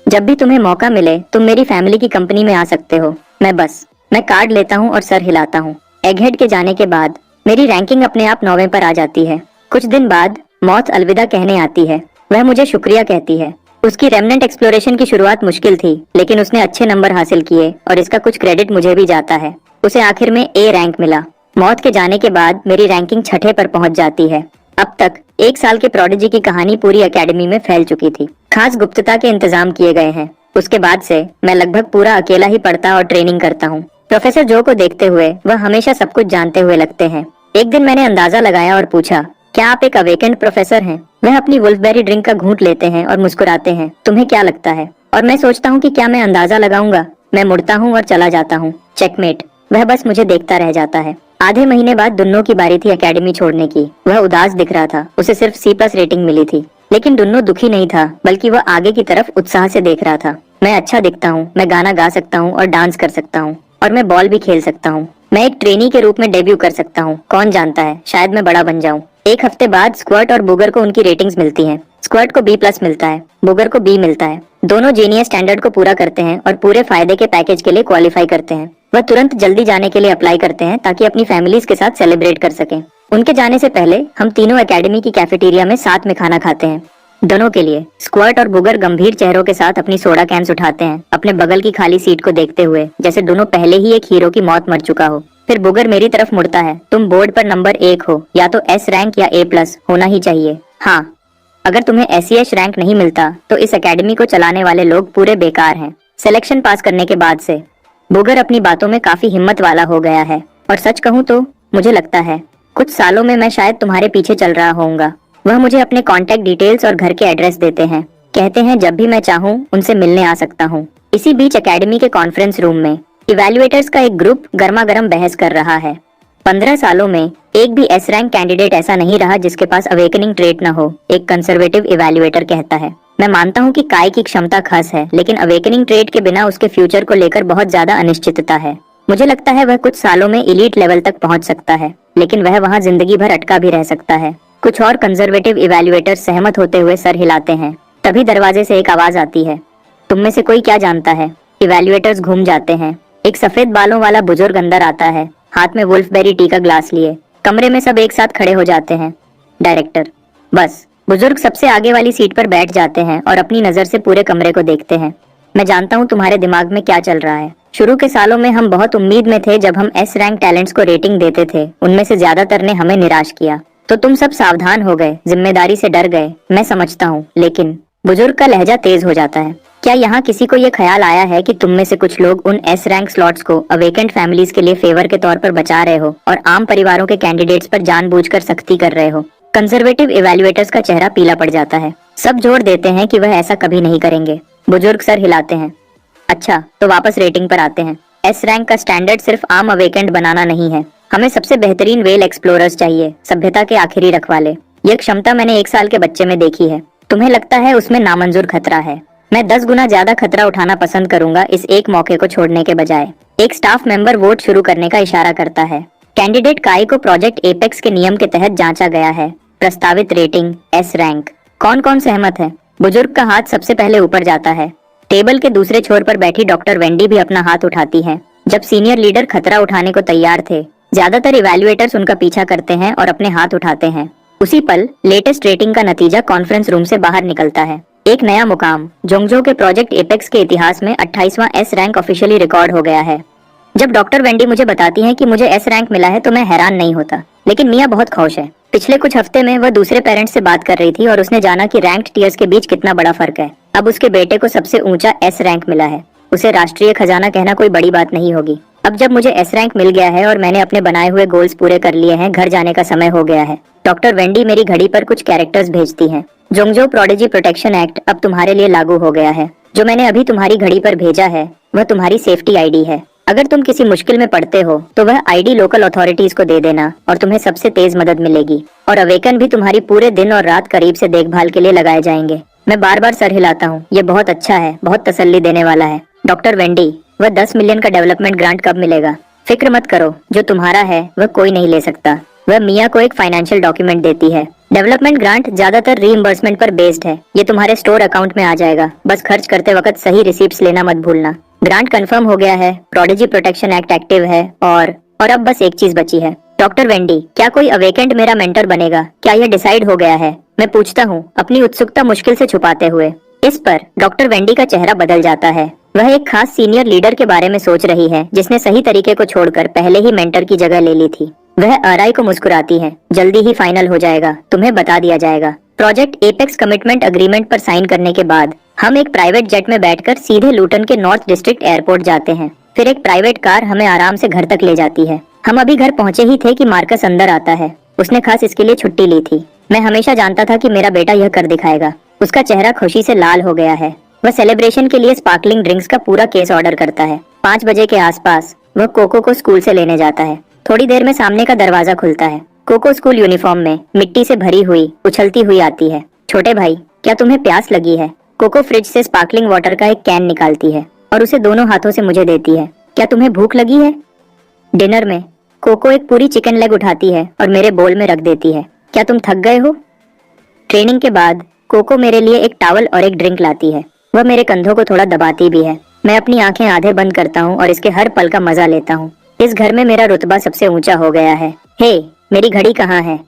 जब भी तुम्हें मौका मिले, तुम मेरी फैमिली की कंपनी में आ सकते हो। मैं कार्ड लेता हूँ और सर हिलाता हूँ। एगहेड के जाने के बाद मेरी रैंकिंग अपने आप 9वें पर आ जाती है। कुछ दिन बाद मौत अलविदा कहने आती है। वह मुझे शुक्रिया कहती है। उसकी रेमनेंट एक्सप्लोरेशन की शुरुआत मुश्किल थी, लेकिन उसने अच्छे नंबर हासिल किए और इसका कुछ क्रेडिट मुझे भी जाता है। उसे आखिर में ए रैंक मिला। मौत के जाने के बाद मेरी रैंकिंग 6ठे पर पहुंच जाती है। अब तक 1 साल के प्रोडिजी की कहानी पूरी एकेडमी में फैल चुकी थी। खास गुप्तता के इंतजाम किए गए हैं। उसके बाद से मैं लगभग पूरा अकेला ही पढ़ता और ट्रेनिंग करता हूँ। प्रोफेसर जो को देखते हुए वह हमेशा सब कुछ जानते हुए लगते हैं। एक दिन मैंने अंदाजा लगाया और पूछा, क्या आप एक अवेकेंड प्रोफेसर हैं? वह अपनी वुल्फबेरी ड्रिंक का घूंट लेते हैं और मुस्कुराते हैं। तुम्हें क्या लगता है? और मैं सोचता हूँ कि क्या मैं अंदाजा लगाऊंगा। मैं मुड़ता हूँ और चला जाता हूँ। चेकमेट। वह बस मुझे देखता रह जाता है। आधे महीने बाद दुन्नो की बारी थी एकेडमी छोड़ने की। वह उदास दिख रहा था। उसे सिर्फ C+ रेटिंग मिली थी, लेकिन दुन्नो दुखी नहीं था, बल्कि वह आगे की तरफ उत्साह से देख रहा था। मैं अच्छा दिखता हूँ, मैं गाना गा सकता हूँ और डांस कर सकता हूँ, और मैं बॉल भी खेल सकता हूँ। मैं एक ट्रेनी के रूप में डेब्यू कर सकता हूँ। कौन जानता है, शायद मैं बड़ा बन जाऊँ। 1 हफ्ते बाद स्क्वर्ट और बुगर को उनकी रेटिंग्स मिलती हैं। स्क्वर्ट को B+ मिलता है, बुगर को B मिलता है। दोनों जीनियस स्टैंडर्ड को पूरा करते हैं और पूरे फायदे के पैकेज के लिए क्वालिफाई करते हैं। वह तुरंत जल्दी जाने के लिए अप्लाई करते हैं ताकि अपनी फैमिलीज के साथ सेलिब्रेट कर सकें। उनके जाने से पहले हम तीनों एकेडमी की कैफेटेरिया में साथ में खाना खाते हैं। दोनों के लिए स्क्वर्ट और बुगर गंभीर चेहरों के साथ अपनी सोडा कैंस उठाते हैं, अपने बगल की खाली सीट को देखते हुए, जैसे दोनों पहले ही एक हीरो की मौत मर चुका हो। फिर बुगर मेरी तरफ मुड़ता है। तुम बोर्ड पर नंबर 1 हो, या तो S रैंक या A+ होना ही चाहिए। हाँ, अगर तुम्हें SEH रैंक नहीं मिलता तो इस एकेडमी को चलाने वाले लोग पूरे बेकार हैं। सिलेक्शन पास करने के बाद से बुगर अपनी बातों में काफी हिम्मत वाला हो गया है, और सच कहूँ तो मुझे लगता है कुछ सालों में मैं शायद तुम्हारे पीछे चल रहा होऊंगा। वह मुझे अपने कॉन्टेक्ट डिटेल्स और घर के एड्रेस देते हैं। कहते हैं जब भी मैं चाहूँ उनसे मिलने आ सकता हूँ। इसी बीच एकेडमी के कॉन्फ्रेंस रूम में इवैल्यूएटर्स का एक ग्रुप गर्मा गर्म बहस कर रहा है। 15 सालों में एक भी S रैंक कैंडिडेट ऐसा नहीं रहा जिसके पास अवेकनिंग ट्रेट न हो, एक कंजर्वेटिव इवैल्यूएटर कहता है। मैं मानता हूँ कि काय की क्षमता खास है, लेकिन अवेकनिंग ट्रेट के बिना उसके फ्यूचर को लेकर बहुत ज्यादा अनिश्चितता है। मुझे लगता है वह कुछ सालों में एलीट लेवल तक पहुंच सकता है, लेकिन वह वहां जिंदगी भर अटका भी रह सकता है। कुछ और कंजर्वेटिव इवैल्यूएटर सहमत होते हुए सर हिलाते हैं। तभी दरवाजे से एक आवाज आती है, तुम में से कोई क्या जानता है? इवैल्यूएटर्स घूम जाते हैं। एक सफेद बालों वाला बुजुर्ग अंदर आता है, हाथ में वुल्फबेरी टी का ग्लास लिए। कमरे में सब एक साथ खड़े हो जाते हैं। डायरेक्टर। बस। बुजुर्ग सबसे आगे वाली सीट पर बैठ जाते हैं और अपनी नजर से पूरे कमरे को देखते हैं। मैं जानता हूँ तुम्हारे दिमाग में क्या चल रहा है। शुरू के सालों में हम बहुत उम्मीद में थे। जब हम S रैंक टैलेंट्स को रेटिंग देते थे, उनमें से ज्यादातर ने हमें निराश किया, तो तुम सब सावधान हो गए, जिम्मेदारी से डर गए। मैं समझता हूँ, लेकिन बुजुर्ग का लहजा तेज हो जाता है। क्या यहाँ किसी को ये ख्याल आया है कि तुम में से कुछ लोग उन S रैंक स्लॉट्स को अवेकेंट फैमिलीज के लिए फेवर के तौर पर बचा रहे हो और आम परिवारों के कैंडिडेट्स पर जानबूझकर सख्ती कर रहे हो? कंजर्वेटिव इवैल्यूएटर्स का चेहरा पीला पड़ जाता है। सब जोर देते हैं कि वह ऐसा कभी नहीं करेंगे। बुजुर्ग सर हिलाते हैं। अच्छा, तो वापस रेटिंग पर आते हैं। एस रैंक का स्टैंडर्ड सिर्फ आम अवेकेंड बनाना नहीं है, हमें सबसे बेहतरीन वेल एक्सप्लोरर्स चाहिए, सभ्यता के आखिरी रखवाले। ये क्षमता मैंने 1 साल के बच्चे में देखी है। तुम्हें लगता है उसमें नामंजूर खतरा है? मैं 10 गुना ज्यादा खतरा उठाना पसंद करूंगा इस एक मौके को छोड़ने के बजाय। एक स्टाफ मेंबर वोट शुरू करने का इशारा करता है। कैंडिडेट काई को प्रोजेक्ट एपेक्स के नियम के तहत जांचा गया है। प्रस्तावित रेटिंग एस रैंक। कौन कौन सहमत है? बुजुर्ग का हाथ सबसे पहले ऊपर जाता है। टेबल के दूसरे छोर पर बैठी डॉक्टर वेंडी भी अपना हाथ उठाती है। जब सीनियर लीडर खतरा उठाने को तैयार थे, ज्यादातर इवैल्यूएटर्स उनका पीछा करते हैं और अपने हाथ उठाते हैं। उसी पल लेटेस्ट रेटिंग का नतीजा कॉन्फ्रेंस रूम से बाहर निकलता है। एक नया मुकाम, जोंगजो के प्रोजेक्ट एपेक्स के इतिहास में 28वां एस रैंक ऑफिशियली रिकॉर्ड हो गया है। जब डॉक्टर वेंडी मुझे बताती हैं कि मुझे एस रैंक मिला है तो मैं हैरान नहीं होता, लेकिन मिया बहुत खुश है। पिछले कुछ हफ्ते में वह दूसरे पेरेंट्स से बात कर रही थी और उसने जाना कि रैंक्ड टीयर्स के बीच कितना बड़ा फर्क है। अब उसके बेटे को सबसे ऊंचा एस रैंक मिला है। उसे राष्ट्रीय खजाना कहना कोई बड़ी बात नहीं होगी। अब जब मुझे एस रैंक मिल गया है और मैंने अपने बनाए हुए गोल्स पूरे कर लिए हैं, घर जाने का समय हो गया है। डॉक्टर वेंडी मेरी घड़ी पर कुछ कैरेक्टर्स भेजती हैं। जोंगजो प्रोडिजी प्रोटेक्शन एक्ट अब तुम्हारे लिए लागू हो गया है। जो मैंने अभी तुम्हारी घड़ी पर भेजा है वह तुम्हारी सेफ्टी आईडी है। अगर तुम किसी मुश्किल में पड़ते हो तो वह आईडी लोकल अथॉरिटीज को दे देना और तुम्हें सबसे तेज मदद मिलेगी। और अवेकन भी तुम्हारी पूरे दिन और रात करीब से देखभाल के लिए लगाए जाएंगे। मैं बार बार सर हिलाता हूँ, ये बहुत अच्छा है, बहुत तसल्ली देने वाला है। डॉक्टर वेंडी, वह 10 मिलियन का डेवलपमेंट ग्रांट कब मिलेगा? फिक्र मत करो, जो तुम्हारा है वह कोई नहीं ले सकता। वह मिया को एक फाइनेंशियल डॉक्यूमेंट देती है। डेवलपमेंट ग्रांट ज्यादातर रीइंबर्समेंट पर बेस्ड है। ये तुम्हारे स्टोर अकाउंट में आ जाएगा, बस खर्च करते वक्त सही रिसीप्ट्स लेना मत भूलना। ग्रांट कंफर्म हो गया है, प्रोडिजी प्रोटेक्शन एक्ट एक्टिव है और अब बस एक चीज बची है। डॉक्टर वेंडी, क्या कोई अवेकेंड मेरा मेंटर बनेगा? क्या यह डिसाइड हो गया है? मैं पूछता हूँ, अपनी उत्सुकता मुश्किल से छुपाते हुए। इस पर डॉक्टर वेंडी का चेहरा बदल जाता है। वह एक खास सीनियर लीडर के बारे में सोच रही है जिसने सही तरीके को छोड़कर पहले ही मेंटर की जगह ले ली थी। वह आरआई को मुस्कुराती है। जल्दी ही फाइनल हो जाएगा, तुम्हें बता दिया जाएगा। प्रोजेक्ट एपेक्स कमिटमेंट अग्रीमेंट पर साइन करने के बाद हम एक प्राइवेट जेट में बैठकर सीधे लूटन के नॉर्थ डिस्ट्रिक्ट एयरपोर्ट जाते हैं। फिर एक प्राइवेट कार हमें आराम से घर तक ले जाती है। हम अभी घर पहुंचे ही थे कि मार्कस अंदर आता है। उसने खास इसके लिए छुट्टी ली थी। मैं हमेशा जानता था कि मेरा बेटा यह कर दिखाएगा। उसका चेहरा खुशी से लाल हो गया है। वह सेलिब्रेशन के लिए स्पार्कलिंग ड्रिंक्स का पूरा केस ऑर्डर करता है। 5 बजे के आसपास वह कोको को स्कूल से लेने जाता है। थोड़ी देर में सामने का दरवाजा खुलता है। कोको स्कूल यूनिफॉर्म में मिट्टी से भरी हुई उछलती हुई आती है। छोटे भाई, क्या तुम्हें प्यास लगी है? कोको फ्रिज से स्पार्कलिंग वाटर का एक कैन निकालती है और उसे दोनों हाथों से मुझे देती है। क्या तुम्हें भूख लगी है? डिनर में कोको एक पूरी चिकन लेग उठाती है और मेरे बोल में रख देती है। क्या तुम थक गए हो? ट्रेनिंग के बाद कोको मेरे लिए एक टॉवल और एक ड्रिंक लाती है। वह मेरे कंधों को थोड़ा दबाती भी है। मैं अपनी आंखें आधे बंद करता हूँ और इसके हर पल का मजा लेता हूँ। इस घर में मेरा रुतबा सबसे ऊंचा हो गया है। हे, मेरी घड़ी कहाँ है?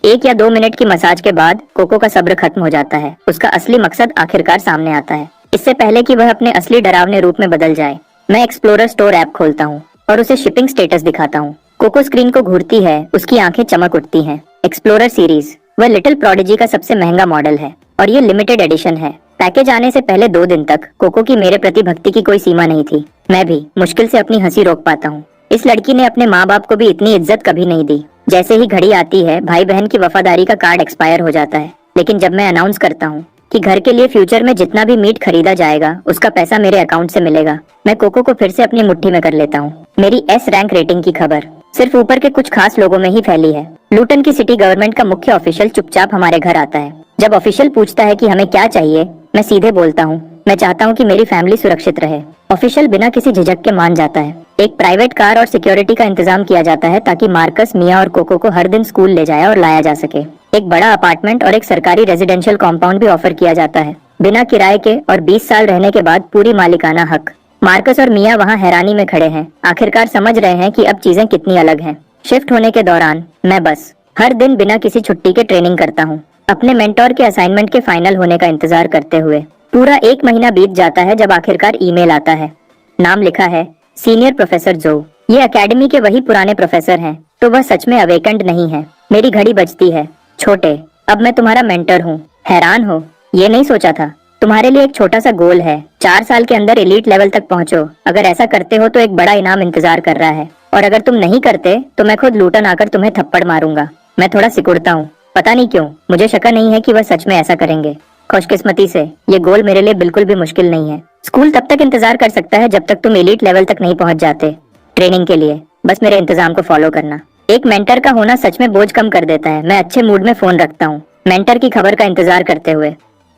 1 या 2 मिनट की मसाज के बाद कोको का सब्र खत्म हो जाता है। उसका असली मकसद आखिरकार सामने आता है। इससे पहले कि वह अपने असली डरावने रूप में बदल जाए, मैं एक्सप्लोरर स्टोर ऐप खोलता हूँ और उसे शिपिंग स्टेटस दिखाता हूँ। कोको स्क्रीन को घूरती है, उसकी आंखें चमक उठती हैं। एक्सप्लोरर सीरीज, वह लिटिल प्रोडिजी का सबसे महंगा मॉडल है और ये लिमिटेड एडिशन है। पैकेज आने से पहले 2 दिन तक कोको की मेरे प्रति भक्ति की कोई सीमा नहीं थी। मैं भी मुश्किल से अपनी हंसी रोक पाता हूँ। इस लड़की ने अपने माँ बाप को भी इतनी इज्जत कभी नहीं दी। जैसे ही घड़ी आती है, भाई बहन की वफादारी का कार्ड एक्सपायर हो जाता है। लेकिन जब मैं अनाउंस करता हूँ कि घर के लिए फ्यूचर में जितना भी मीट खरीदा जाएगा उसका पैसा मेरे अकाउंट से मिलेगा, मैं कोको को फिर से अपनी मुट्ठी में कर लेता हूँ। मेरी एस रैंक रेटिंग की खबर सिर्फ ऊपर के कुछ खास लोगों में ही फैली है। लूटन की सिटी गवर्नमेंट का मुख्य ऑफिशियल चुपचाप हमारे घर आता है। जब ऑफिशियल पूछता है कि हमें क्या चाहिए, मैं सीधे बोलता हूँ, मैं चाहता हूँ कि मेरी फैमिली सुरक्षित रहे। ऑफिशियल बिना किसी झिझक के मान जाता है। एक प्राइवेट कार और सिक्योरिटी का इंतजाम किया जाता है ताकि मार्कस, मिया और कोको को हर दिन स्कूल ले जाया और लाया जा सके। एक बड़ा अपार्टमेंट और एक सरकारी रेजिडेंशियल कॉम्पाउंड भी ऑफर किया जाता है, बिना किराए के और 20 साल रहने के बाद पूरी मालिकाना हक। मार्कस और मिया वहाँ हैरानी में खड़े हैं, आखिरकार समझ रहे हैं कि अब चीजें कितनी अलग हैं। शिफ्ट होने के दौरान मैं बस हर दिन बिना किसी छुट्टी के ट्रेनिंग करता हूँ, अपने मेंटोर के असाइनमेंट के फाइनल होने का इंतजार करते हुए। पूरा 1 महीना बीत जाता है जब आखिरकार ईमेल आता है। नाम लिखा है सीनियर प्रोफेसर जो। ये एकेडमी के वही पुराने प्रोफेसर हैं, तो वह सच में अवेकेंड नहीं है। मेरी घड़ी बजती है। छोटे, अब मैं तुम्हारा मेंटर हूँ। हैरान हो? ये नहीं सोचा था। तुम्हारे लिए एक छोटा सा गोल है, 4 साल के अंदर एलीट लेवल तक पहुँचो। अगर ऐसा करते हो तो एक बड़ा इनाम इंतजार कर रहा है, और अगर तुम नहीं करते तो मैं खुद लूटन आकर तुम्हें थप्पड़ मारूंगा। मैं थोड़ा सिकुड़ता हूँ, पता नहीं क्यों। मुझे शक नहीं है कि वह सच में ऐसा करेंगे। खुशकिस्मती से ये गोल मेरे लिए बिल्कुल भी मुश्किल नहीं है। स्कूल तब तक इंतजार कर सकता है जब तक तुम एलीट लेवल तक नहीं पहुंच जाते। ट्रेनिंग के लिए बस मेरे इंतजाम को फॉलो करना। एक मेंटर का होना सच में बोझ कम कर देता है। मैं अच्छे मूड में फोन रखता हूँ, मेंटर की खबर का इंतजार करते हुए।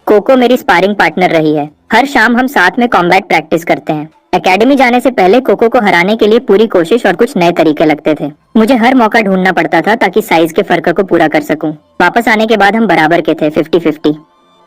कोको मेरी स्पारिंग पार्टनर रही है। हर शाम हम साथ में कॉम्बैट प्रैक्टिस करते हैं। एकेडमी जाने से पहले कोको को हराने के लिए पूरी कोशिश और कुछ नए तरीके लगते थे। मुझे हर मौका ढूंढना पड़ता था ताकि साइज के फर्क को पूरा कर सकूं। वापस आने के बाद हम बराबर के थे, 50-50।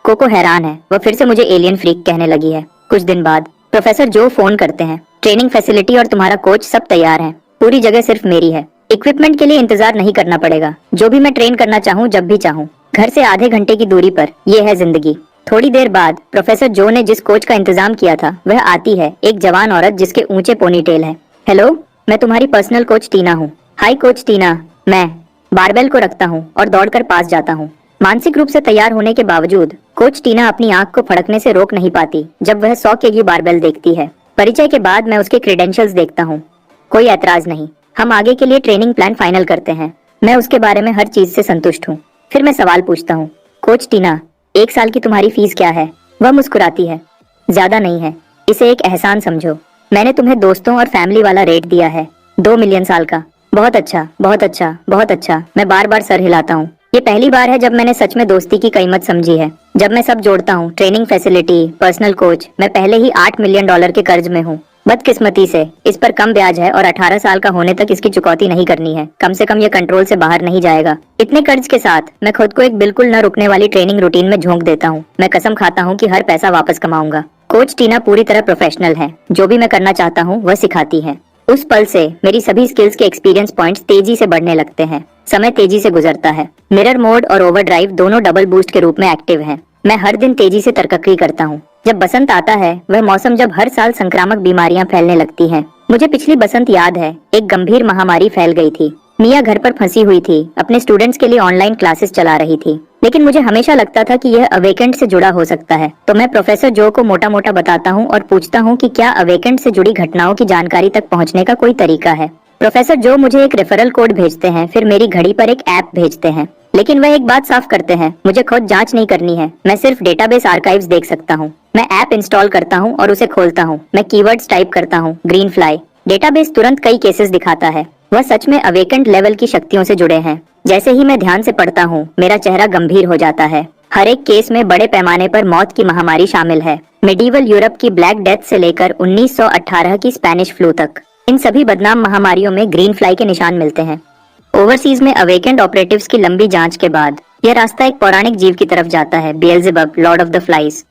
कोको हैरान है, वह फिर से मुझे एलियन फ्रीक कहने लगी है। कुछ दिन बाद प्रोफेसर जो फोन करते हैं, ट्रेनिंग फैसिलिटी और तुम्हारा कोच सब तैयार है। पूरी जगह सिर्फ मेरी है। इक्विपमेंट के लिए इंतजार नहीं करना पड़ेगा। जो भी मैं ट्रेन करना चाहूँ जब भी चाहूँ। घर से आधे घंटे की दूरी पर। ये है जिंदगी। थोड़ी देर बाद प्रोफेसर जो ने जिस कोच का इंतजाम किया था वह आती है, एक जवान औरत जिसके ऊंचे पोनीटेल है। हेलो, मैं तुम्हारी पर्सनल कोच टीना हूँ। हाय कोच टीना। मैं बारबेल को रखता हूँ और दौड़कर पास जाता हूँ। मानसिक रूप से तैयार होने के बावजूद कोच टीना अपनी आंख को फड़कने से रोक नहीं पाती जब वह 100 केजी बारबेल देखती है। परिचय के बाद मैं उसके क्रेडेंशियल्स देखता हूँ। कोई ऐतराज नहीं। हम आगे के लिए ट्रेनिंग प्लान फाइनल करते हैं। मैं उसके बारे में हर चीज से संतुष्ट हूँ। फिर मैं सवाल पूछता हूँ, कोच टीना, 1 साल की तुम्हारी फीस क्या है? वह मुस्कुराती है। ज्यादा नहीं है, इसे एक एहसान समझो। मैंने तुम्हें दोस्तों और फैमिली वाला रेट दिया है, 2 मिलियन साल का। बहुत अच्छा, बहुत अच्छा, बहुत अच्छा। मैं बार बार सर हिलाता हूँ। ये पहली बार है जब मैंने सच में दोस्ती की कीमत समझी है। जब मैं सब जोड़ता हूँ, ट्रेनिंग फैसिलिटी, पर्सनल कोच, मैं पहले ही $8 मिलियन के कर्ज में हूँ। बदकिस्मती से इस पर कम ब्याज है और 18 साल का होने तक इसकी चुकौती नहीं करनी है। कम से कम ये कंट्रोल से बाहर नहीं जाएगा। इतने कर्ज के साथ मैं खुद को एक बिल्कुल न रुकने वाली ट्रेनिंग रूटीन में झोंक देता हूँ। मैं कसम खाता हूँ कि हर पैसा वापस कमाऊंगा। कोच टीना पूरी तरह प्रोफेशनल है। जो भी मैं करना चाहता हूँ वह सिखाती है। उस पल से मेरी सभी स्किल्स के एक्सपीरियंस पॉइंट्स तेजी से बढ़ने लगते हैं। समय तेजी से गुजरता है। मिरर मोड और ओवरड्राइव दोनों डबल बूस्ट के रूप में एक्टिव हैं। मैं हर दिन तेजी से तरक्की करता हूँ। जब बसंत आता है, वह मौसम जब हर साल संक्रामक बीमारियां फैलने लगती हैं। मुझे पिछली बसंत याद है, एक गंभीर महामारी फैल गई थी। मिया घर पर फंसी हुई थी, अपने स्टूडेंट्स के लिए ऑनलाइन क्लासेस चला रही थी। लेकिन मुझे हमेशा लगता था कि यह अवेकेंट से जुड़ा हो सकता है। तो मैं प्रोफेसर जो को मोटा मोटा बताता हूँ और पूछता हूँ कि क्या अवेकेंट से जुड़ी घटनाओं की जानकारी तक पहुँचने का कोई तरीका है। प्रोफेसर जो मुझे एक रेफरल कोड भेजते हैं, फिर मेरी घड़ी पर एक ऐप भेजते हैं। लेकिन वह एक बात साफ करते हैं, मुझे खुद जांच नहीं करनी है। मैं सिर्फ डेटाबेस आर्काइव्स देख सकता हूँ। मैं ऐप इंस्टॉल करता हूँ और उसे खोलता हूँ। मैं कीवर्ड्स टाइप करता हूँ, ग्रीन फ्लाई। डेटाबेस तुरंत कई केसेस दिखाता है। वह सच में अवेकेंट लेवल की शक्तियों से जुड़े हैं। जैसे ही मैं ध्यान से पढ़ता हूँ, मेरा चेहरा गंभीर हो जाता है। हर एक केस में बड़े पैमाने पर मौत की महामारी शामिल है। मिडीवल यूरोप की ब्लैक डेथ से लेकर 1918 की स्पेनिश फ्लू तक। इन सभी बदनाम महामारियों में ग्रीन फ्लाई के निशान मिलते हैं। ओवरसीज में अवेकेंड ऑपरेटिव्स की लंबी जांच के बाद यह रास्ता एक पौराणिक जीव की तरफ जाता है, बेएल्ज़ेबब, लॉर्ड ऑफ द फ्लाइज।